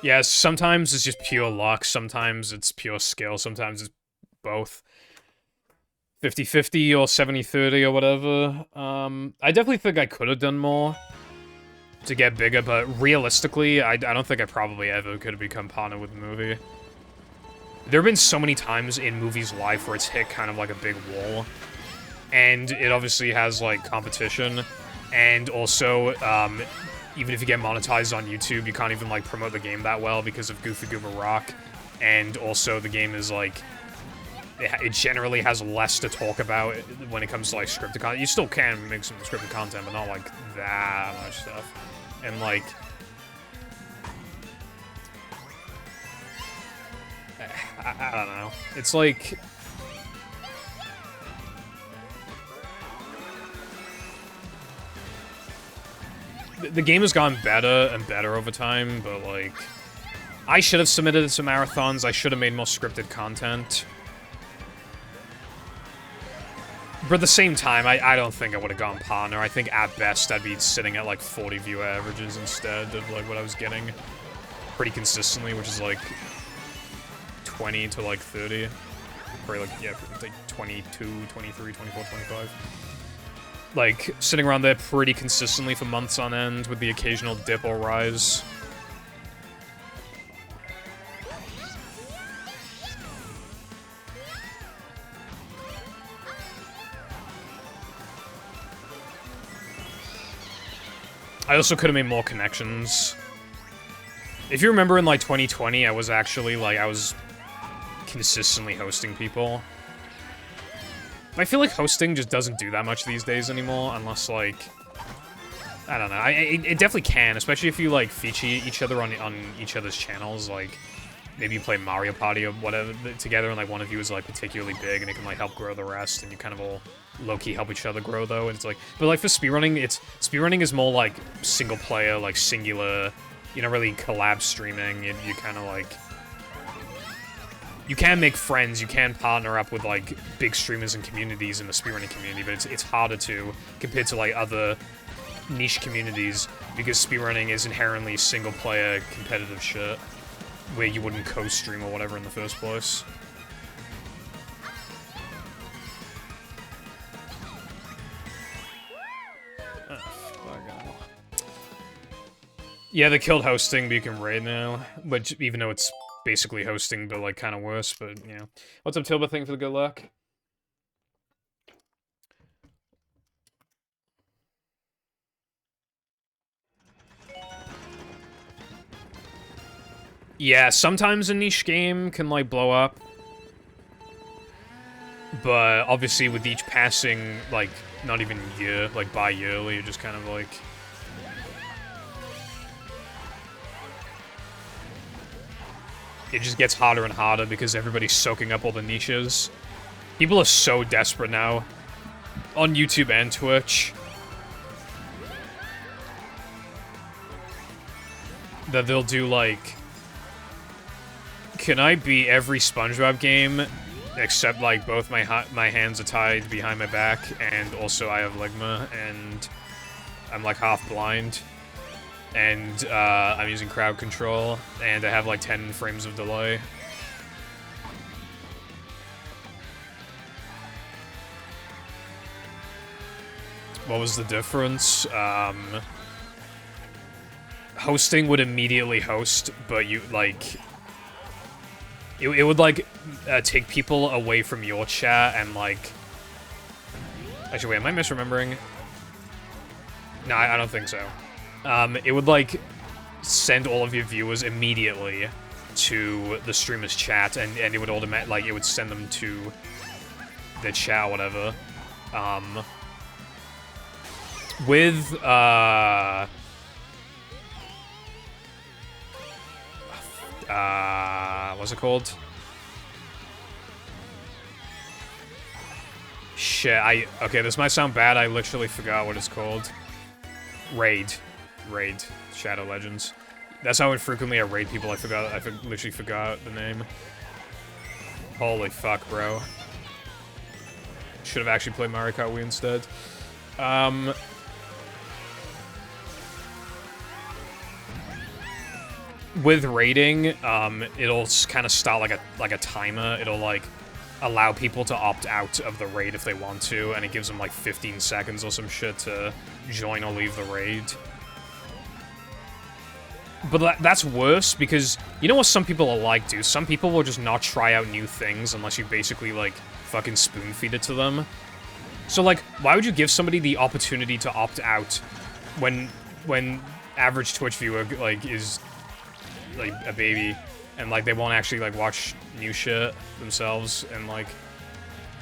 Yeah, sometimes it's just pure luck, sometimes it's pure skill, sometimes it's both. 50-50 or 70-30 or whatever. I definitely think I could have done more to get bigger, but realistically, I don't think I probably ever could have become partner with the movie. There have been so many times in movies' life where it's hit kind of like a big wall. And it obviously has, like, competition. And also, even if you get monetized on YouTube, you can't even, like, promote the game that well because of Goofy Goober Rock. And also, the game is, like... It generally has less to talk about when it comes to, like, scripted content. You still can make some scripted content, but not, like, that much stuff. And, like... I don't know. It's like... The game has gotten better and better over time, but, like... I should have submitted to marathons, I should have made more scripted content. But at the same time, I don't think I would have gone partner. I think at best I'd be sitting at like 40 viewer averages instead of like what I was getting pretty consistently, which is like 20 to like 30. Probably like, yeah, like 22, 23, 24, 25. Like, sitting around there pretty consistently for months on end with the occasional dip or rise. I also could have made more connections. If you remember in, like, 2020, I was actually, like, I was consistently hosting people. But I feel like hosting just doesn't do that much these days anymore, unless, like... I don't know. It definitely can, especially if you, like, feature each other on each other's channels, like... Maybe you play Mario Party or whatever together, and, like, one of you is, like, particularly big, and it can, like, help grow the rest, and you kind of all low-key help each other grow, though, and it's, like... But, like, for speedrunning, speedrunning is more, like, single-player, like, singular... You don't really collab streaming, you kind of, like... You can make friends, you can partner up with, like, big streamers and communities in the speedrunning community, but it's harder to, compared to, like, other niche communities, because speedrunning is inherently single-player competitive shit. Where you wouldn't co-stream or whatever in the first place. Yeah, they killed hosting, but you can raid now. But even though it's basically hosting, but like kind of worse. But yeah, what's up, Tilba? Thank you for the good luck. Yeah, sometimes a niche game can, like, blow up. But, obviously, with each passing, like, not even year, like, bi-yearly, you're just kind of, like... It just gets harder and harder because everybody's soaking up all the niches. People are so desperate now. On YouTube and Twitch. That they'll do, like... Can I beat every SpongeBob game, except, like, both my hands are tied behind my back, and also I have Ligma, and I'm, like, half blind, and, I'm using crowd control, and I have, like, 10 frames of delay. What was the difference? Hosting would immediately host, but you, like... It would, like, take people away from your chat and, like... Actually, wait, am I misremembering? No, I don't think so. It would, like, send all of your viewers immediately to the streamer's chat, and it would automatically, like, it would send them to the chat or whatever. With, what's it called? Shit, okay, this might sound bad, I literally forgot what it's called. Raid. Shadow Legends. That's how infrequently I raid people, I literally forgot the name. Holy fuck, bro. Should have actually played Mario Kart Wii instead. With rating, it'll kind of start like a timer. It'll like allow people to opt out of the raid if they want to, and it gives them like 15 seconds or some shit to join or leave the raid. But that's worse because you know what some people are like, dude? Some people will just not try out new things unless you basically like fucking spoon feed it to them. So like, why would you give somebody the opportunity to opt out when average Twitch viewer like is like a baby and like they won't actually like watch new shit themselves and like,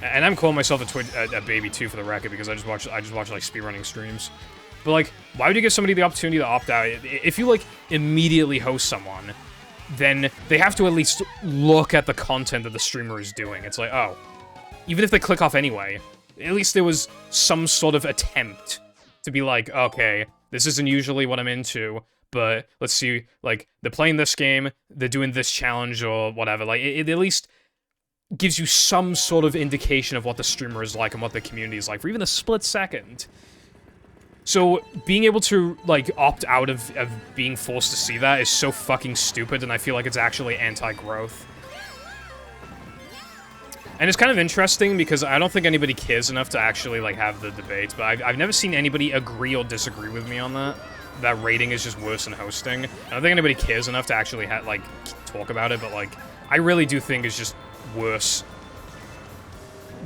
and I'm calling myself a baby too for the record because I just watch like speedrunning streams. But like, why would you give somebody the opportunity to opt out? If you like immediately host someone, then they have to at least look at the content that the streamer is doing. It's like, oh, even if they click off anyway, at least there was some sort of attempt to be like, okay, this isn't usually what I'm into, but let's see, like, they're playing this game, they're doing this challenge or whatever. Like, it at least gives you some sort of indication of what the streamer is like and what the community is like for even a split second. So, being able to, like, opt out of being forced to see that is so fucking stupid, and I feel like it's actually anti-growth. And it's kind of interesting because I don't think anybody cares enough to actually, like, have the debate, but I've never seen anybody agree or disagree with me on that. That rating is just worse than hosting. I don't think anybody cares enough to actually, like, talk about it, but, like, I really do think it's just worse.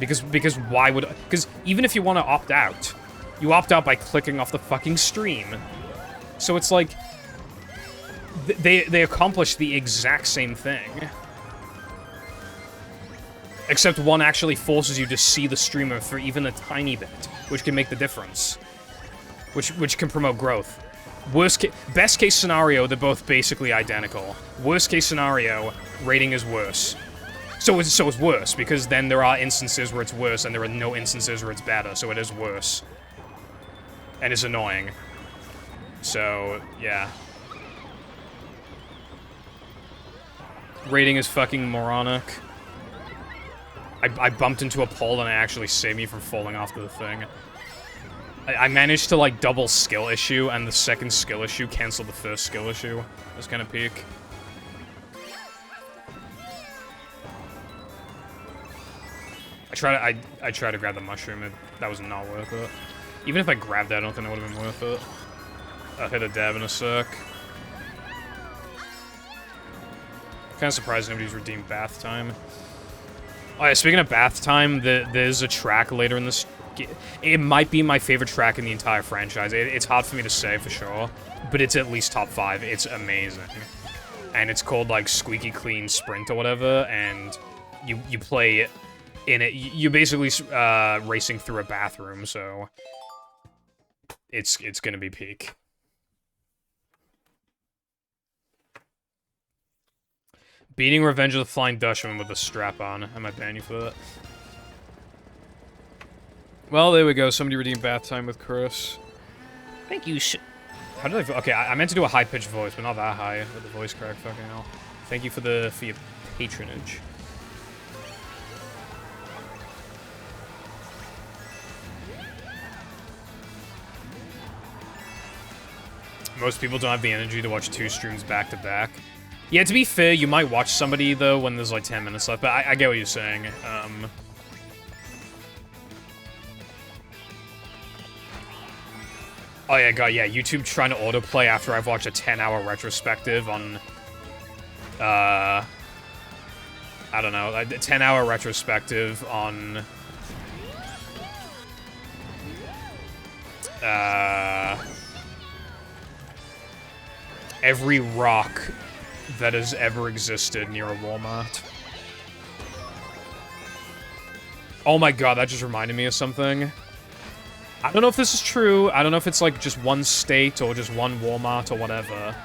Because why would... Because even if you want to opt out... You opt out by clicking off the fucking stream. So it's like... They accomplish the exact same thing. Except one actually forces you to see the streamer for even a tiny bit, which can make the difference. Which can promote growth. Best case scenario, they're both basically identical. Worst case scenario, rating is worse. So it's worse, because then there are instances where it's worse, and there are no instances where it's better, so it is worse. And it's annoying. So, yeah. Rating is fucking moronic. I bumped into a pole and it actually saved me from falling off the thing. I managed to, like, double skill issue, and the second skill issue canceled the first skill issue. It was kind of peak. I tried to grab the mushroom, that was not worth it. Even if I grabbed that, I don't think it would have been worth it. I'll hit a dab in a sec. Kind of surprised nobody's redeemed bath time. Oh yeah, speaking of bath time, there's a track later in this... It might be my favorite track in the entire franchise. It's hard for me to say for sure, but it's at least top 5. It's amazing. And it's called, like, Squeaky Clean Sprint or whatever, and you play in it. You're basically racing through a bathroom, so... It's gonna be peak. Beating Revenge of the Flying Dutchman with a strap on. I might ban you for that. Well, there we go. Somebody redeemed bath time with Chris. Thank you. How did I... Okay, I meant to do a high-pitched voice, but not that high with the voice crack. Fucking hell. Thank you for your patronage. Most people don't have the energy to watch 2 streams back to back. Yeah, to be fair, you might watch somebody, though, when there's, like, 10 minutes left, but I get what you're saying. Oh, yeah, God, yeah, YouTube trying to autoplay after I've watched a 10-hour retrospective on, I don't know, a 10-hour retrospective on, every rock that has ever existed near a Walmart. Oh my god, that just reminded me of something. I don't know if this is true. I don't know if it's like just one state or just one Walmart or whatever.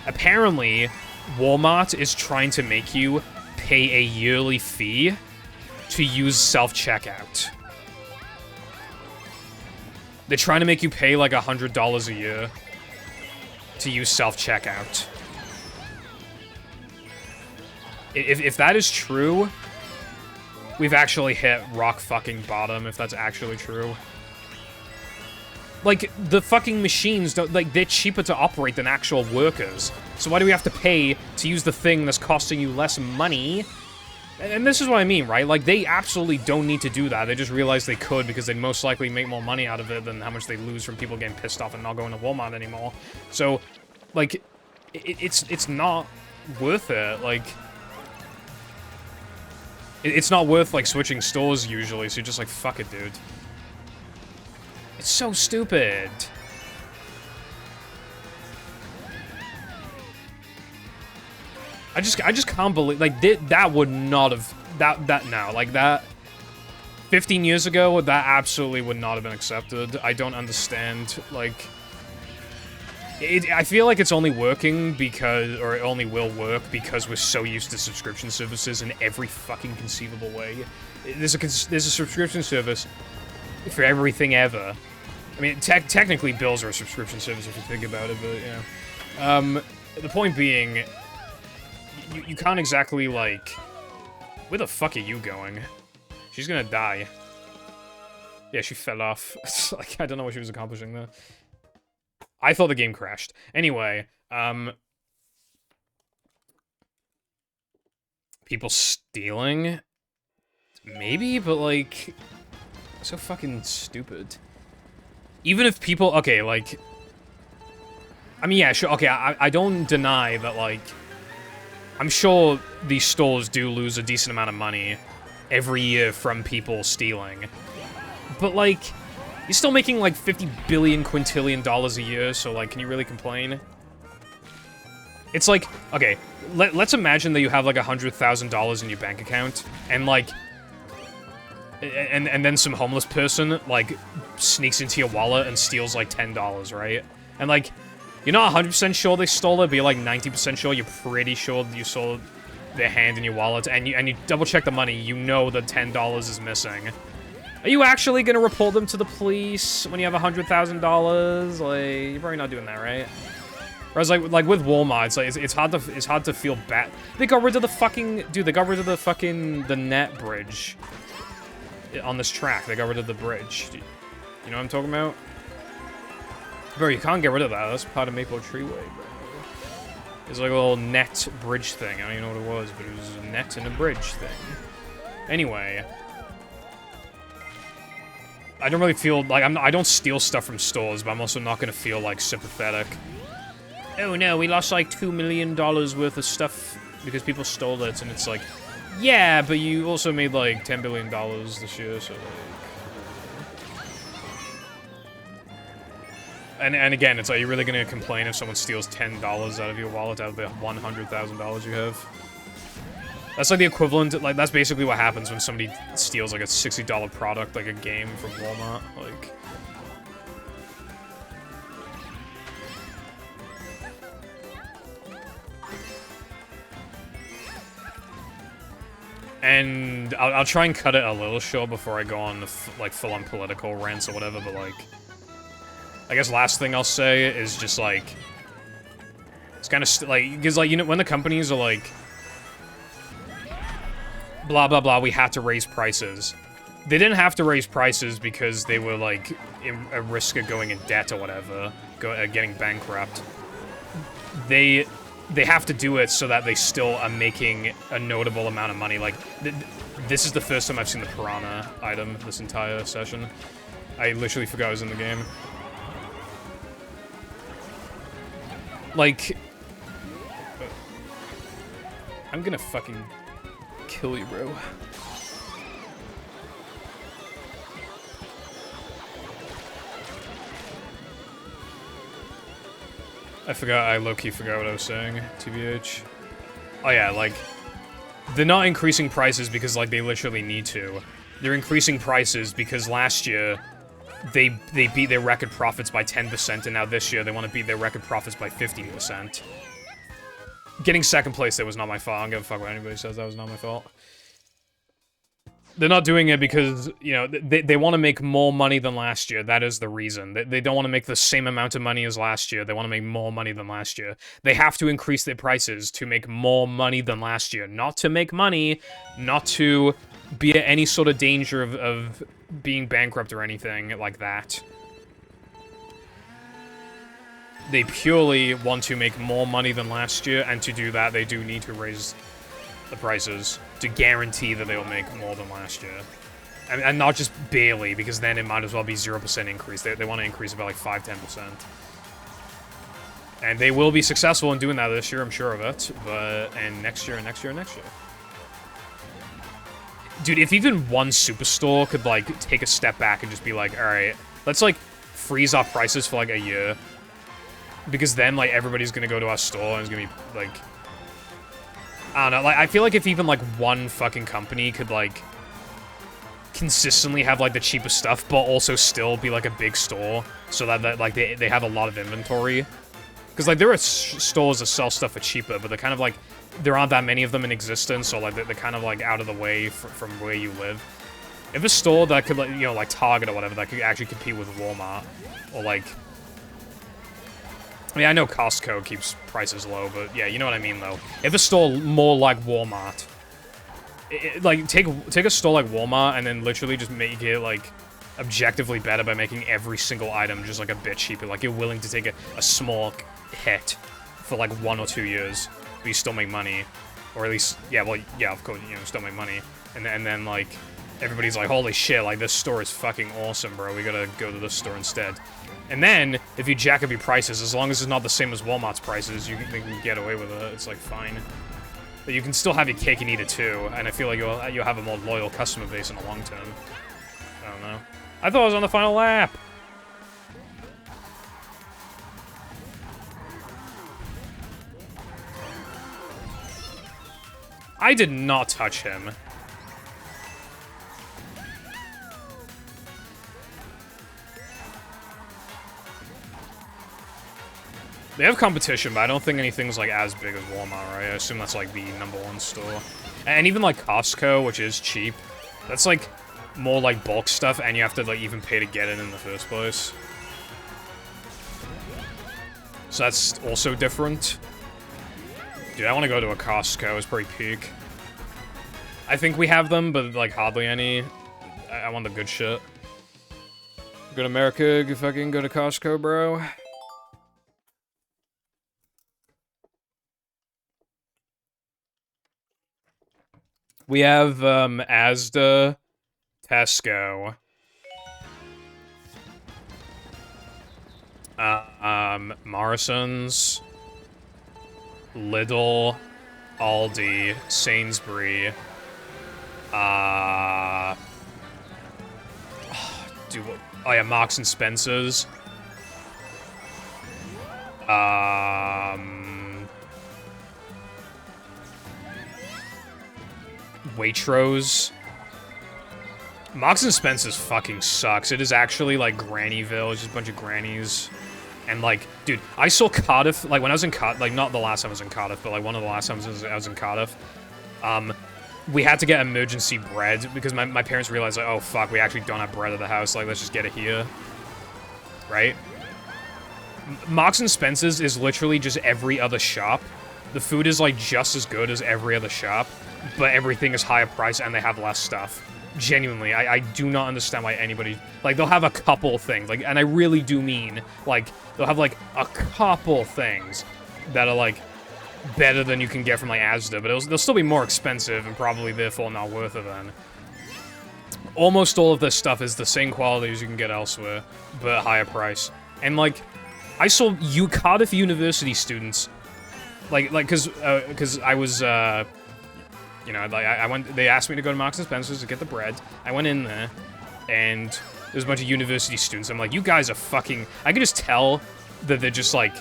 Apparently, Walmart is trying to make you pay a yearly fee to use self-checkout. They're trying to make you pay like $100 a year to use self-checkout. If that is true, we've actually hit rock fucking bottom, if that's actually true. Like, the fucking machines, don't, like, they're cheaper to operate than actual workers. So why do we have to pay to use the thing that's costing you less money? And this is what I mean, right? Like, they absolutely don't need to do that. They just realized they could because they'd most likely make more money out of it than how much they lose from people getting pissed off and not going to Walmart anymore. So, like, it's not worth it. Like, it's not worth, like, switching stores usually, so you're just like, fuck it, dude. It's so stupid. I just can't believe, like, that would not have, that 15 years ago, that absolutely would not have been accepted. I don't understand, like, I feel like it's only working because, or it only will work because we're so used to subscription services in every fucking conceivable way. There's a subscription service for everything ever. I mean, technically bills are a subscription service if you think about it, but, yeah. The point being, you can't exactly, like... Where the fuck are you going? She's gonna die. Yeah, she fell off. Like, I don't know what she was accomplishing there. I thought the game crashed. Anyway, people stealing? Maybe, but, like... So fucking stupid. Even if people... Okay, like... I mean, yeah, sure, okay, I don't deny that, like... I'm sure these stores do lose a decent amount of money every year from people stealing. But, like, you're still making, like, 50 billion quintillion dollars a year, so, like, can you really complain? It's like, okay, let's imagine that you have, like, $100,000 in your bank account, and, like... And then some homeless person, like, sneaks into your wallet and steals, like, $10, right? And, like, you're not 100% sure they stole it, but you're, like, 90% sure, you're pretty sure you saw their hand in your wallet, and you double-check the money, you know that $10 is missing. Are you actually gonna report them to the police when you have $100,000? Like, you're probably not doing that, right? Whereas, like with Walmart, it's like, it's hard to feel bad. They got rid of the fucking... Dude, they got rid of the fucking... the net bridge. On this track, they got rid of the bridge. You know what I'm talking about? Bro, you can't get rid of that. That's part of Maple Tree Way, bro. It's like a little net bridge thing. I don't even know what it was, but it was a net and a bridge thing. Anyway. I don't really feel like I don't steal stuff from stores, but I'm also not gonna feel like sympathetic. Oh no, we lost like $2 million worth of stuff because people stole it, and it's like, yeah, but you also made like $10 billion this year, so like... And again, it's like, you're really gonna complain if someone steals $10 out of your wallet out of the $100,000 you have? That's like the equivalent, like, that's basically what happens when somebody steals like a $60 product, like a game from Walmart, like... And I'll try and cut it a little short before I go on the like full-on political rants or whatever, but like... I guess last thing I'll say is just like... It's kind of like, because like, you know, when the companies are like... Blah, blah, blah, we had to raise prices. They didn't have to raise prices because they were like, at risk of going in debt or whatever, getting bankrupt. They have to do it so that they still are making a notable amount of money. Like, this is the first time I've seen the Piranha item this entire session. I literally forgot I was in the game. Like... I'm gonna fucking kill you, bro. I low-key forgot what I was saying, TBH. Oh yeah, like, they're not increasing prices because, like, they literally need to. They're increasing prices because last year, they beat their record profits by 10%, and now this year they want to beat their record profits by 15%. Getting second place there was not my fault. I don't give a fuck what anybody says, that was not my fault. They're not doing it because, you know, they want to make more money than last year. That is the reason. They don't want to make the same amount of money as last year. They want to make more money than last year. They have to increase their prices to make more money than last year. Not to make money, not to be at any sort of danger of being bankrupt or anything like that. They purely want to make more money than last year, and to do that, they do need to raise the prices to guarantee that they'll make more than last year. And not just barely, because then it might as well be 0% increase. They want to increase about like 5-10%. And they will be successful in doing that this year, I'm sure of it. And next year, and next year, and next year. Dude, if even one superstore could, like, take a step back and just be like, alright, let's, like, freeze our prices for, like, a year. Because then, like, everybody's gonna go to our store and it's gonna be, like... I don't know, like, I feel like if even, like, one fucking company could, like, consistently have, like, the cheapest stuff, but also still be, like, a big store, so that like, they have a lot of inventory. Because, like, there are stores that sell stuff for cheaper, but they're kind of, like, there aren't that many of them in existence, or, like, they're kind of, like, out of the way from where you live. If a store that could, like, you know, like, Target or whatever, that could actually compete with Walmart, or, like... I mean, I know Costco keeps prices low, but yeah, you know what I mean, though. If a store more like Walmart, like, take a store like Walmart and then literally just make it, like, objectively better by making every single item just, like, a bit cheaper. Like, you're willing to take a small hit for, like, 1 or 2 years, but you still make money. Or at least, yeah, well, yeah, of course, you know, still make money. And then, like, everybody's like, holy shit, like, this store is fucking awesome, bro. We gotta go to this store instead. And then, if you jack up your prices, as long as it's not the same as Walmart's prices, you can get away with it. It's, like, fine. But you can still have your cake and eat it, too. And I feel like you'll have a more loyal customer base in the long term. I don't know. I thought I was on the final lap! I did not touch him. They have competition, but I don't think anything's, like, as big as Walmart, right? I assume that's, like, the #1 store. And even, like, Costco, which is cheap, that's, like, more, like, bulk stuff, and you have to, like, even pay to get it in the first place. So that's also different. Dude, I want to go to a Costco. It's pretty peak. I think we have them, but, like, hardly any. I want the good shit. Go to America, fucking go to Costco, bro. We have, Asda, Tesco, Morrison's, Lidl, Aldi, Sainsbury, dude, what? Oh yeah, Marks and Spencer's, Waitrose. Marks and Spencer's fucking sucks. It is actually, like, Grannyville. It's just a bunch of grannies. And, like, dude, I saw Cardiff, like, when I was in Cardiff, like, not the last time I was in Cardiff, but, like, one of the last times I was in Cardiff, we had to get emergency bread, because my parents realized, like, oh, fuck, we actually don't have bread at the house, like, let's just get it here. Right? Marks and Spencer's is literally just every other shop. The food is, like, just as good as every other shop, but everything is higher price and they have less stuff. Genuinely, I do not understand why anybody... Like, they'll have a couple things, like, and I really do mean, like, they'll have, like, a couple things that are, like, better than you can get from, like, Asda, but they'll still be more expensive and probably, therefore, not worth it then. Almost all of this stuff is the same quality as you can get elsewhere, but at higher price. And, like, I saw Cardiff University students, like, cause I was, you know, like, I went, they asked me to go to Marks and Spencer's to get the bread. I went in there, and there's a bunch of university students. I'm like, you guys are fucking... I can just tell that they're just, like,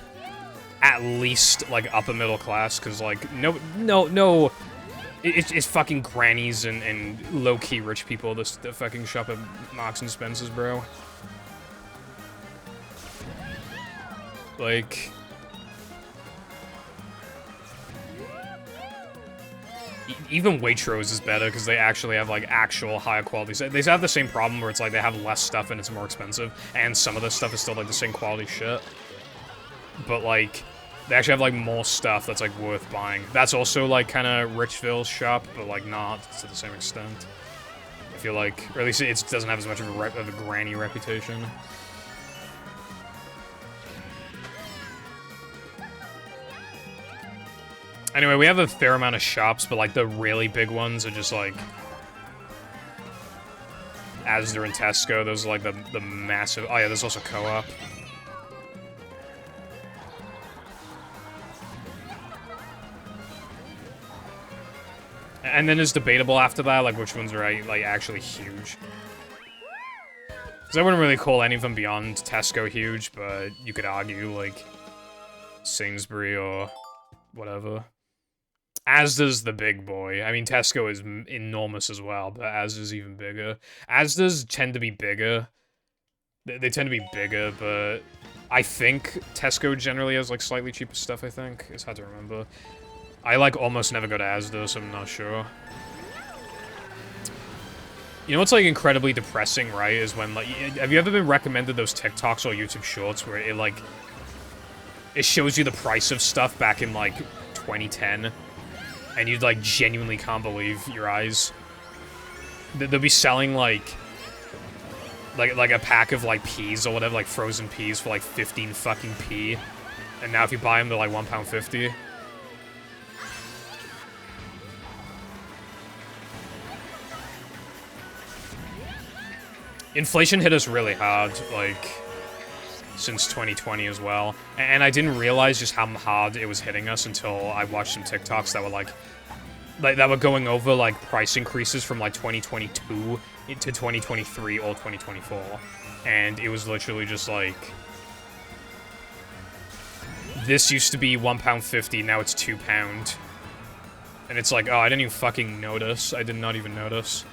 at least, like, upper middle class, because, like, no... It's fucking grannies and low-key rich people that fucking shop at Marks and Spencer's, bro. Like... Even Waitrose is better because they actually have like actual higher quality. They have the same problem where it's like they have less stuff and it's more expensive, and some of the stuff is still like the same quality shit. But like, they actually have like more stuff that's like worth buying. That's also like kind of Richville's shop, but like not to the same extent. I feel like, or at least it doesn't have as much of a granny reputation. Anyway, we have a fair amount of shops, but like the really big ones are just like Asda and Tesco. Those are like the massive. Oh yeah, there's also Co-op. And then it's debatable after that, like which ones are like actually huge. Because I wouldn't really call any of them beyond Tesco huge, but you could argue like Sainsbury or whatever. Asda's the big boy. I mean, Tesco is enormous as well, but Asda's even bigger. Asda's tend to be bigger. They tend to be bigger, but I think Tesco generally has, like, slightly cheaper stuff, I think. It's hard to remember. I, like, almost never go to Asda, so I'm not sure. You know what's, like, incredibly depressing, right, is when, like, have you ever been recommended those TikToks or YouTube Shorts where it, like, it shows you the price of stuff back in, like, 2010? And you, like, genuinely can't believe your eyes. They'll be selling, like a pack of, like, peas or whatever, like, frozen peas for, like, 15 fucking p. And now if you buy them, they're, like, £1.50. Inflation hit us really hard, like, since 2020 as well. And I didn't realize just how hard it was hitting us until I watched some TikToks that were like that were going over like price increases from like 2022 to 2023 or 2024. And it was literally just like, this used to be £1.50, now it's £2. And it's like, oh, I didn't even fucking notice. I did not even notice.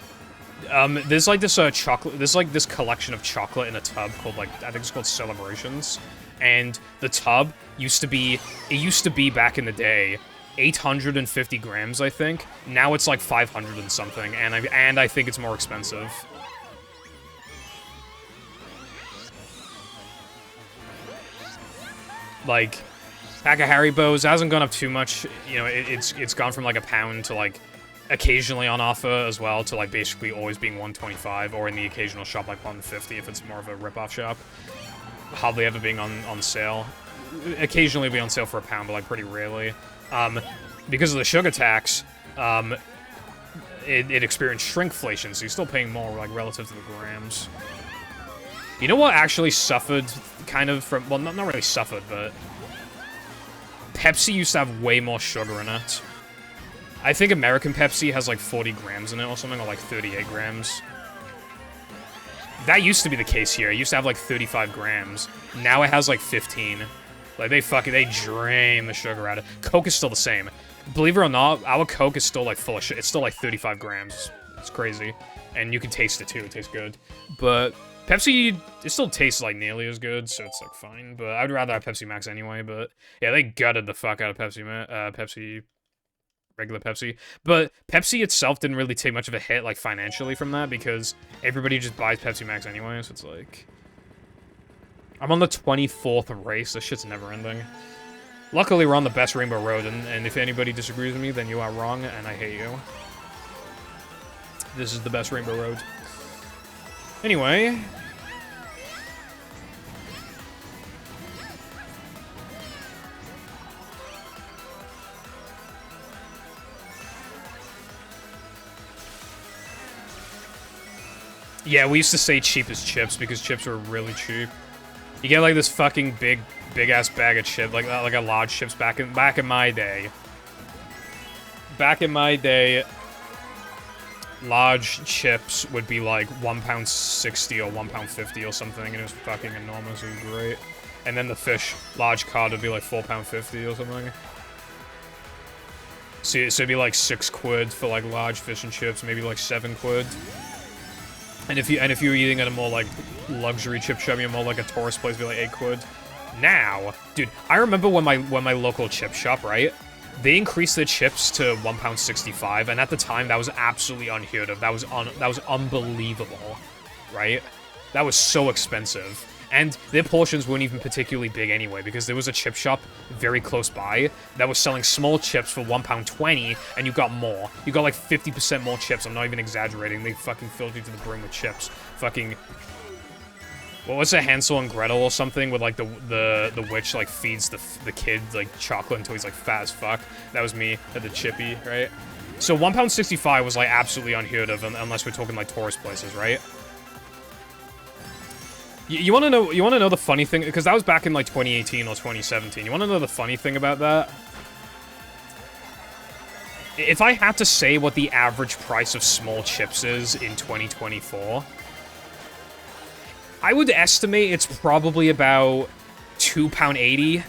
There's like this chocolate. There's like this collection of chocolate in a tub called like, I think it's called Celebrations, and the tub used to be. It used to be back in the day, 850 grams, I think. Now it's like 500 and something, and I think it's more expensive. Like, pack of Haribos hasn't gone up too much. You know, it's gone from like £1 to like, occasionally on offer as well, to like basically always being 125, or in the occasional shop like 150 if it's more of a rip-off shop. Hardly ever being on sale. Occasionally be on sale for £1, but like pretty rarely. Because of the sugar tax, it experienced shrinkflation, so you're still paying more like relative to the grams. You know what actually suffered kind of from, well, not really suffered, but Pepsi used to have way more sugar in it. I think American Pepsi has like 40 grams in it or something, or like 38 grams. That used to be the case here. It used to have like 35 grams. Now it has like 15. Like they drain the sugar out of it. Coke is still the same. Believe it or not, our Coke is still like full of shit. It's still like 35 grams. It's crazy. And you can taste it too. It tastes good. But Pepsi, it still tastes like nearly as good, so it's like fine. But I'd rather have Pepsi Max anyway. But yeah, they gutted the fuck out of regular Pepsi. But Pepsi itself didn't really take much of a hit, like, financially from that, because everybody just buys Pepsi Max anyway, so it's like... I'm on the 24th race, this shit's never ending. Luckily, we're on the best Rainbow Road, and if anybody disagrees with me, then you are wrong, and I hate you. This is the best Rainbow Road. Anyway... Yeah, we used to say cheap as chips because chips were really cheap. You get like this fucking big ass bag of chips, like a large chips back in my day. Back in my day, large chips would be like £1.60 or £1.50 or something, and it was fucking enormous. It was great. And then the fish large cod would be like £4.50 or something. So it'd be like £6 for like large fish and chips, maybe like £7. And if you were eating at a more like luxury chip shop, more like a tourist place, it'd be like £8. Now, dude, I remember when my local chip shop, right? They increased their chips to £1.65, and at the time, that was absolutely unheard of. That was unbelievable, right? That was so expensive. And their portions weren't even particularly big anyway, because there was a chip shop very close by that was selling small chips for £1.20, and you got more. You got like 50% more chips. I'm not even exaggerating. They fucking filled you to the brim with chips. Fucking... What was it, Hansel and Gretel or something, with like the witch like feeds the kid like chocolate until he's like fat as fuck? That was me at the Chippy, right? So £1.65 was like absolutely unheard of, unless we're talking like tourist places, right? You want to know the funny thing? Because that was back in like 2018 or 2017. You want to know the funny thing about that? If I had to say what the average price of small chips is in 2024, I would estimate it's probably about £2.80.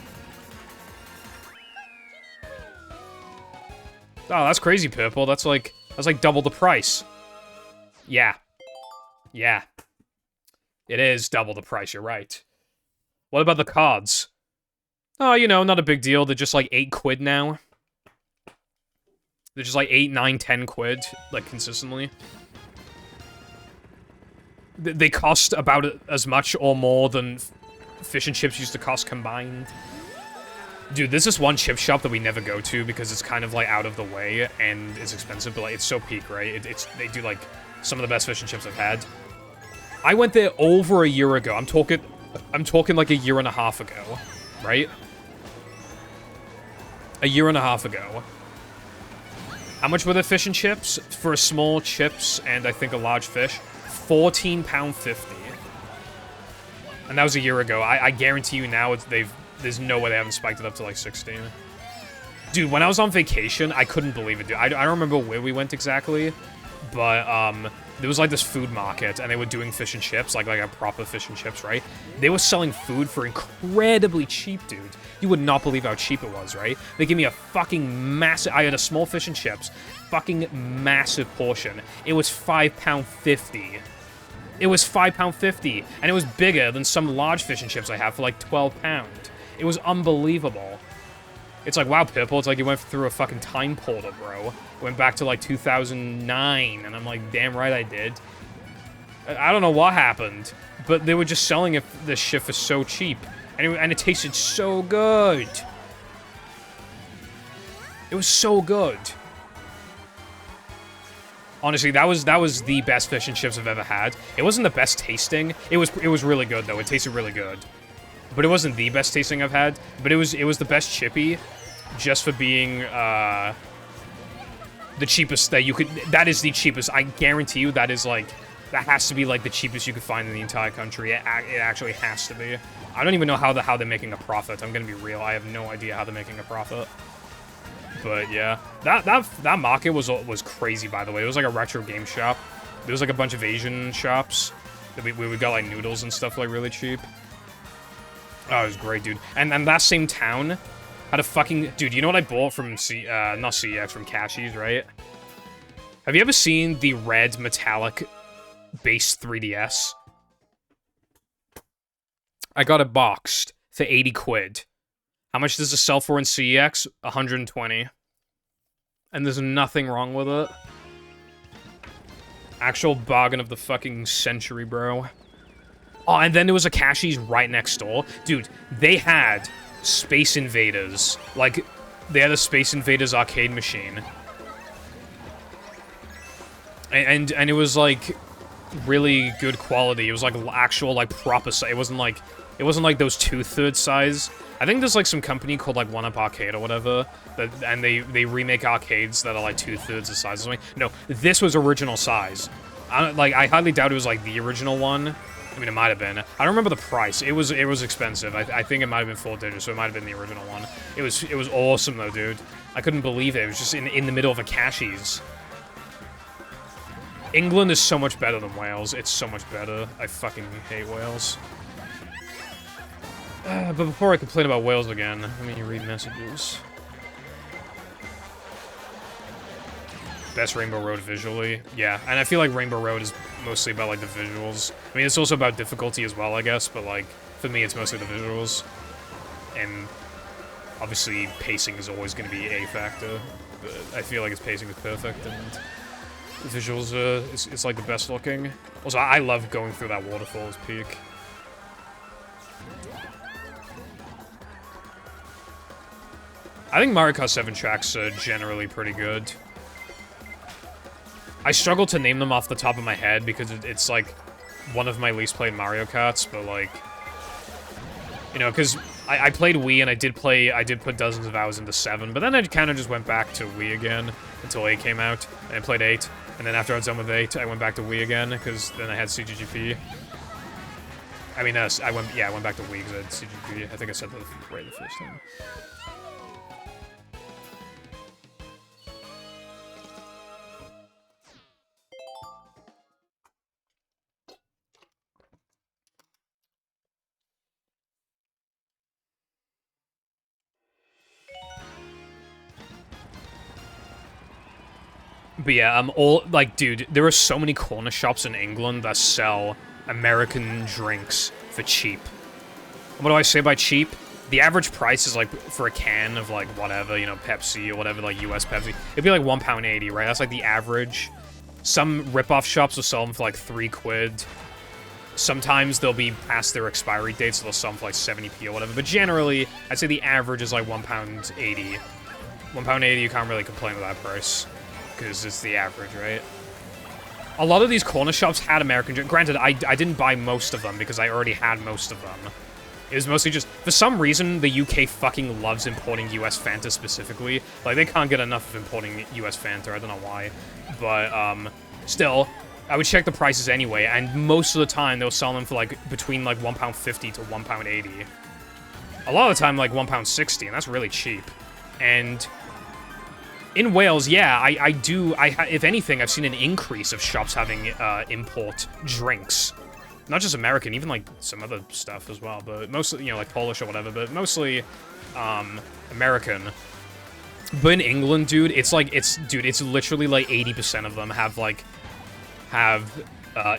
Oh, that's crazy, Purple. That's like double the price. Yeah. Yeah. It is double the price, you're right. What about the cards? Oh, you know, not a big deal. They're just like 8 quid now. They're just like 8, 9, 10 quid, like, consistently. They cost about as much or more than fish and chips used to cost combined. Dude, there's this one chip shop that we never go to because it's kind of, like, out of the way and it's expensive, but, like, it's so peak, right? They do, like, some of the best fish and chips I've had. I went there over a year ago. I'm talking like a year and a half ago, right? A year and a half ago. How much were the fish and chips? For a small chips and I think a large fish, £14.50. And that was a year ago. I guarantee you now there's no way they haven't spiked it up to like 16. Dude, when I was on vacation, I couldn't believe it, dude. I don't remember where we went exactly, but there was like this food market and they were doing fish and chips, like a proper fish and chips, right? They were selling food for incredibly cheap, dude. You would not believe how cheap it was, right? They gave me a fucking massive... I had a small fish and chips, fucking massive portion. It was £5.50. It was £5.50, and it was bigger than some large fish and chips I have for like £12. It was unbelievable. It's like, wow, Purple, it's like you went through a fucking time portal, bro. Went back to like 2009, and I'm like, damn right I did. I don't know what happened, but they were just selling this shit for so cheap. And it tasted so good. It was so good. Honestly, that was the best fish and chips I've ever had. It wasn't the best tasting. It was really good though. It tasted really good. But it wasn't the best tasting I've had. But it was the best chippy, just for being the cheapest that you could. That is the cheapest. I guarantee you that is like, that has to be like the cheapest you could find in the entire country. It actually has to be. I don't even know how they're making a profit. I'm gonna be real. I have no idea how they're making a profit. But yeah, that market was crazy. By the way, it was like a retro game shop. There was like a bunch of Asian shops that we got like noodles and stuff like really cheap. Oh, it was great, dude. And that same town had a fucking... Dude, you know what I bought from not CEX, from Cashies, right? Have you ever seen the red metallic base 3DS? I got it boxed for 80 quid. How much does it sell for in CEX? 120. And there's nothing wrong with it. Actual bargain of the fucking century, bro. Oh, and then there was a Cashies right next door. Dude, they had Space Invaders. Like, they had a Space Invaders arcade machine. And it was, like, really good quality. It was, like, actual, like, proper size. It wasn't like those 2/3 size. I think there's, like, some company called, like, 1UP Arcade or whatever, and they remake arcades that are, like, 2/3 the size of something. No, this was original size. I highly doubt it was, like, the original one. I mean, it might have been. I don't remember the price. It was expensive. I think it might have been 4 digits, so it might have been the original one. It was awesome, though, dude. I couldn't believe it. It was just in the middle of a Cashies. England is so much better than Wales. It's so much better. I fucking hate Wales. But before I complain about Wales again, let me read messages. Best Rainbow Road visually. Yeah, and I feel like Rainbow Road is mostly about, like, the visuals. I mean, it's also about difficulty as well, I guess, but, like, for me, it's mostly the visuals. And Obviously, pacing is always going to be a factor, but I feel like its pacing is perfect, and the visuals it's like the best looking. Also, I love going through that waterfall's peak. I think Mario Kart 7 tracks are generally pretty good. I struggle to name them off the top of my head because it's like one of my least played Mario Karts, but like, you know, because I played Wii and I did put dozens of hours into 7, but then I kind of just went back to Wii again until 8 came out, and I played 8, and then after I was done with 8, I went back to Wii again, because then I had CGGP. I mean, I went back to Wii because I had CGGP. I think I said that right the first time. But yeah, all, like, dude, there are so many corner shops in England that sell American drinks for cheap. What do I say by cheap? The average price is, like, for a can of, like, whatever, you know, Pepsi or whatever, like, US Pepsi. It'd be, like, £1.80, right? That's, like, the average. Some rip-off shops will sell them for, like, £3. Sometimes they'll be past their expiry date, so they'll sell them for, like, 70p or whatever. But generally, I'd say the average is, like, £1.80. £1.80, you can't really complain with that price, because it's the average, right? A lot of these corner shops had American drink. Granted, I didn't buy most of them because I already had most of them. It was mostly just, for some reason, the UK fucking loves importing US Fanta specifically. Like, they can't get enough of importing US Fanta, I don't know why. But, still, I would check the prices anyway, and most of the time, they'll sell them for, like, between, like, £1.50 to £1.80. A lot of the time, like, £1.60, and that's really cheap. And in Wales, yeah, if anything, I've seen an increase of shops having import drinks. Not just American, even like some other stuff as well, but mostly, you know, like Polish or whatever, but mostly American. But in England, dude, it's literally like 80% of them have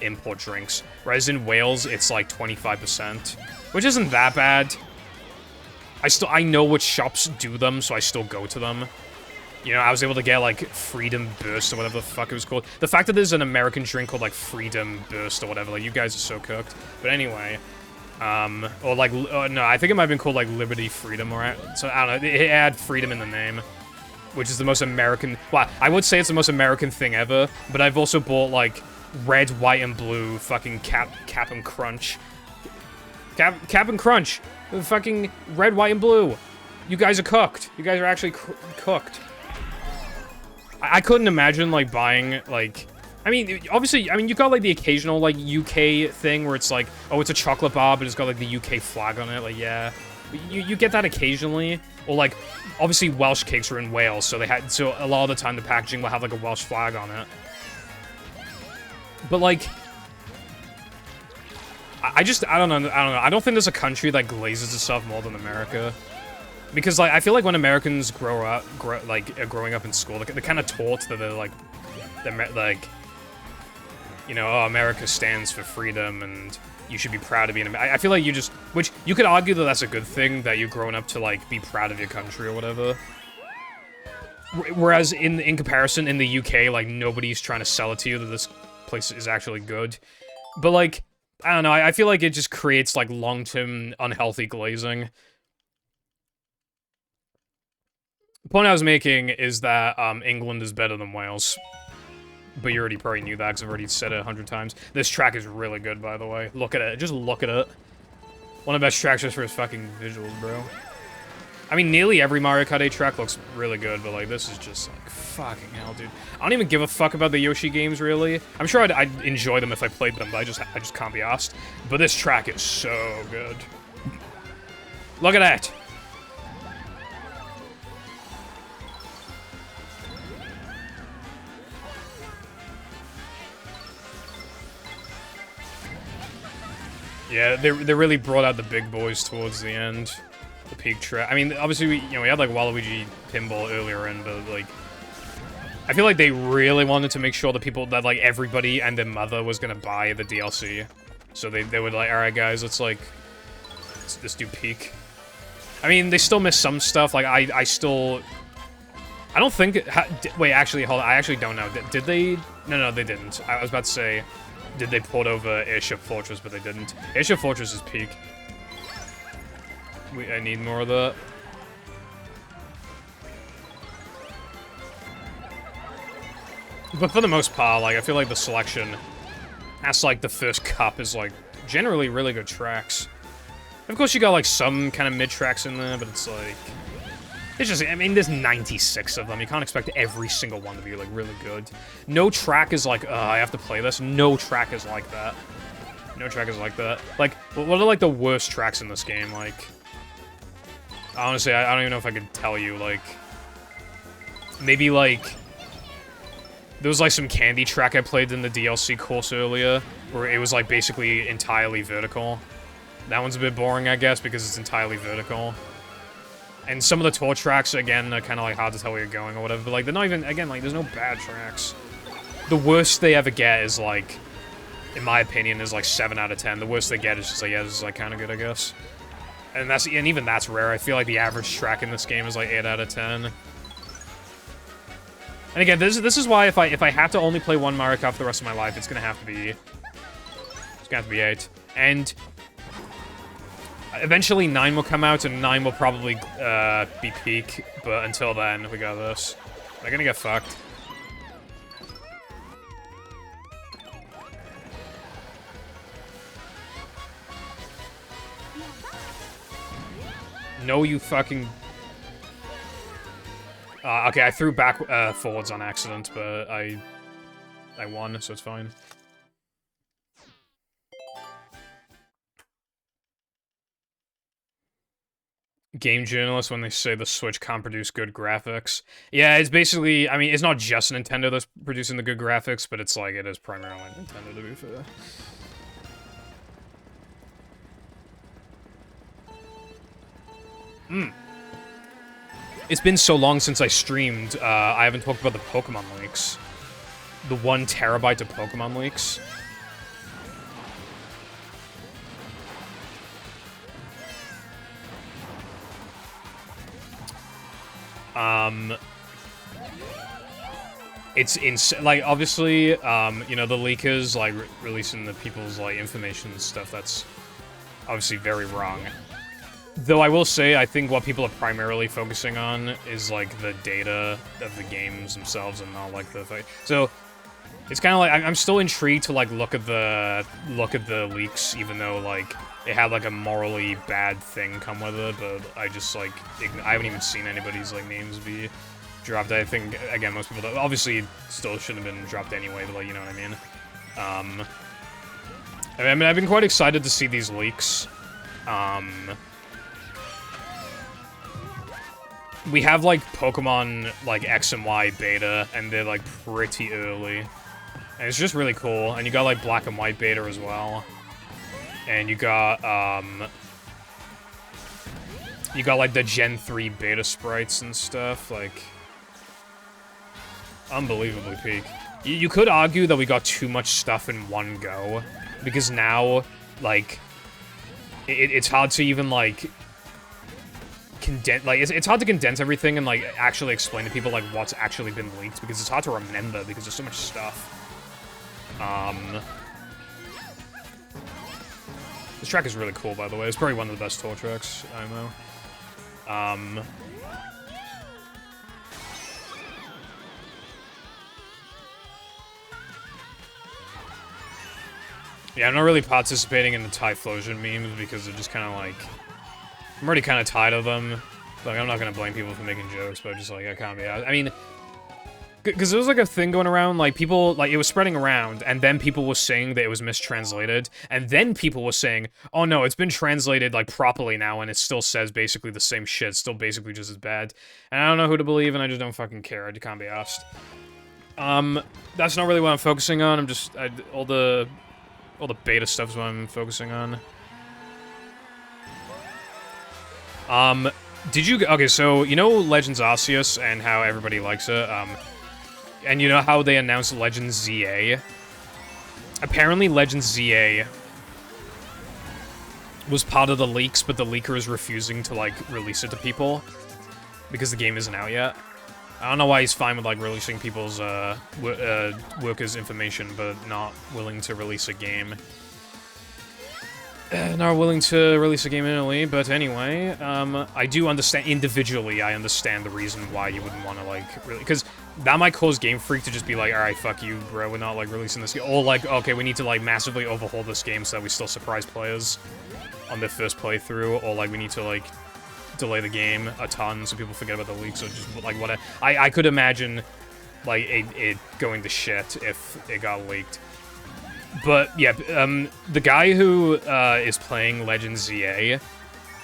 import drinks. Whereas in Wales, it's like 25%, which isn't that bad. I know which shops do them, so I still go to them. You know, I was able to get, like, Freedom Burst or whatever the fuck it was called. The fact that there's an American drink called, like, Freedom Burst or whatever, like, you guys are so cooked. But anyway, or, like, no, I think it might have been called, like, Liberty Freedom, or, so, I don't know, it had freedom in the name, which is the most American, well, I would say it's the most American thing ever, but I've also bought, like, red, white, and blue fucking Cap and Crunch. Cap and Crunch! Fucking red, white, and blue! You guys are cooked. You guys are actually cooked. I couldn't imagine, like, buying, like... I mean, obviously, I mean, you got, like, the occasional, like, UK thing where it's like, oh, it's a chocolate bar, but it's got, like, the UK flag on it. Like, yeah. You get that occasionally. Or, like, obviously, Welsh cakes were in Wales, so so a lot of the time the packaging will have, like, a Welsh flag on it. But, like... I don't know. I don't think there's a country that glazes itself more than America. Because, like, I feel like when Americans growing up in school, they're kind of taught that they're, like, you know, oh, America stands for freedom, and you should be proud to be an American. I feel like which, you could argue that that's a good thing, that you're growing up to, like, be proud of your country or whatever. Whereas, in comparison, in the UK, like, nobody's trying to sell it to you that this place is actually good. But, like, I don't know, I feel like it just creates, like, long-term unhealthy glazing. The point I was making is that England is better than Wales. But you already probably knew that because I've already said it 100 times. This track is really good, by the way. Look at it. Just look at it. One of the best tracks just for his fucking visuals, bro. I mean, nearly every Mario Kart 8 track looks really good, but, like, this is just, like, fucking hell, dude. I don't even give a fuck about the Yoshi games, really. I'm sure I'd enjoy them if I played them, but I just can't be asked. But this track is so good. Look at that! Yeah, they really brought out the big boys towards the end. The peak track. I mean, obviously, we had, like, Waluigi Pinball earlier in, but, like... I feel like they really wanted to make sure that like, everybody and their mother was gonna buy the DLC. So they would, like, alright, guys, let's do peak. I mean, they still miss some stuff. Like, I still... I don't think... wait, actually, hold on. I actually don't know. Did they... No, they didn't. I was about to say, did they port over Airship Fortress, but they didn't. Airship Fortress is peak. I need more of that. But for the most part, like, I feel like the selection, that's like the first cup is like generally really good tracks. Of course, you got like some kind of mid tracks in there, but it's like, it's just, I mean, there's 96 of them. You can't expect every single one to be like really good. No track is like, I have to play this. No track is like that. No track is like that. Like, what are like the worst tracks in this game? Like, honestly, I don't even know if I could tell you. Like, maybe like. There was, like, some candy track I played in the DLC course earlier, where it was, like, basically entirely vertical. That one's a bit boring, I guess, because it's entirely vertical. And some of the tour tracks, again, are kind of, like, hard to tell where you're going or whatever, but, like, they're not even, again, like, there's no bad tracks. The worst they ever get is, like, in my opinion, is, like, 7 out of 10. The worst they get is just, like, yeah, this is, like, kind of good, I guess. And even that's rare. I feel like the average track in this game is, like, 8 out of 10. And again, this is why if I have to only play one Mario Kart for the rest of my life, it's gonna have to be 8. And eventually 9 will come out, and 9 will probably be peak. But until then, we got this. They're gonna get fucked. No, you fucking. Okay, I threw back forwards on accident, but I won, so it's fine. Game journalists when they say the Switch can't produce good graphics. Yeah, it's basically, I mean, it's not just Nintendo that's producing the good graphics, but it's like, it is primarily Nintendo, to be fair. It's been so long since I streamed, I haven't talked about the Pokemon leaks. The 1 terabyte of Pokemon leaks. It's like, obviously, you know, the leakers, like, releasing the people's, like, information and stuff, that's obviously very wrong. Though I will say, I think what people are primarily focusing on is, like, the data of the games themselves and not, like, the fight. So, it's kind of like, I'm still intrigued to, like, look at the leaks, even though, like, it had, like, a morally bad thing come with it, but I just, like, I haven't even seen anybody's, like, names be dropped. I think, again, most people, obviously, still shouldn't have been dropped anyway, but, like, you know what I mean? I mean, I've been quite excited to see these leaks. We have, like, Pokemon, like, X and Y beta, and they're, like, pretty early. And it's just really cool. And you got, like, Black and White beta as well. And you got, like, the Gen 3 beta sprites and stuff, like... Unbelievably peak. You could argue that we got too much stuff in one go, because now, like, it's hard to even, like... it's hard to condense everything and, like, actually explain to people, like, what's actually been leaked, because it's hard to remember, because there's so much stuff. This track is really cool, by the way. It's probably one of the best tour tracks, I know. Yeah, I'm not really participating in the Typhlosion memes, because they're just kind of, like... I'm already kind of tired of them. Like, I'm not gonna blame people for making jokes, but just, like, I can't be... I mean... Because there was, like, a thing going around, like, people... Like, it was spreading around, and then people were saying that it was mistranslated, and then people were saying, oh, no, it's been translated, like, properly now, and it still says basically the same shit, still basically just as bad. And I don't know who to believe, and I just don't fucking care. I can't be asked. That's not really what I'm focusing on. I'm just... all the beta stuff is what I'm focusing on. Did you... Okay, so, you know Legends Arceus and how everybody likes it? And you know how they announced Legends ZA? Apparently Legends ZA was part of the leaks, but the leaker is refusing to, like, release it to people because the game isn't out yet. I don't know why he's fine with, like, releasing people's, workers' information, but not willing to release a game. Not willing to release a game in Italy, but anyway, I do understand, individually, I understand the reason why you wouldn't want to, like, really, because that might cause Game Freak to just be like, alright, fuck you, bro, we're not, like, releasing this game, or, like, okay, we need to, like, massively overhaul this game so that we still surprise players on their first playthrough, or, like, we need to, like, delay the game a ton so people forget about the leaks, or just, like, whatever. I could imagine, like, it going to shit if it got leaked. But, yeah, the guy who, is playing Legend ZA,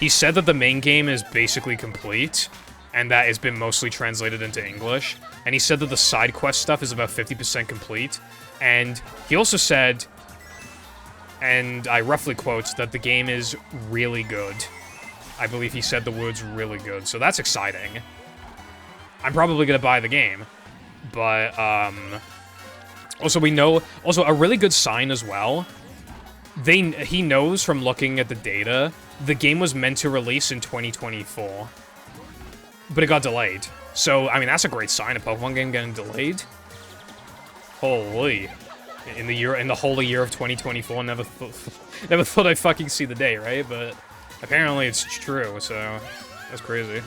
he said that the main game is basically complete, and that it's been mostly translated into English, and he said that the side quest stuff is about 50% complete, and he also said, and I roughly quote, that the game is really good. I believe he said the words really good, so that's exciting. I'm probably gonna buy the game, but, also, we know... Also, a really good sign as well. He knows from looking at the data, the game was meant to release in 2024. But it got delayed. So, I mean, that's a great sign, a Pokemon game getting delayed. Holy. In the holy year of 2024, never thought I'd fucking see the day, right? But apparently it's true, so that's crazy.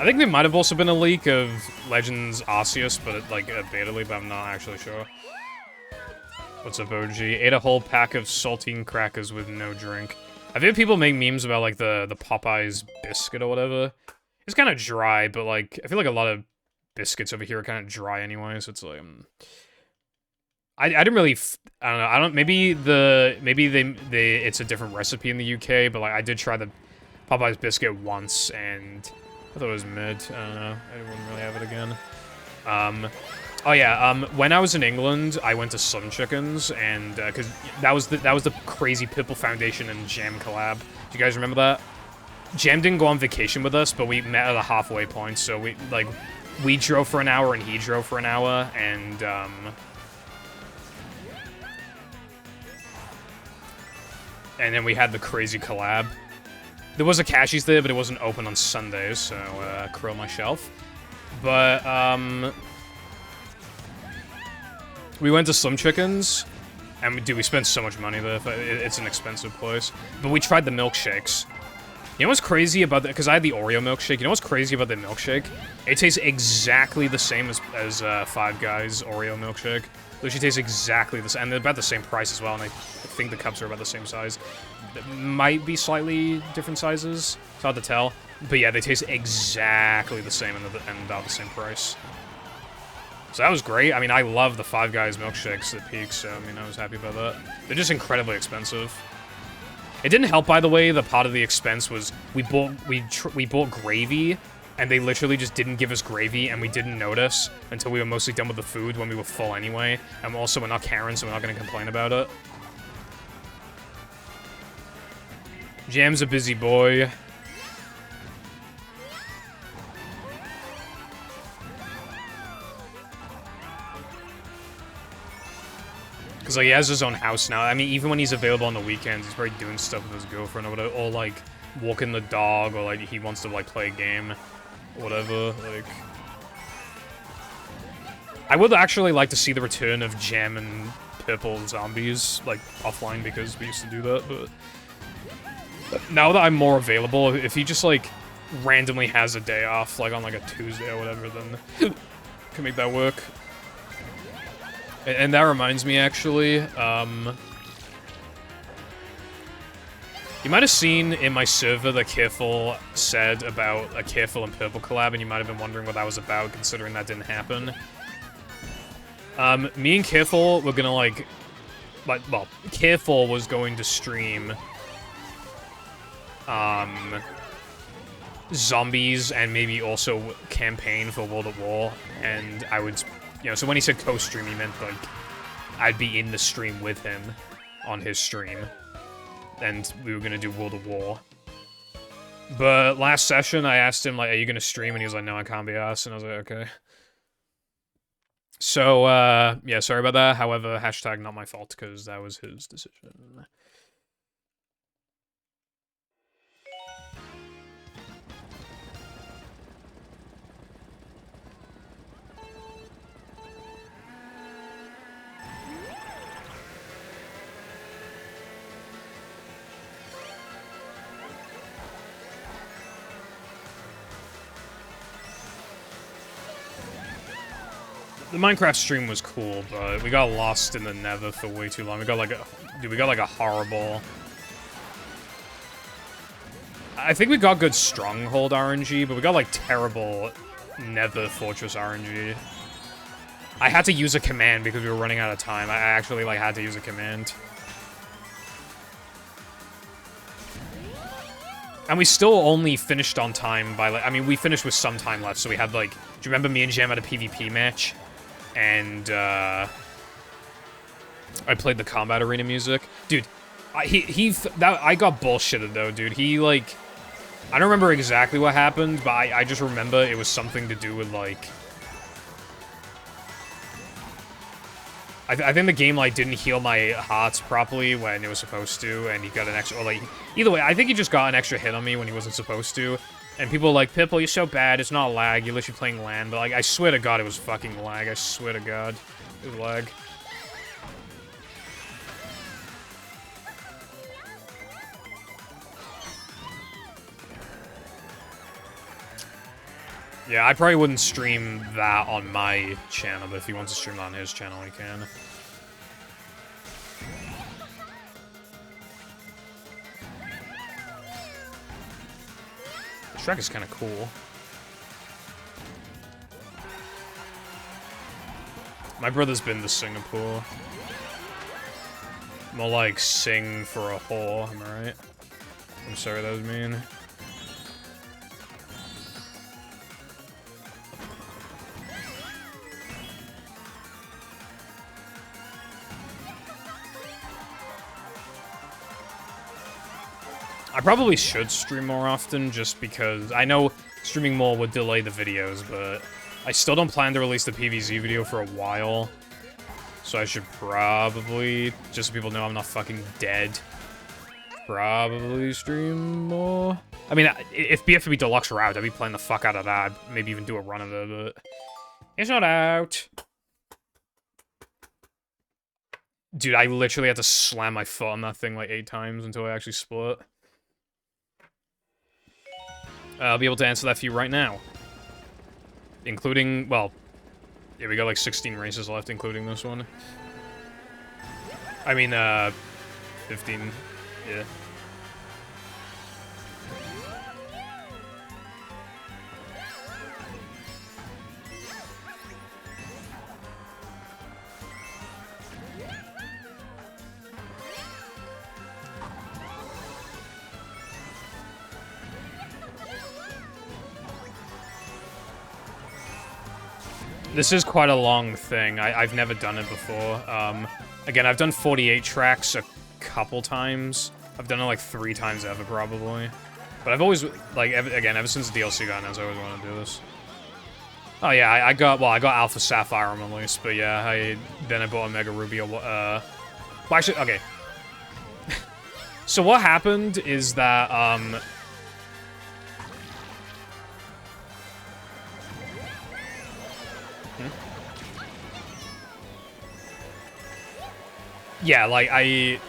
I think there might have also been a leak of Legends Arceus, but like a beta leak, but I'm not actually sure. What's up, OG? Ate a whole pack of saltine crackers with no drink. I've heard people make memes about like the Popeyes biscuit or whatever. It's kind of dry, but like I feel like a lot of biscuits over here are kind of dry anyway, so it's like I didn't really I don't know. Maybe it's a different recipe in the UK, but like I did try the Popeyes biscuit once and I thought it was mid. I don't know. I wouldn't really have it again. Oh yeah. When I was in England, I went to Sun Chickens, and because that was the crazy Pipple Foundation and Jam collab. Do you guys remember that? Jam didn't go on vacation with us, but we met at a halfway point. So we drove for an hour and he drove for an hour, and then we had the crazy collab. There was a Cashies there, but it wasn't open on Sundays, so curl my shelf. But we went to Slim Chickens, and dude, we spent so much money there. It's an expensive place. But we tried the milkshakes. You know what's crazy about that? Because I had the Oreo milkshake. You know what's crazy about the milkshake? It tastes exactly the same as Five Guys Oreo milkshake. Literally tastes exactly the same, and they're about the same price as well. And I think the cups are about the same size. Might be slightly different sizes. It's hard to tell. But yeah, they taste exactly the same and about the same price. So that was great. I mean, I love the Five Guys milkshakes at Peak, so I mean, I was happy about that. They're just incredibly expensive. It didn't help, by the way, the part of the expense was we bought gravy, and they literally just didn't give us gravy, and we didn't notice until we were mostly done with the food when we were full anyway. And also, we're not Karen, so we're not going to complain about it. Jam's a busy boy. Because like, he has his own house now. I mean, even when he's available on the weekends, he's probably doing stuff with his girlfriend or whatever, or like walking the dog, or like he wants to like play a game, or whatever. Like, I would actually like to see the return of Jam and Purple Zombies like offline, because we used to do that, but now that I'm more available, if he just, like, randomly has a day off, like, on, like, a Tuesday or whatever, then can make that work. And that reminds me, actually, you might have seen in my server that Careful said about a Careful and Purple collab, and you might have been wondering what that was about, considering that didn't happen. Me and Careful were gonna, like, well, Careful was going to stream zombies and maybe also campaign for World at War, and I would, you know, so when he said co-stream, he meant, like, I'd be in the stream with him on his stream, and we were gonna do World at War. But last session, I asked him, like, are you gonna stream? And he was like, no, I can't be asked, and I was like, okay. So, yeah, sorry about that. However, hashtag not my fault, because that was his decision. The Minecraft stream was cool, but we got lost in the nether for way too long. We got like a... Dude, we got like a horrible... I think we got good Stronghold RNG, but we got like terrible Nether Fortress RNG. I had to use a command because we were running out of time. I actually like had to use a command. And we still only finished on time by like... I mean, we finished with some time left, so we had like... Do you remember me and Jam had a PvP match? And, I played the combat arena music. Dude, I got bullshitted, though, dude. He, like... I don't remember exactly what happened, but I just remember it was something to do with, like... I think the game, like, didn't heal my hearts properly when it was supposed to, and he got an extra... Or, like, either way, I think he just got an extra hit on me when he wasn't supposed to. And people were like, Pipple, you're so bad, it's not lag, you're literally playing LAN. But, like, I swear to God it was fucking lag. I swear to God. It was lag. Yeah, I probably wouldn't stream that on my channel, but if he wants to stream it on his channel, he can. This track is kind of cool. My brother's been to Singapore. More like sing for a whore, am I right? I'm sorry, that was mean. I probably should stream more often, just because I know streaming more would delay the videos, but I still don't plan to release the PvZ video for a while. So I should probably, just so people know I'm not fucking dead, probably stream more. I mean, if BFB Deluxe were out, I'd be playing the fuck out of that. I'd maybe even do a run of it, but it's not out. Dude, I literally had to slam my foot on that thing like 8 times until I actually split. I'll be able to answer that for you right now. Including, well, yeah, we got like 16 races left, including this one. I mean, 15, yeah. This is quite a long thing. I've never done it before. Again, I've done 48 tracks a couple times. I've done it like 3 times ever, probably. But I've always, like, ever since the DLC got announced, I always wanted to do this. Oh yeah, I got Alpha Sapphire on release, but yeah, then I bought Omega Ruby. Well, actually, okay. So what happened is that, yeah, like, okay,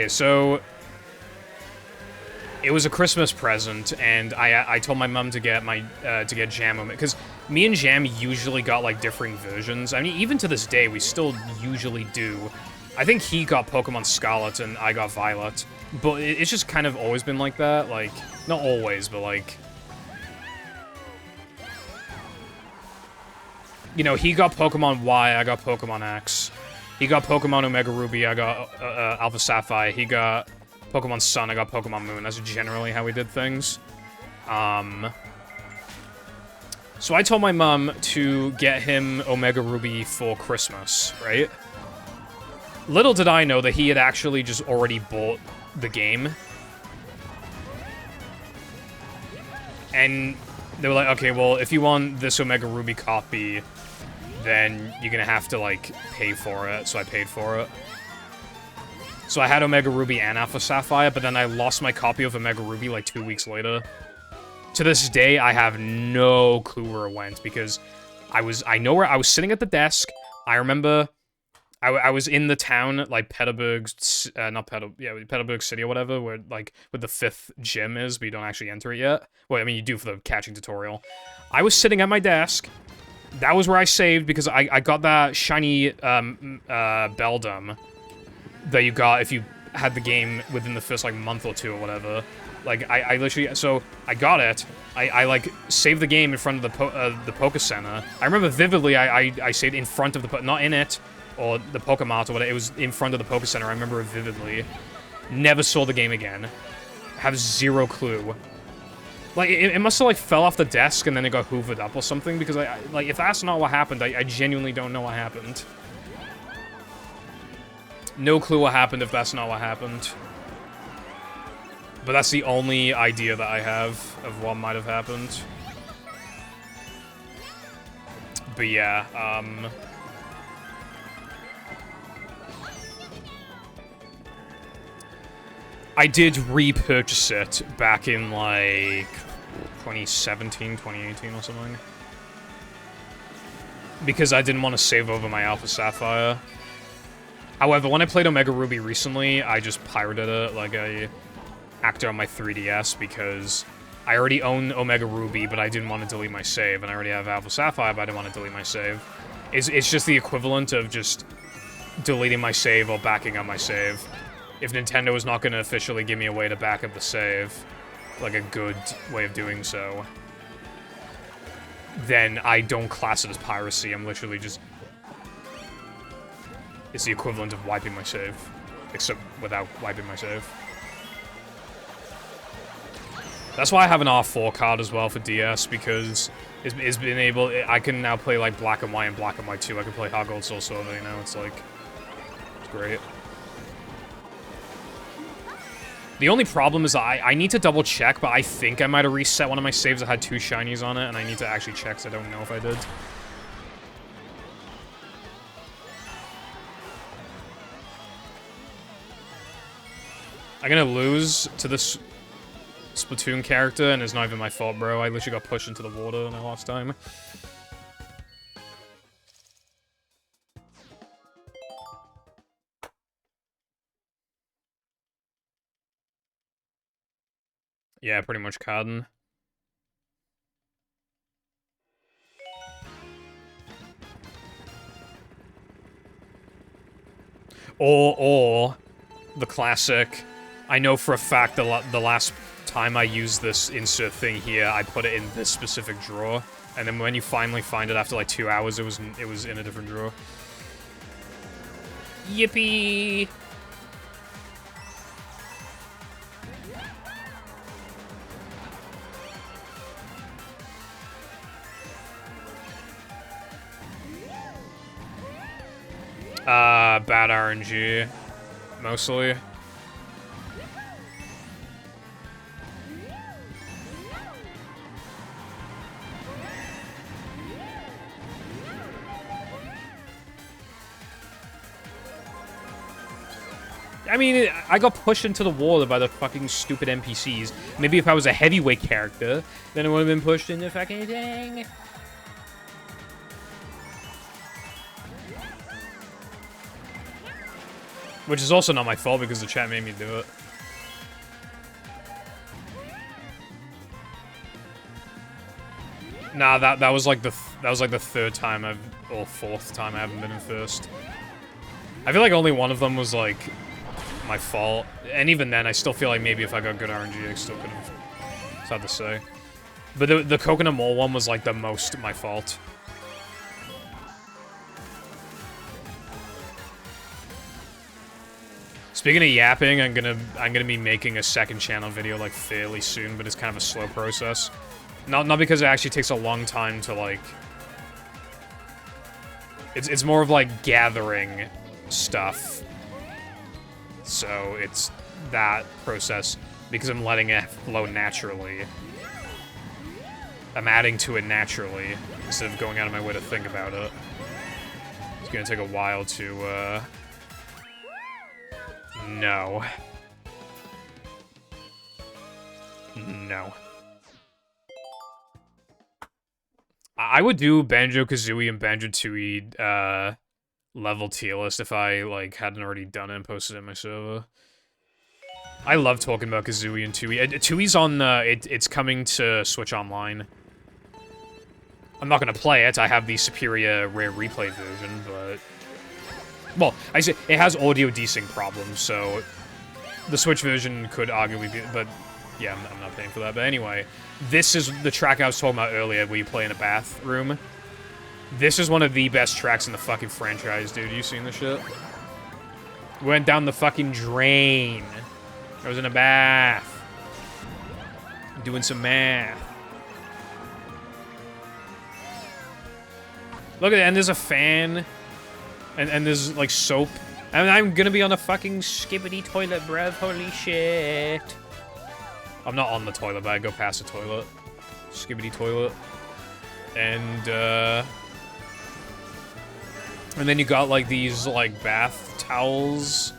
so... It was a Christmas present, and I told my mom to get Jam, because me and Jam usually got, like, differing versions. I mean, even to this day, we still usually do. I think he got Pokemon Scarlet, and I got Violet. But it's just kind of always been like that, like... Not always, but, like... You know, he got Pokemon Y, I got Pokemon X. He got Pokemon Omega Ruby, I got Alpha Sapphire. He got Pokemon Sun, I got Pokemon Moon. That's generally how we did things. So I told my mom to get him Omega Ruby for Christmas, right? Little did I know that he had actually just already bought the game. And They were like, okay, well, if you want this Omega Ruby copy, then you're gonna have to, like, pay for it. So I paid for it. So I had Omega Ruby and Alpha Sapphire, but then I lost my copy of Omega Ruby, like, 2 weeks later. To this day, I have no clue where it went, because I know where I was sitting at the desk. I remember I was in the town, like, Peterburg, Peterburg City or whatever, where, like, where the 5th gym is, but you don't actually enter it yet. Well, I mean, you do for the catching tutorial. I was sitting at my desk. That was where I saved, because I got that shiny, Beldum that you got if you had the game within the first, like, month or two or whatever. Like, I literally, so, I got it. I like, saved the game in front of the Poké Center. I remember vividly, I saved in front of the, not in it, or the Pokemart or whatever, it was in front of the Poké Center, I remember it vividly. Never saw the game again. Have zero clue. Like, it must have, like, fell off the desk and then it got hoovered up or something, because, like, if that's not what happened, I genuinely don't know what happened. No clue what happened if that's not what happened. But that's the only idea that I have of what might have happened. But yeah, I did repurchase it back in, like, 2017, 2018 or something. Because I didn't want to save over my Alpha Sapphire. However, when I played Omega Ruby recently, I just pirated it like a actor on my 3DS, because I already own Omega Ruby, but I didn't want to delete my save, and I already have Alpha Sapphire, but I didn't want to delete my save. It's just the equivalent of just deleting my save or backing up my save. If Nintendo is not going to officially give me a way to back up the save, like a good way of doing so, then I don't class it as piracy. I'm literally just... It's the equivalent of wiping my save, except without wiping my save. That's why I have an R4 card as well for DS, because it's been able... I can now play, like, Black and White and Black and White 2. I can play Heart Gold, Soul Silver, you know? It's, like... It's great. The only problem is I need to double check, but I think I might have reset one of my saves that had 2 shinies on it, and I need to actually check, so I don't know if I did. I'm gonna lose to this Splatoon character, and it's not even my fault, bro. I literally got pushed into the water in the last time. Yeah, pretty much Carden. Or the classic, I know for a fact the last time I used this insert thing here, I put it in this specific drawer, and then when you finally find it after like 2 hours, it was in a different drawer. Yippee! Bad RNG, mostly. I mean, I got pushed into the water by the fucking stupid NPCs. Maybe if I was a heavyweight character, then it would have been pushed into fucking thing. Which is also not my fault because the chat made me do it. Nah, that was like the 3rd time or 4th time I haven't been in first. I feel like only one of them was like my fault, and even then, I still feel like maybe if I got good RNG, I still could have. It's hard to say. But the Coconut Mole one was like the most my fault. Speaking of yapping, I'm gonna be making a 2nd channel video like fairly soon, but it's kind of a slow process. Not because it actually takes a long time to like. It's more of like gathering stuff. So it's that process because I'm letting it flow naturally. I'm adding to it naturally, instead of going out of my way to think about it. It's gonna take a while to, No. No. I would do Banjo-Kazooie and Banjo-Tooie, level tier list if I, like, hadn't already done it and posted it in my server. I love talking about Kazooie and Tooie. Tooie's on, it's coming to Switch Online. I'm not gonna play it, I have the superior rare replay version, but... Well, I say, it has audio desync problems, so... The Switch version could arguably be, but... Yeah, I'm not paying for that, but anyway. This is the track I was talking about earlier, where you play in a bathroom. This is one of the best tracks in the fucking franchise, dude. You seen this shit? Went down the fucking drain. I was in a bath. Doing some math. Look at that, and there's a fan. And there's, like, soap. And I'm gonna be on a fucking skibbity toilet, bruv. Holy shit. I'm not on the toilet, but I go past the toilet. Skibbity toilet. And then you got, like, these, like, bath towels.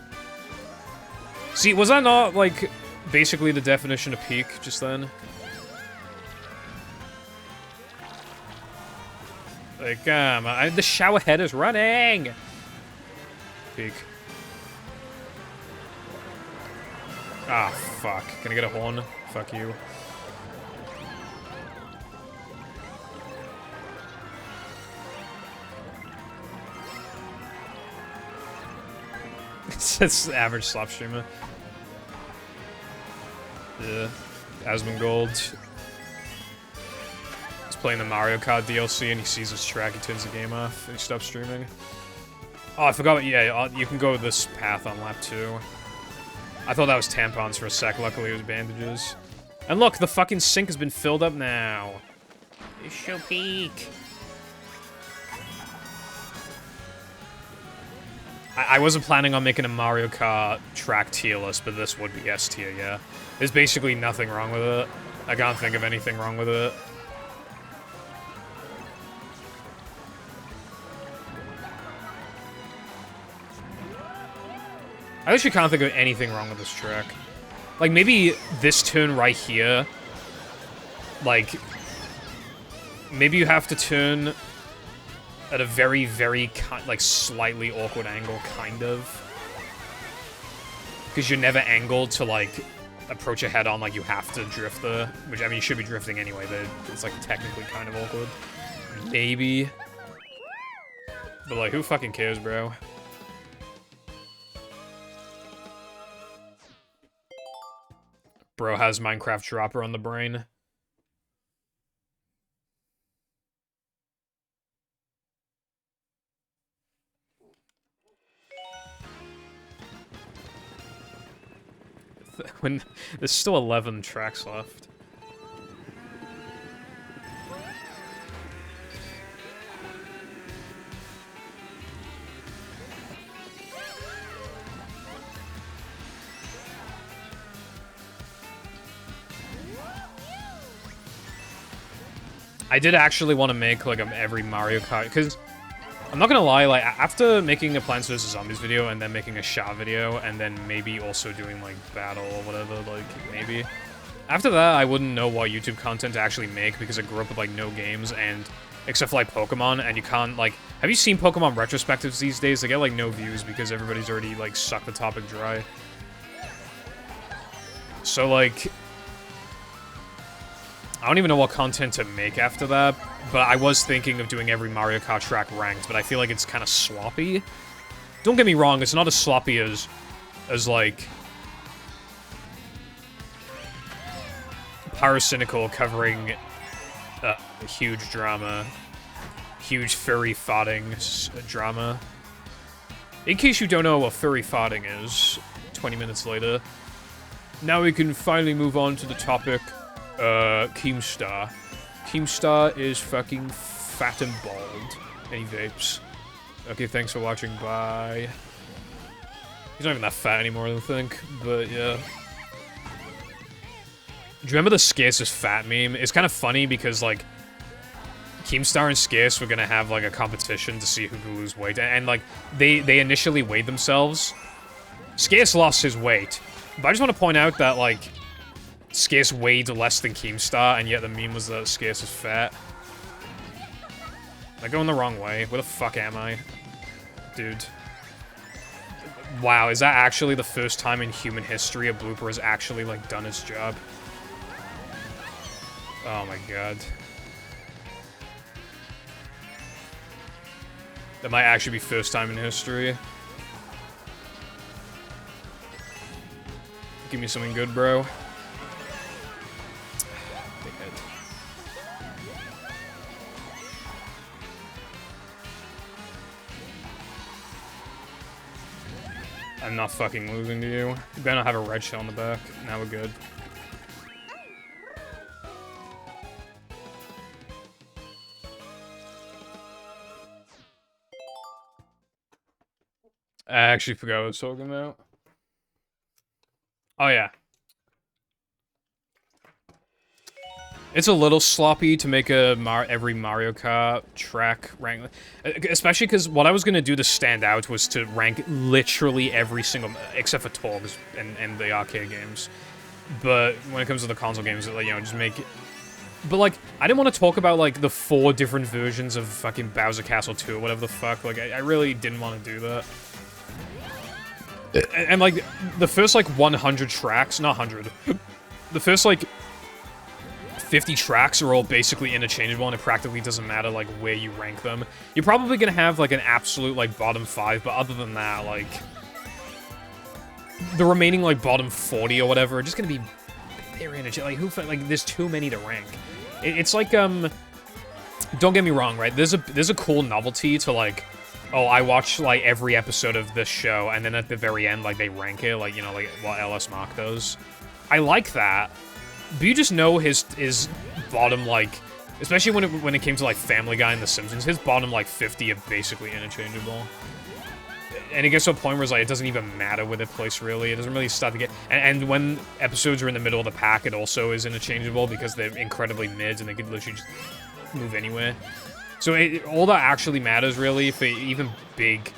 See, was that not, like, basically the definition of peak just then? Like, the shower head is running! Peak. Ah, fuck. Can I get a horn? Fuck you. It's the average slop streamer. Yeah. Asmongold. He's playing the Mario Kart DLC and he sees this track, he turns the game off, and he stops streaming. Oh, I forgot, yeah, you can go this path on lap 2. I thought that was tampons for a sec, luckily it was bandages. And look, the fucking sink has been filled up now. It's so peak. I wasn't planning on making a Mario Kart track tier list, but this would be S tier, yeah. There's basically nothing wrong with it. I can't think of anything wrong with it. I actually can't think of anything wrong with this track. Like, maybe this turn right here. Like, maybe you have to turn at a very, very, like, slightly awkward angle, kind of. Because you're never angled to, like, approach a head-on like you have to drift there. Which, I mean, you should be drifting anyway, but it's, like, technically kind of awkward. Maybe. But, like, who fucking cares, bro? Bro has Minecraft Dropper on the brain. When there's still 11 tracks left. I did actually want to make, like, every Mario Kart, because, I'm not gonna lie, like, after making a Plants vs. Zombies video, and then making a Sha video, and then maybe also doing, like, Battle or whatever, like, maybe. After that, I wouldn't know what YouTube content to actually make, because I grew up with, like, no games, and, except for, like, Pokemon, and you can't, like, have you seen Pokemon retrospectives these days? They get, like, no views, because everybody's already, like, sucked the topic dry. So, like, I don't even know what content to make after that, but I was thinking of doing every Mario Kart track ranked, but I feel like it's kind of sloppy. Don't get me wrong, it's not as sloppy as like, Pyrocynical covering a huge drama. Huge furry farting drama. In case you don't know what furry farting is, 20 minutes later. Now we can finally move on to the topic. Keemstar. Keemstar is fucking fat and bald. And he vapes. Okay, thanks for watching, bye. He's not even that fat anymore, I don't think, but yeah. Do you remember the Scarce is fat meme? It's kind of funny because, like, Keemstar and Scarce were gonna have, like, a competition to see who could lose weight. And like, they initially weighed themselves. Scarce lost his weight. But I just want to point out that, like, Scarce weighed less than Keemstar, and yet the meme was that Scarce is fat. Am I going the wrong way? Where the fuck am I? Dude. Wow, is that actually the first time in human history a blooper has actually, like, done its job? Oh my god. That might actually be first time in history. Give me something good, bro. I'm not fucking losing to you. You better not have a red shell on the back. Now we're good. I actually forgot what I was talking about. Oh, yeah. It's a little sloppy to make a every Mario Kart track rank. Especially because what I was going to do to stand out was to rank literally every single... Except for Torgs and the arcade games. But when it comes to the console games, you know, just make... But, like, I didn't want to talk about, like, the 4 different versions of fucking Bowser Castle 2 or whatever the fuck. Like, I really didn't want to do that. And, like, the first, like, 100 tracks... Not 100. The first, like... 50 tracks are all basically interchangeable, and it practically doesn't matter, like, where you rank them. You're probably gonna have, like, an absolute, like, bottom 5, but other than that, like... The remaining, like, bottom 40 or whatever are just gonna be... They're interchangeable. Like, like, there's too many to rank. It's like, Don't get me wrong, right? There's a cool novelty to, like... Oh, I watch, like, every episode of this show, and then at the very end, like, they rank it, like, you know, like, what LS Mark does. I like that. But you just know his bottom, like, especially when it came to, like, Family Guy and The Simpsons, his bottom, like, 50 are basically interchangeable. And it gets to a point where it's like, it doesn't even matter where they place, really. It doesn't really start to get... And when episodes are in the middle of the pack, it also is interchangeable because they're incredibly mids and they could literally just move anywhere. So all that actually matters, really, for even big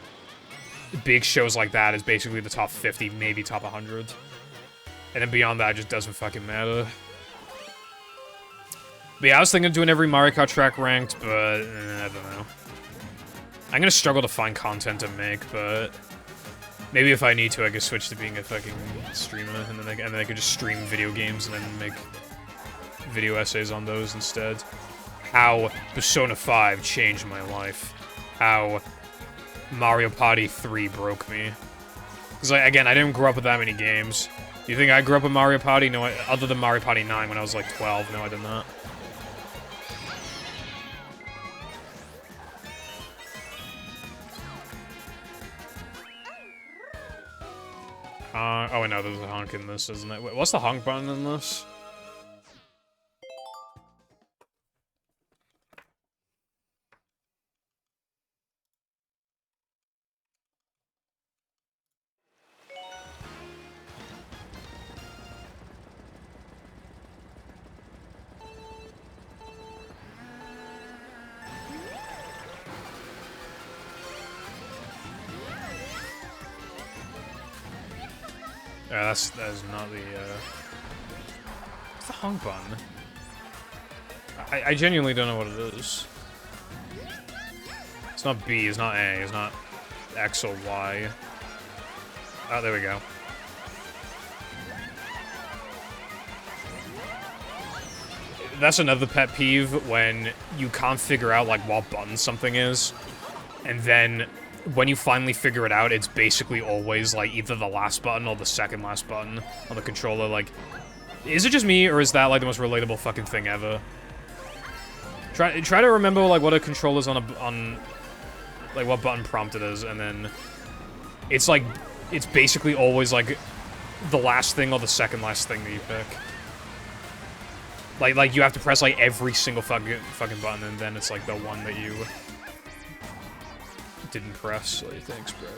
shows like that is basically the top 50, maybe top 100. And then beyond that, it just doesn't fucking matter. But yeah, I was thinking of doing every Mario Kart track ranked, but I don't know. I'm gonna struggle to find content to make, but maybe if I need to, I could switch to being a fucking streamer, and then I could just stream video games and then make video essays on those instead. How Persona 5 changed my life. How Mario Party 3 broke me. Because, like, again, I didn't grow up with that many games. Do you think I grew up with Mario Party? No, other than Mario Party 9 when I was, like, 12. No, I did not. Oh, I know, there's a honk in this, isn't it? Wait, what's the honk button in this? Yeah, that is not the, What's the honk button? I genuinely don't know what it is. It's not B, it's not A, it's not X or Y. Oh, there we go. That's another pet peeve, when you can't figure out, like, what button something is, and then when you finally figure it out, it's basically always, like, either the last button or the second last button on the controller. Like, is it just me, or is that, like, the most relatable fucking thing ever? Try to remember, like, what a controller's on, like, what button prompt it is, and then it's, like, it's basically always, like, the last thing or the second last thing that you pick. Like, you have to press, like, every single fucking button, and then it's, like, the one that you didn't press. So thanks, bro.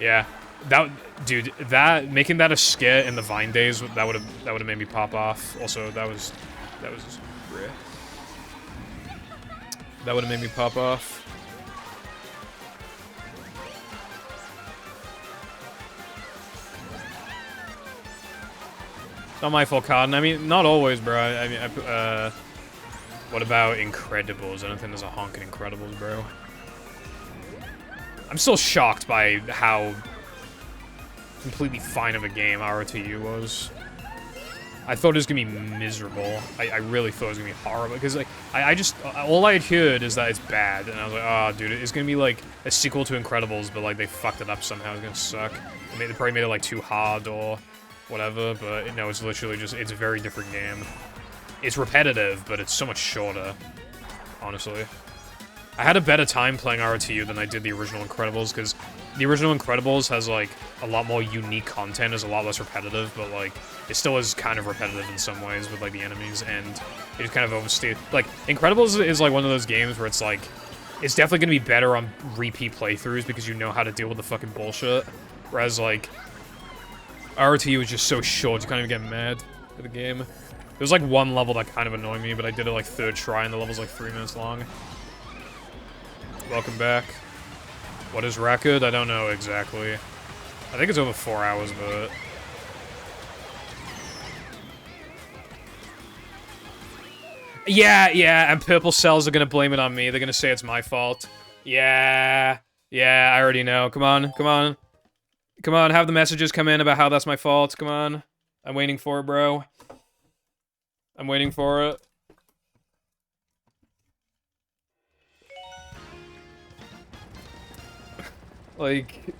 Yeah. Dude, making that a skit in the Vine days, that would have made me pop off. Also, that was rare. That would have made me pop off. Not my fault, Cotton. I mean, not always, bro. I mean, what about Incredibles? I don't think there's a honking Incredibles, bro. I'm still shocked by how completely fine of a game ROTU was. I thought it was gonna be miserable. I really thought it was gonna be horrible, because, like, I just, all I had heard is that it's bad, and I was like, oh, dude, it's gonna be, like, a sequel to Incredibles, but, like, they fucked it up somehow. It's gonna suck. They probably made it, like, too hard or whatever, but, no, it's literally just, it's a very different game. It's repetitive, but it's so much shorter, honestly. I had a better time playing ROTU than I did the original Incredibles, because the original Incredibles has, like, a lot more unique content, is a lot less repetitive, but, like, it still is kind of repetitive in some ways with, like, the enemies, and it just kind of overstayed. Like, Incredibles is, like, one of those games where it's, like, it's definitely gonna be better on repeat playthroughs because you know how to deal with the fucking bullshit, whereas, like, ROTU was just so short, you can't even get mad at the game. There was, like, one level that kind of annoyed me, but I did it, like, third try, and the level's, like, 3 minutes long. Welcome back. What is record? I don't know exactly. I think it's over 4 hours, but... Yeah, and Purple Cells are gonna blame it on me. They're gonna say it's my fault. Yeah, I already know. Come on. Come on, have the messages come in about how that's my fault. Come on. I'm waiting for it, bro. I'm waiting for it. Like...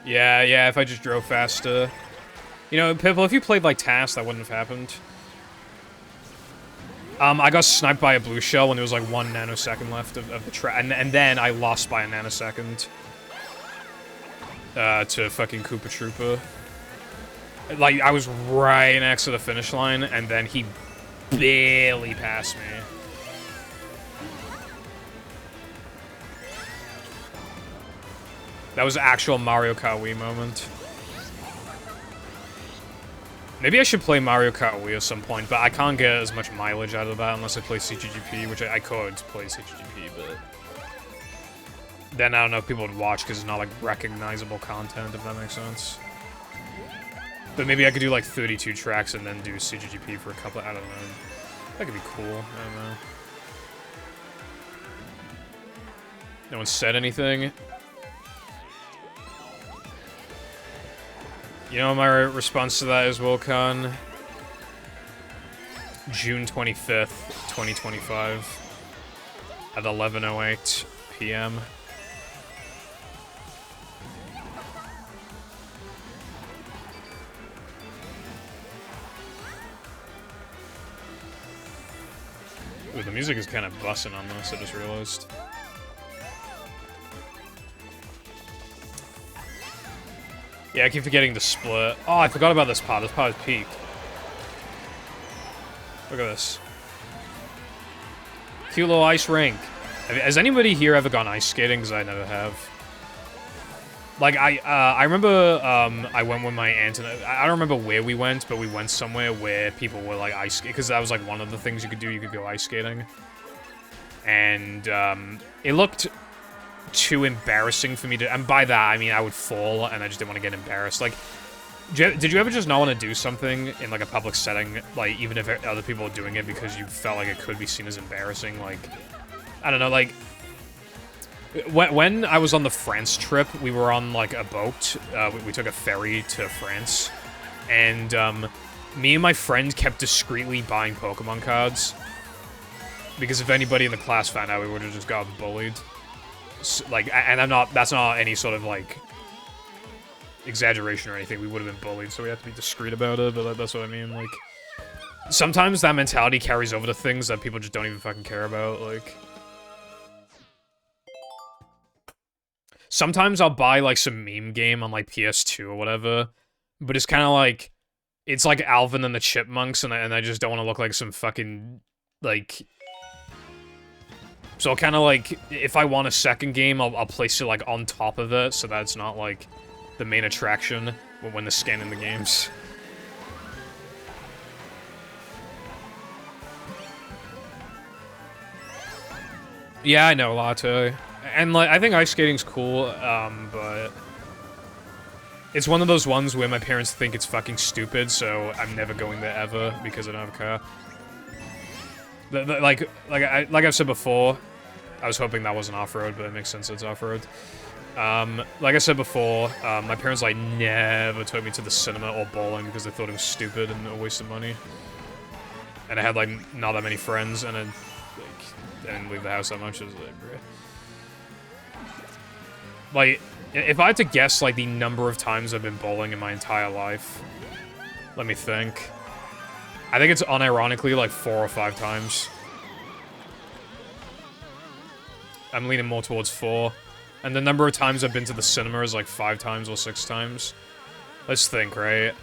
Yeah, if I just drove faster. You know, Pipple, if you played like Task, that wouldn't have happened. I got sniped by a blue shell when there was like 1 nanosecond left of the track, and then I lost by a nanosecond. To fucking Koopa Troopa. Like, I was right next to the finish line, and then he barely passed me. That was an actual Mario Kart Wii moment. Maybe I should play Mario Kart Wii at some point, but I can't get as much mileage out of that unless I play CGGP, which I could play CGGP, but... Then I don't know if people would watch because it's not, like, recognizable content, if that makes sense. But maybe I could do, like, 32 tracks and then do CGGP for a couple... I don't know. That could be cool. I don't know. No one said anything. You know what my response to that is, Wilcon? June 25th, 2025. At 11:08 p.m. Ooh, the music is kind of busting on this, I just realized. Yeah, I keep forgetting to split. Oh, I forgot about this part. This part is peak. Look at this. Cute little ice rink. Has anybody here ever gone ice skating? Because I never have. Like, I remember, I went with my aunt, and I don't remember where we went, but we went somewhere where people were, like, ice skating, because that was, like, one of the things you could do. You could go ice skating. And, it looked too embarrassing for me to, and by that I mean I would fall and I just didn't want to get embarrassed. Like, did you ever just not want to do something in like a public setting, like even if other people are doing it, because you felt like it could be seen as embarrassing? Like, I don't know, like when I was on the France trip, we were on like a boat. We took a ferry to France, and me and my friend kept discreetly buying Pokemon cards because if anybody in the class found out, we would have just got bullied. Like, and that's not any sort of, like, exaggeration or anything. We would have been bullied, so we have to be discreet about it, but that's what I mean. Like, sometimes that mentality carries over to things that people just don't even fucking care about, like... Sometimes I'll buy, like, some meme game on, like, PS2 or whatever, but it's kind of like... It's like Alvin and the Chipmunks, and I just don't want to look like some fucking, like... So I'll kind of like, if I want a second game, I'll place it like on top of it, so that it's not like the main attraction when they're scanning the games. Yeah, I know, Latte. And like, I think ice skating's cool, but it's one of those ones where my parents think it's fucking stupid, so I'm never going there ever because I don't have a car. Like I've said before, I was hoping that wasn't off-road, but it makes sense it's off-road. Like I said before, my parents like never took me to the cinema or bowling because they thought it was stupid and a waste of money. And I had like not that many friends, and I didn't leave the house that much. It was like, bruh. Like, if I had to guess like the number of times I've been bowling in my entire life, let me think. I think it's unironically like 4 or 5 times. I'm leaning more towards 4. And the number of times I've been to the cinema is like 5 times or 6 times. Let's think, right?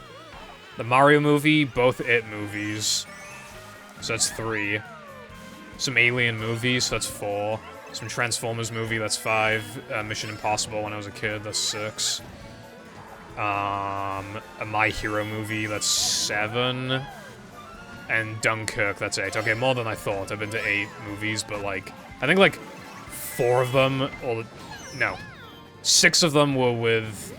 The Mario movie, both It movies. So that's 3. Some Alien movies, so that's 4. Some Transformers movie, that's 5. Mission Impossible when I was a kid, that's 6. A My Hero movie, that's 7. And Dunkirk, that's 8. Okay, more than I thought. I've been to 8 movies, but like, I think like 4 of them, or no, 6 of them were with,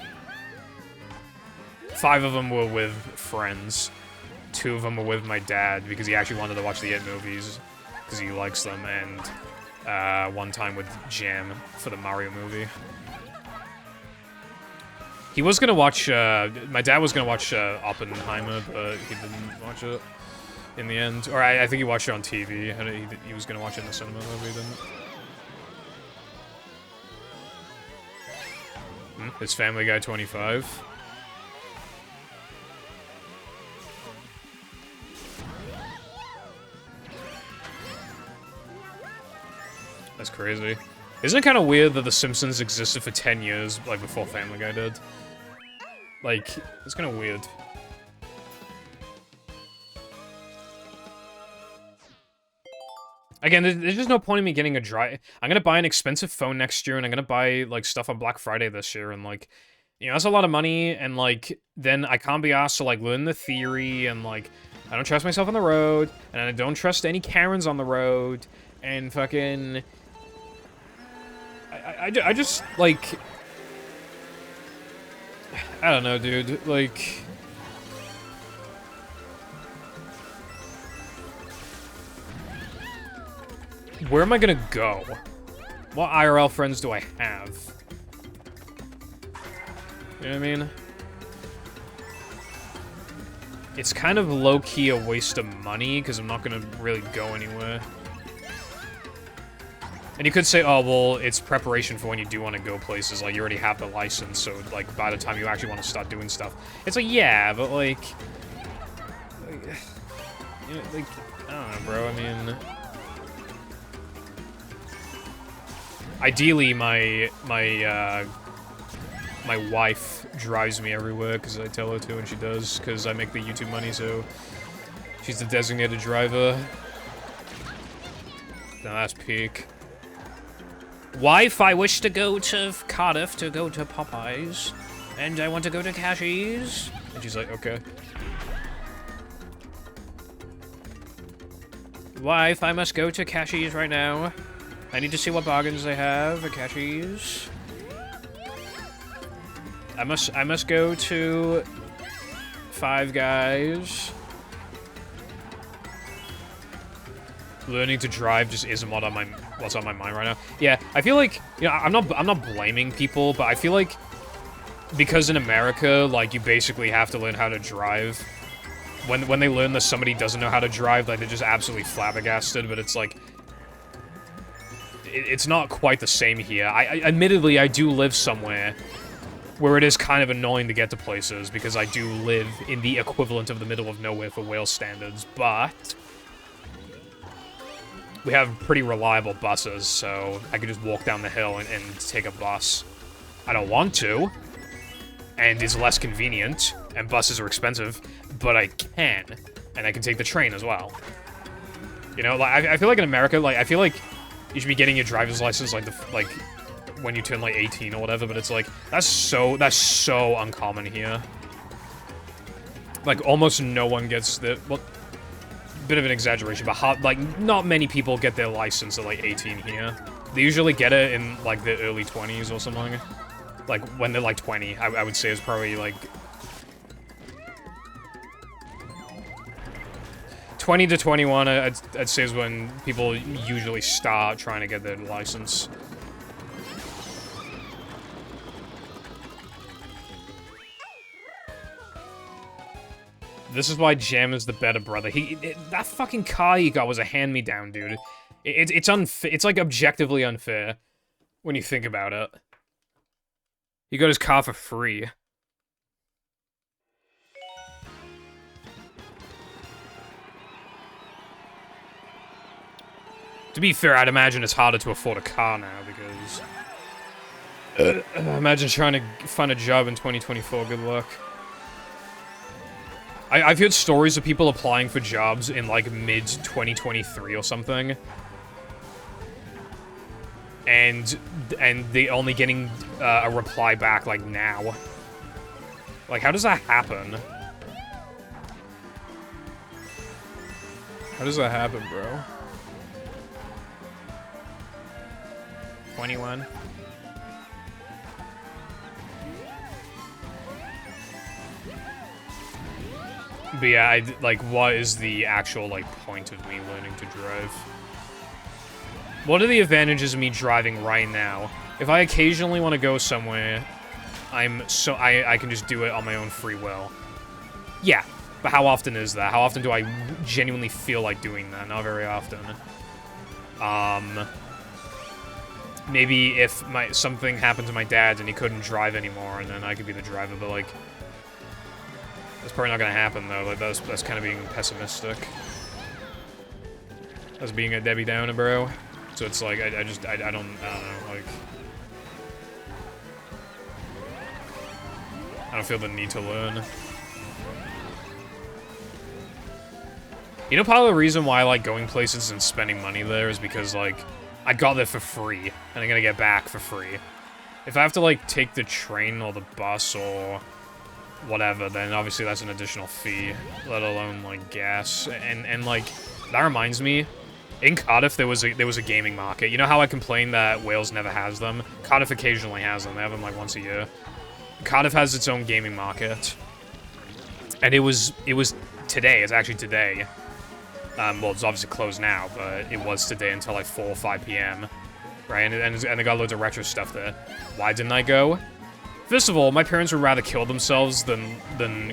5 of them were with friends. 2 of them were with my dad because he actually wanted to watch the It movies because he likes them, and 1 time with Jam for the Mario movie. He was gonna watch, my dad was gonna watch Oppenheimer, but he didn't watch it in the end. Or I think he watched it on TV. He was gonna watch it in the cinema, but he didn't. It's Family Guy 25. That's crazy. Isn't it kind of weird that The Simpsons existed for 10 years, like, before Family Guy did? Like, it's kind of weird. Again, there's just no point in me getting a dry... I'm gonna buy an expensive phone next year, and I'm gonna buy, like, stuff on Black Friday this year, and, like... You know, that's a lot of money, and, like, then I can't be asked to, like, learn the theory, and, like... I don't trust myself on the road, and I don't trust any Karens on the road, and fucking... I just, like... I don't know, dude. Like... Where am I gonna go? What IRL friends do I have? You know what I mean? It's kind of low-key a waste of money, because I'm not gonna really go anywhere. And you could say, oh, well, it's preparation for when you do want to go places. Like, you already have the license, so, like, by the time you actually want to start doing stuff. It's like, yeah, but, like... You know, like, I don't know, bro, I mean... Ideally, my wife drives me everywhere, because I tell her to, and she does, because I make the YouTube money, so... She's the designated driver. Now that's peak. Wife, I wish to go to Cardiff to go to Popeyes, and I want to go to Cashies. And she's like, okay. Wife, I must go to Cashies right now. I need to see what bargains they have at Cashies. I must go to Five Guys. Learning to drive just isn't what's on my mind right now. Yeah, I feel like, you know, I'm not blaming people, but I feel like because in America, like, you basically have to learn how to drive. When they learn that somebody doesn't know how to drive, like, they're just absolutely flabbergasted, but it's like, it's not quite the same here. Admittedly, I do live somewhere where it is kind of annoying to get to places, because I do live in the equivalent of the middle of nowhere for Wales standards, but... we have pretty reliable buses, so I could just walk down the hill and take a bus. I don't want to, and it's less convenient, and buses are expensive, but I can, and I can take the train as well. You know, like, I feel like in America, like, I feel like you should be getting your driver's license, like, when you turn, like, 18 or whatever, but it's like, that's so uncommon here. Like, almost no one gets the, well, bit of an exaggeration, but, like, not many people get their license at, like, 18 here. They usually get it in, like, the early 20s or something. Like, when they're, like, 20, I would say is probably, like... 20 to 21, I'd say is when people usually start trying to get their license. This is why Jam is the better brother. That fucking car he got was a hand-me-down, dude. It's unfair. It's, like, objectively unfair when you think about it. He got his car for free. To be fair, I'd imagine it's harder to afford a car now, because... imagine trying to find a job in 2024, good luck. I've heard stories of people applying for jobs in, like, mid-2023 or something. And they only getting a reply back, like, now. Like, how does that happen? How does that happen, bro? 21. But yeah, like, what is the actual, like, point of me learning to drive? What are the advantages of me driving right now? If I occasionally want to go somewhere, I can just do it on my own free will. Yeah, but how often is that? How often do I genuinely feel like doing that? Not very often. Maybe if something happened to my dad and he couldn't drive anymore, and then I could be the driver, but, like... That's probably not gonna happen, though. Like, that's kind of being pessimistic. That's being a Debbie Downer, bro. So it's like, I don't know, like... I don't feel the need to learn. You know, part of the reason why I like going places and spending money there is because, like, I got there for free, and I'm gonna get back for free. If I have to, like, take the train or the bus or whatever, then obviously that's an additional fee, let alone, like, gas. And like, that reminds me, in Cardiff there was a gaming market. You know how I complain that Wales never has them? Cardiff occasionally has them. They have them, like, once a year. Cardiff has its own gaming market. And it was today. It's actually today. Well, it's obviously closed now, but it was today until, like, 4 or 5 p.m. Right? And they got loads of retro stuff there. Why didn't I go? First of all, my parents would rather kill themselves than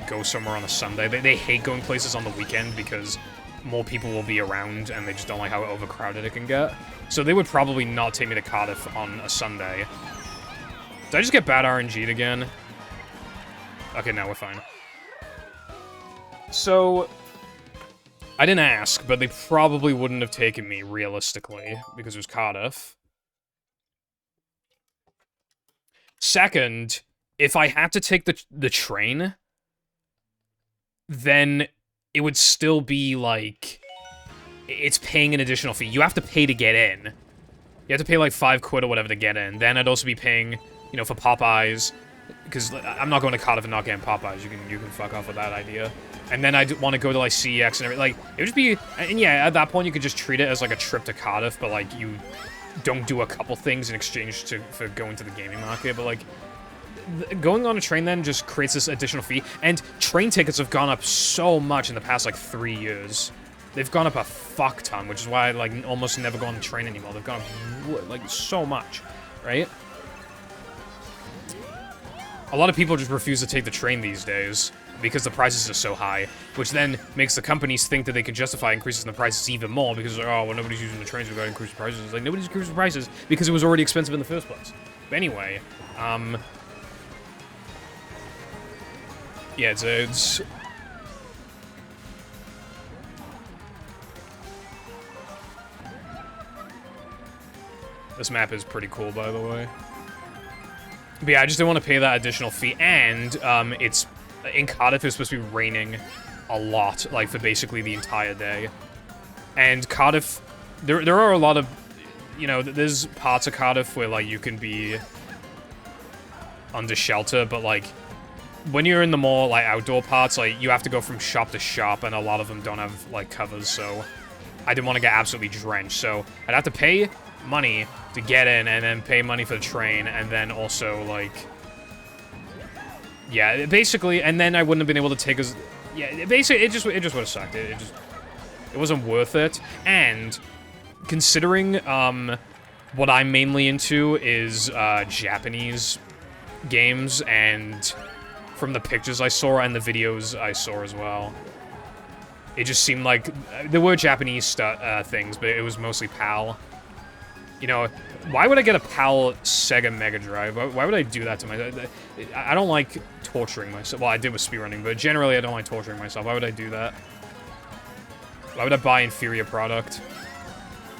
go somewhere on a Sunday. They hate going places on the weekend because more people will be around and they just don't like how overcrowded it can get. So they would probably not take me to Cardiff on a Sunday. Did I just get bad RNG'd again? Okay, now we're fine. So, I didn't ask, but they probably wouldn't have taken me, realistically, because it was Cardiff. Second, if I had to take the train, then it would still be, like, it's paying an additional fee. You have to pay to get in. You have to pay, like, 5 quid or whatever to get in. Then I'd also be paying, you know, for Popeyes, because I'm not going to Cardiff and not getting Popeyes. You can fuck off with that idea. And then I'd want to go to, like, CEX and everything. Like, it would just be... And yeah, at that point, you could just treat it as, like, a trip to Cardiff, but, like, you don't do a couple things in exchange for going to the gaming market. But, like, going on a train then just creates this additional fee. And train tickets have gone up so much in the past, like, 3 years. They've gone up a fuck ton, which is why I, like, almost never go on the train anymore. They've gone up, like, so much, right? A lot of people just refuse to take the train these days because the prices are so high, which then makes the companies think that they can justify increasing the prices even more because, like, oh, well, nobody's using the trains, we've got to increase the prices. It's like, nobody's increasing the prices because it was already expensive in the first place. But anyway, yeah, it's... This map is pretty cool, by the way. But yeah, I just didn't want to pay that additional fee, and, it's... In Cardiff, it's supposed to be raining a lot, like, for basically the entire day. And Cardiff... There are a lot of you know, there's parts of Cardiff where, like, you can be under shelter, but, like, when you're in the more, like, outdoor parts, like, you have to go from shop to shop, and a lot of them don't have, like, covers, so I didn't want to get absolutely drenched, so I'd have to pay money to get in, and then pay money for the train, and then also, like, yeah, basically, and then I wouldn't have been able to take as, yeah, basically, it just would have sucked. It wasn't worth it, and considering, what I'm mainly into is, Japanese games, and from the pictures I saw and the videos I saw as well, it just seemed like there were Japanese things, but it was mostly PAL. You know, why would I get a PAL Sega Mega Drive? Why would I do that to myself? I don't like torturing myself. Well, I did with speedrunning, but generally I don't like torturing myself. Why would I do that? Why would I buy inferior product?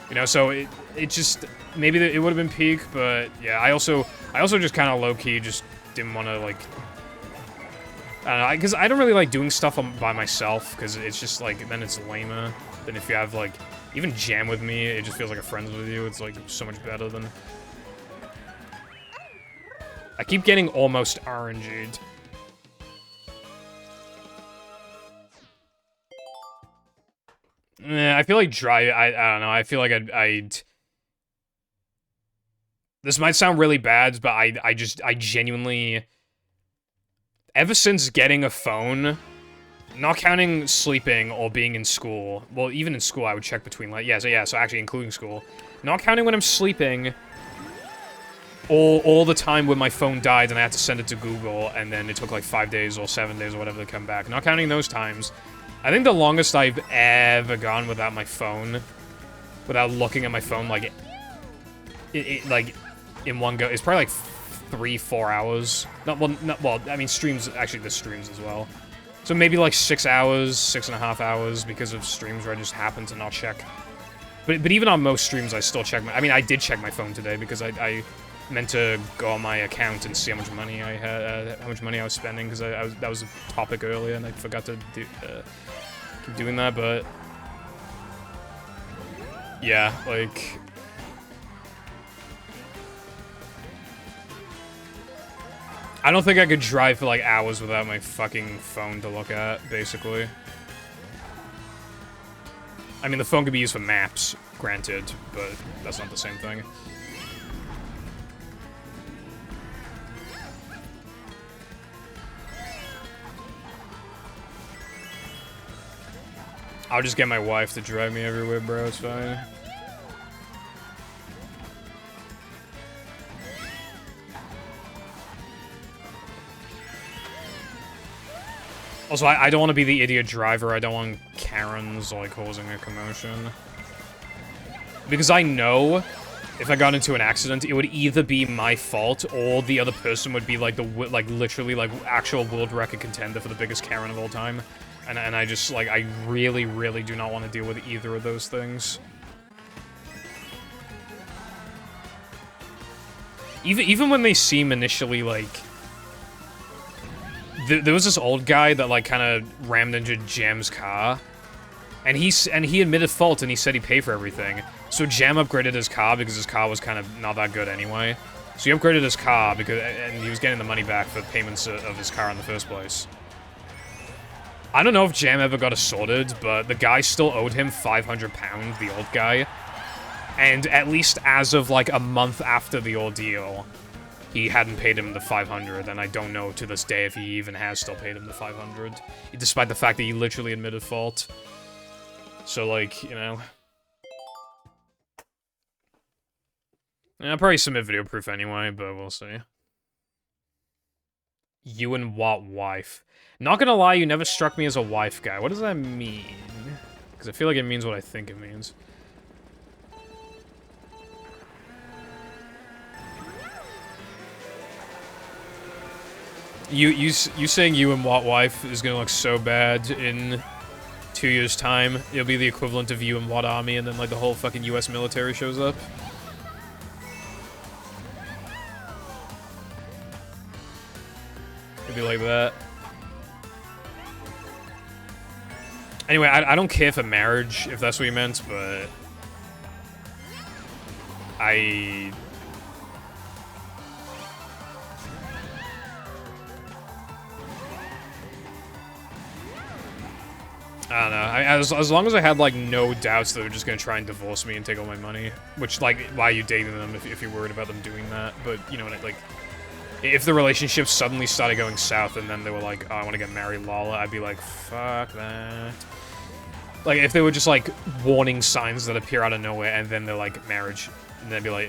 You know, so it just, maybe it would have been peak, but yeah, I also just kind of low-key just didn't want to, like, I don't know, because I don't really like doing stuff by myself, because it's just, like, then it's lamer than if you have, like, even jam with me, it just feels like a friends with you. It's, like, so much better than... I keep getting almost RNG'd. I feel like I don't know, I feel like I'd... This might sound really bad, but I genuinely... Ever since getting a phone, not counting sleeping or being in school, well, even in school I would check between, like, so actually including school, not counting when I'm sleeping, all the time when my phone died and I had to send it to Google, and then it took like 5 days or 7 days or whatever to come back, not counting those times, I think the longest I've ever gone without my phone, without looking at my phone, like, like, in one go, is probably like 3-4 hours. Well, I mean, streams, actually, there's streams as well. So maybe like 6 hours, 6.5 hours because of streams where I just happen to not check. But even on most streams, I still check I mean, I did check my phone today because I meant to go on my account and see how much money I had, how much money I was spending, because that was a topic earlier and I forgot to keep doing that, but yeah, like, I don't think I could drive for like hours without my fucking phone to look at, basically. I mean, the phone could be used for maps, granted, but that's not the same thing. I'll just get my wife to drive me everywhere, bro, it's fine. Also, I don't want to be the idiot driver. I don't want Karens, like, causing a commotion. Because I know if I got into an accident, it would either be my fault or the other person would be, like, literally, like, actual world record contender for the biggest Karen of all time. And I just, like, I really, really do not want to deal with either of those things. Even when they seem initially, like... There was this old guy that, like, kind of rammed into Jam's car, and he admitted fault, and he said he paid for everything. So Jam upgraded his car because his car was kind of not that good anyway. So he upgraded his car because, and he was getting the money back for payments of his car in the first place. I don't know if Jam ever got it sorted, but the guy still owed him £500, the old guy. And at least as of, like, a month after the ordeal, he hadn't paid him the 500, and I don't know to this day if he even has still paid him the 500, despite the fact that he literally admitted fault. So, like, you know... I'll probably submit video proof anyway, but we'll see. You and what wife? Not gonna lie, you never struck me as a wife guy. What does that mean? Because I feel like it means what I think it means. You saying you and what wife is gonna look so bad in 2 years' time. It'll be the equivalent of you and what army, and then like the whole fucking US military shows up. It'll be like that. Anyway, I don't care for marriage, if that's what you meant, but... I don't know. As long as I had, like, no doubts that they're just gonna try and divorce me and take all my money. Which, like, why are you dating them if you're worried about them doing that? But, you know what I, like... If the relationship suddenly started going south and then they were like, oh, I want to get married, Lala, I'd be like, fuck that. Like, if they were just, like, warning signs that appear out of nowhere and then they're like, marriage. And then I'd be like,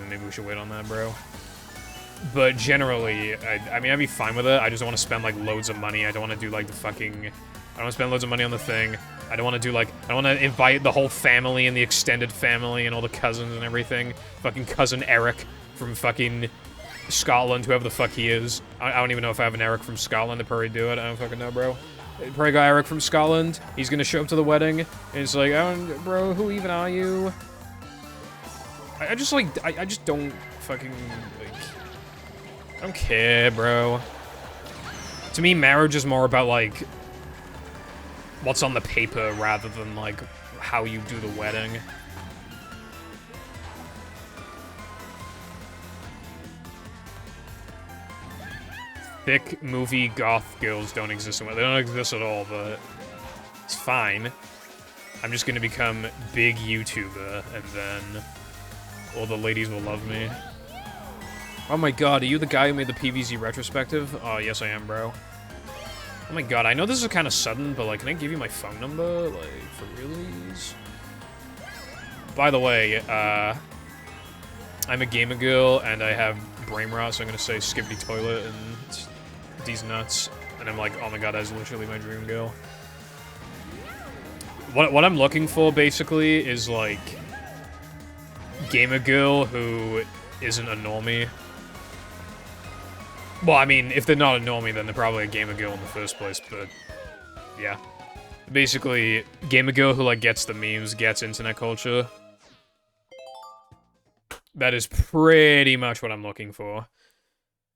maybe we should wait on that, bro. But generally, I mean, I'd be fine with it. I just don't want to spend, like, loads of money. I don't want to do, like, the fucking... I don't want to spend loads of money on the thing. I don't want to do, like... I don't want to invite the whole family and the extended family and all the cousins and everything. Fucking cousin Eric from fucking Scotland, whoever the fuck he is. I don't even know if I have an Eric from Scotland to probably do it. I don't fucking know, bro. Probably got Eric from Scotland. He's gonna show up to the wedding. And it's like, oh, bro, who even are you? I just, like... I just don't fucking, like... I don't care, bro. To me, marriage is more about, like, what's on the paper rather than, like, how you do the wedding. Thick movie goth girls don't exist in. They don't exist at all, but it's fine. I'm just gonna become big YouTuber, and then all the ladies will love me. Oh my god, are you the guy who made the PVZ retrospective? Oh, yes I am, bro. Oh my god, I know this is kind of sudden, but, like, can I give you my phone number? Like, for realies? By the way, I'm a gamer girl, and I have brain rot, so I'm gonna say skippity toilet and these nuts. And I'm like, oh my god, that's literally my dream girl. What I'm looking for, basically, is, like, gamer girl who isn't a normie. Well, I mean, if they're not a normie, then they're probably a gamer girl in the first place, but yeah. Basically, gamer girl who, like, gets the memes, gets internet culture. That is pretty much what I'm looking for.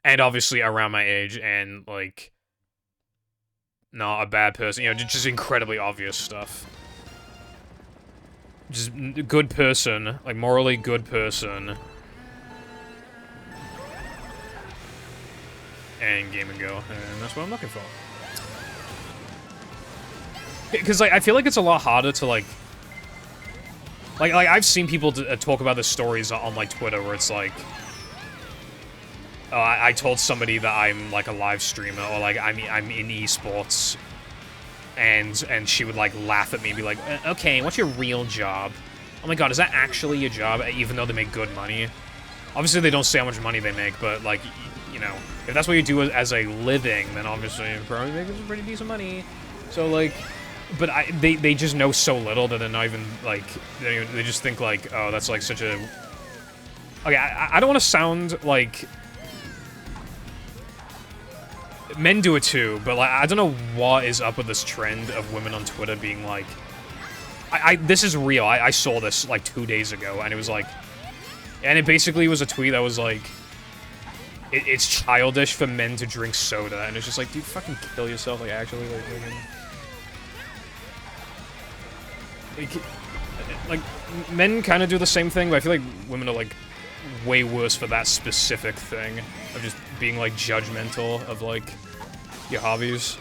And obviously around my age, and, like, not a bad person, you know, just incredibly obvious stuff. Just good person, like, morally good person. And game and go, and that's what I'm looking for. Because, like, I feel like it's a lot harder to, like, I've seen people talk about the stories on, like, Twitter where it's like, oh, I told somebody that I'm, like, a live streamer, or, like, I'm in esports, and she would, like, laugh at me and be like, okay, what's your real job? Oh my god, is that actually your job, even though they make good money? Obviously, they don't say how much money they make, but, like, you know, if that's what you do as a living, then obviously you're probably making some pretty decent money. So, like, but they just know so little that they're not even, like, they just think, like, oh, that's, like, such a... Okay, I don't want to sound, like... Men do it too, but, like, I don't know what is up with this trend of women on Twitter being, like... this is real. I saw this, like, 2 days ago, and it was, like... And it basically was a tweet that was, like... It's childish for men to drink soda, and it's just like, dude, fucking kill yourself, like, actually, like, men kind of do the same thing, but I feel like women are, like, way worse for that specific thing, of just being, like, judgmental of, like, your hobbies.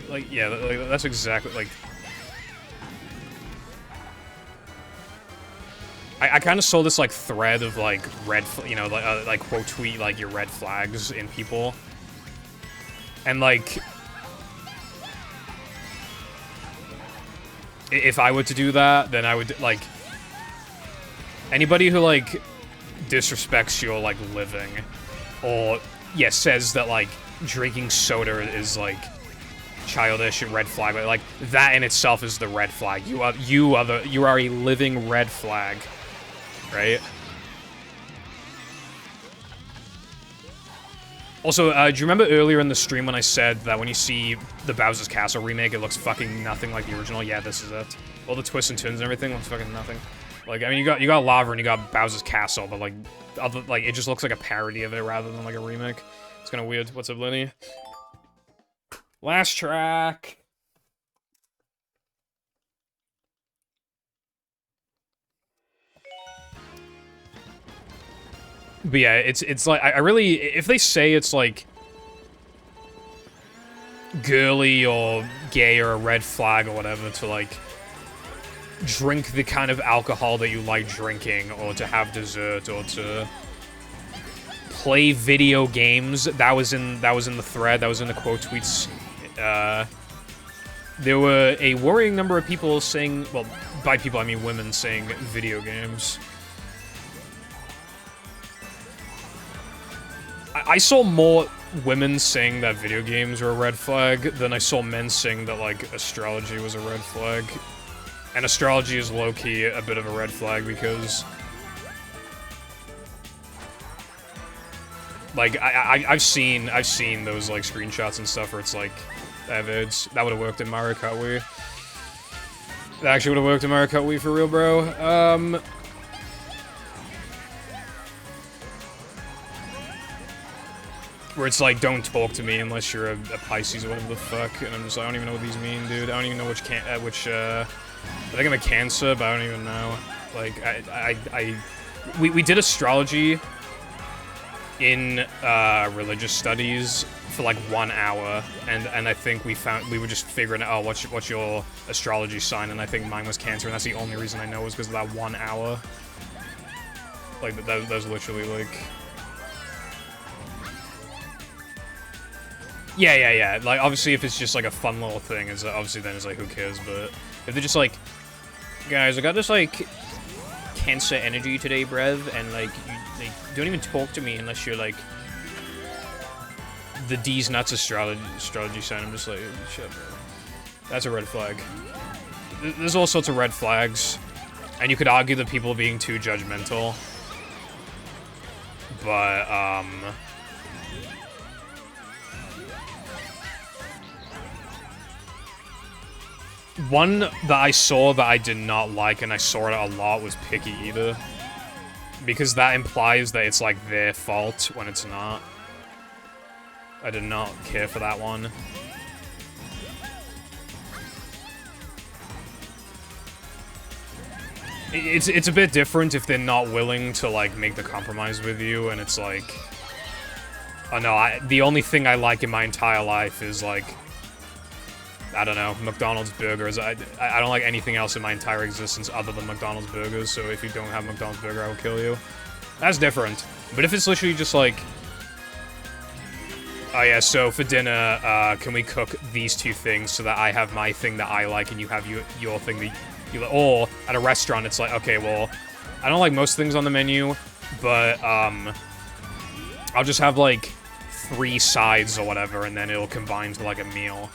Like, yeah, like, that's exactly, like... I kind of saw this, like, thread of, like, you know, like, quote tweet, like, your red flags in people. And, like... If I were to do that, then I would, like... Anybody who, like, disrespects your, like, living, or, yeah, says that, like, drinking soda is, like, childish and red flag, but, like, that in itself is the red flag. You are a living red flag. Right? Also, do you remember earlier in the stream when I said that when you see the Bowser's Castle remake, it looks fucking nothing like the original? Yeah, this is it. All the twists and turns and everything looks fucking nothing. Like, I mean, you got lava and you got Bowser's Castle, but, like, it just looks like a parody of it rather than, like, a remake. It's kind of weird. What's up, Lenny? Last track. But yeah, it's like, I really, if they say it's like girly or gay or a red flag or whatever to like drink the kind of alcohol that you like drinking, or to have dessert, or to play video games, that was in the thread, that was in the quote tweets. There were a worrying number of people saying, well, by people I mean women, saying video games. I saw more women saying that video games were a red flag than I saw men saying that, like, astrology was a red flag. And astrology is low-key a bit of a red flag because, like, I've seen those, like, screenshots and stuff where it's like, that would have worked in Mario Kart Wii. That actually would have worked in Mario Kart Wii for real, bro. Where it's like, don't talk to me unless you're a Pisces or whatever the fuck, and I'm just like, I don't even know what these mean, dude. I don't even know which I think I'm a Cancer, but I don't even know. Like, we did astrology in religious studies for like 1 hour, and I think we were just figuring out, oh, what's your astrology sign, and I think mine was Cancer, and that's the only reason I know was because of that 1 hour. Like, that was literally like... Yeah. Like, obviously, if it's just, like, a fun little thing, it's obviously then it's like, who cares, but if they're just like, guys, I got this, like, Cancer energy today, brev, and, like, you don't even talk to me unless you're, like, the D's nuts astrology sign. I'm just like, shit, bro. That's a red flag. There's all sorts of red flags, and you could argue that people are being too judgmental, but, one that I saw that I did not like, and I saw it a lot, was Picky Eater. Because that implies that it's, like, their fault when it's not. I did not care for that one. It's a bit different if they're not willing to, like, make the compromise with you, and it's like... Oh no, the only thing I like in my entire life is, like... I don't know, McDonald's burgers. I don't like anything else in my entire existence other than McDonald's burgers, so if you don't have McDonald's burger, I will kill you. That's different. But if it's literally just like... Oh yeah, so for dinner, can we cook these two things so that I have my thing that I like and you have your thing that you like? Or, at a restaurant, it's like, okay, well, I don't like most things on the menu, but, I'll just have, like, 3 sides or whatever, and then it'll combine to, like, a meal.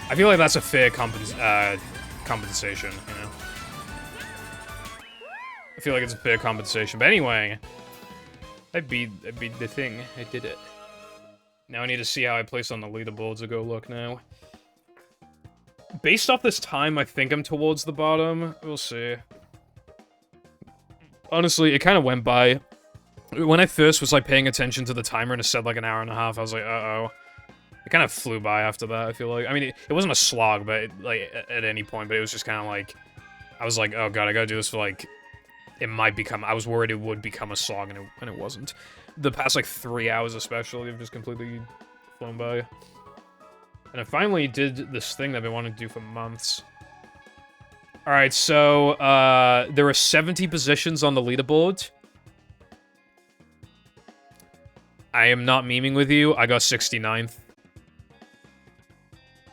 I feel like that's a fair compensation, you know? I feel like it's a fair compensation. But anyway, I beat the thing. I did it. Now I need to see how I place on the leaderboards to go look now. Based off this time, I think I'm towards the bottom. We'll see. Honestly, it kind of went by. When I first was, like, paying attention to the timer and it said, like, an hour and a half, I was like, uh-oh. It kind of flew by after that, I feel like. I mean, it wasn't a slog, but, like, at any point, but it was just kind of like... I was like, oh god, I gotta do this for, like... It might become... I was worried it would become a slog, and it wasn't. The past, like, 3 hours especially have just completely flown by. And I finally did this thing that I've been wanting to do for months. Alright, so, there are 70 positions on the leaderboard. I am not memeing with you, I got 69th.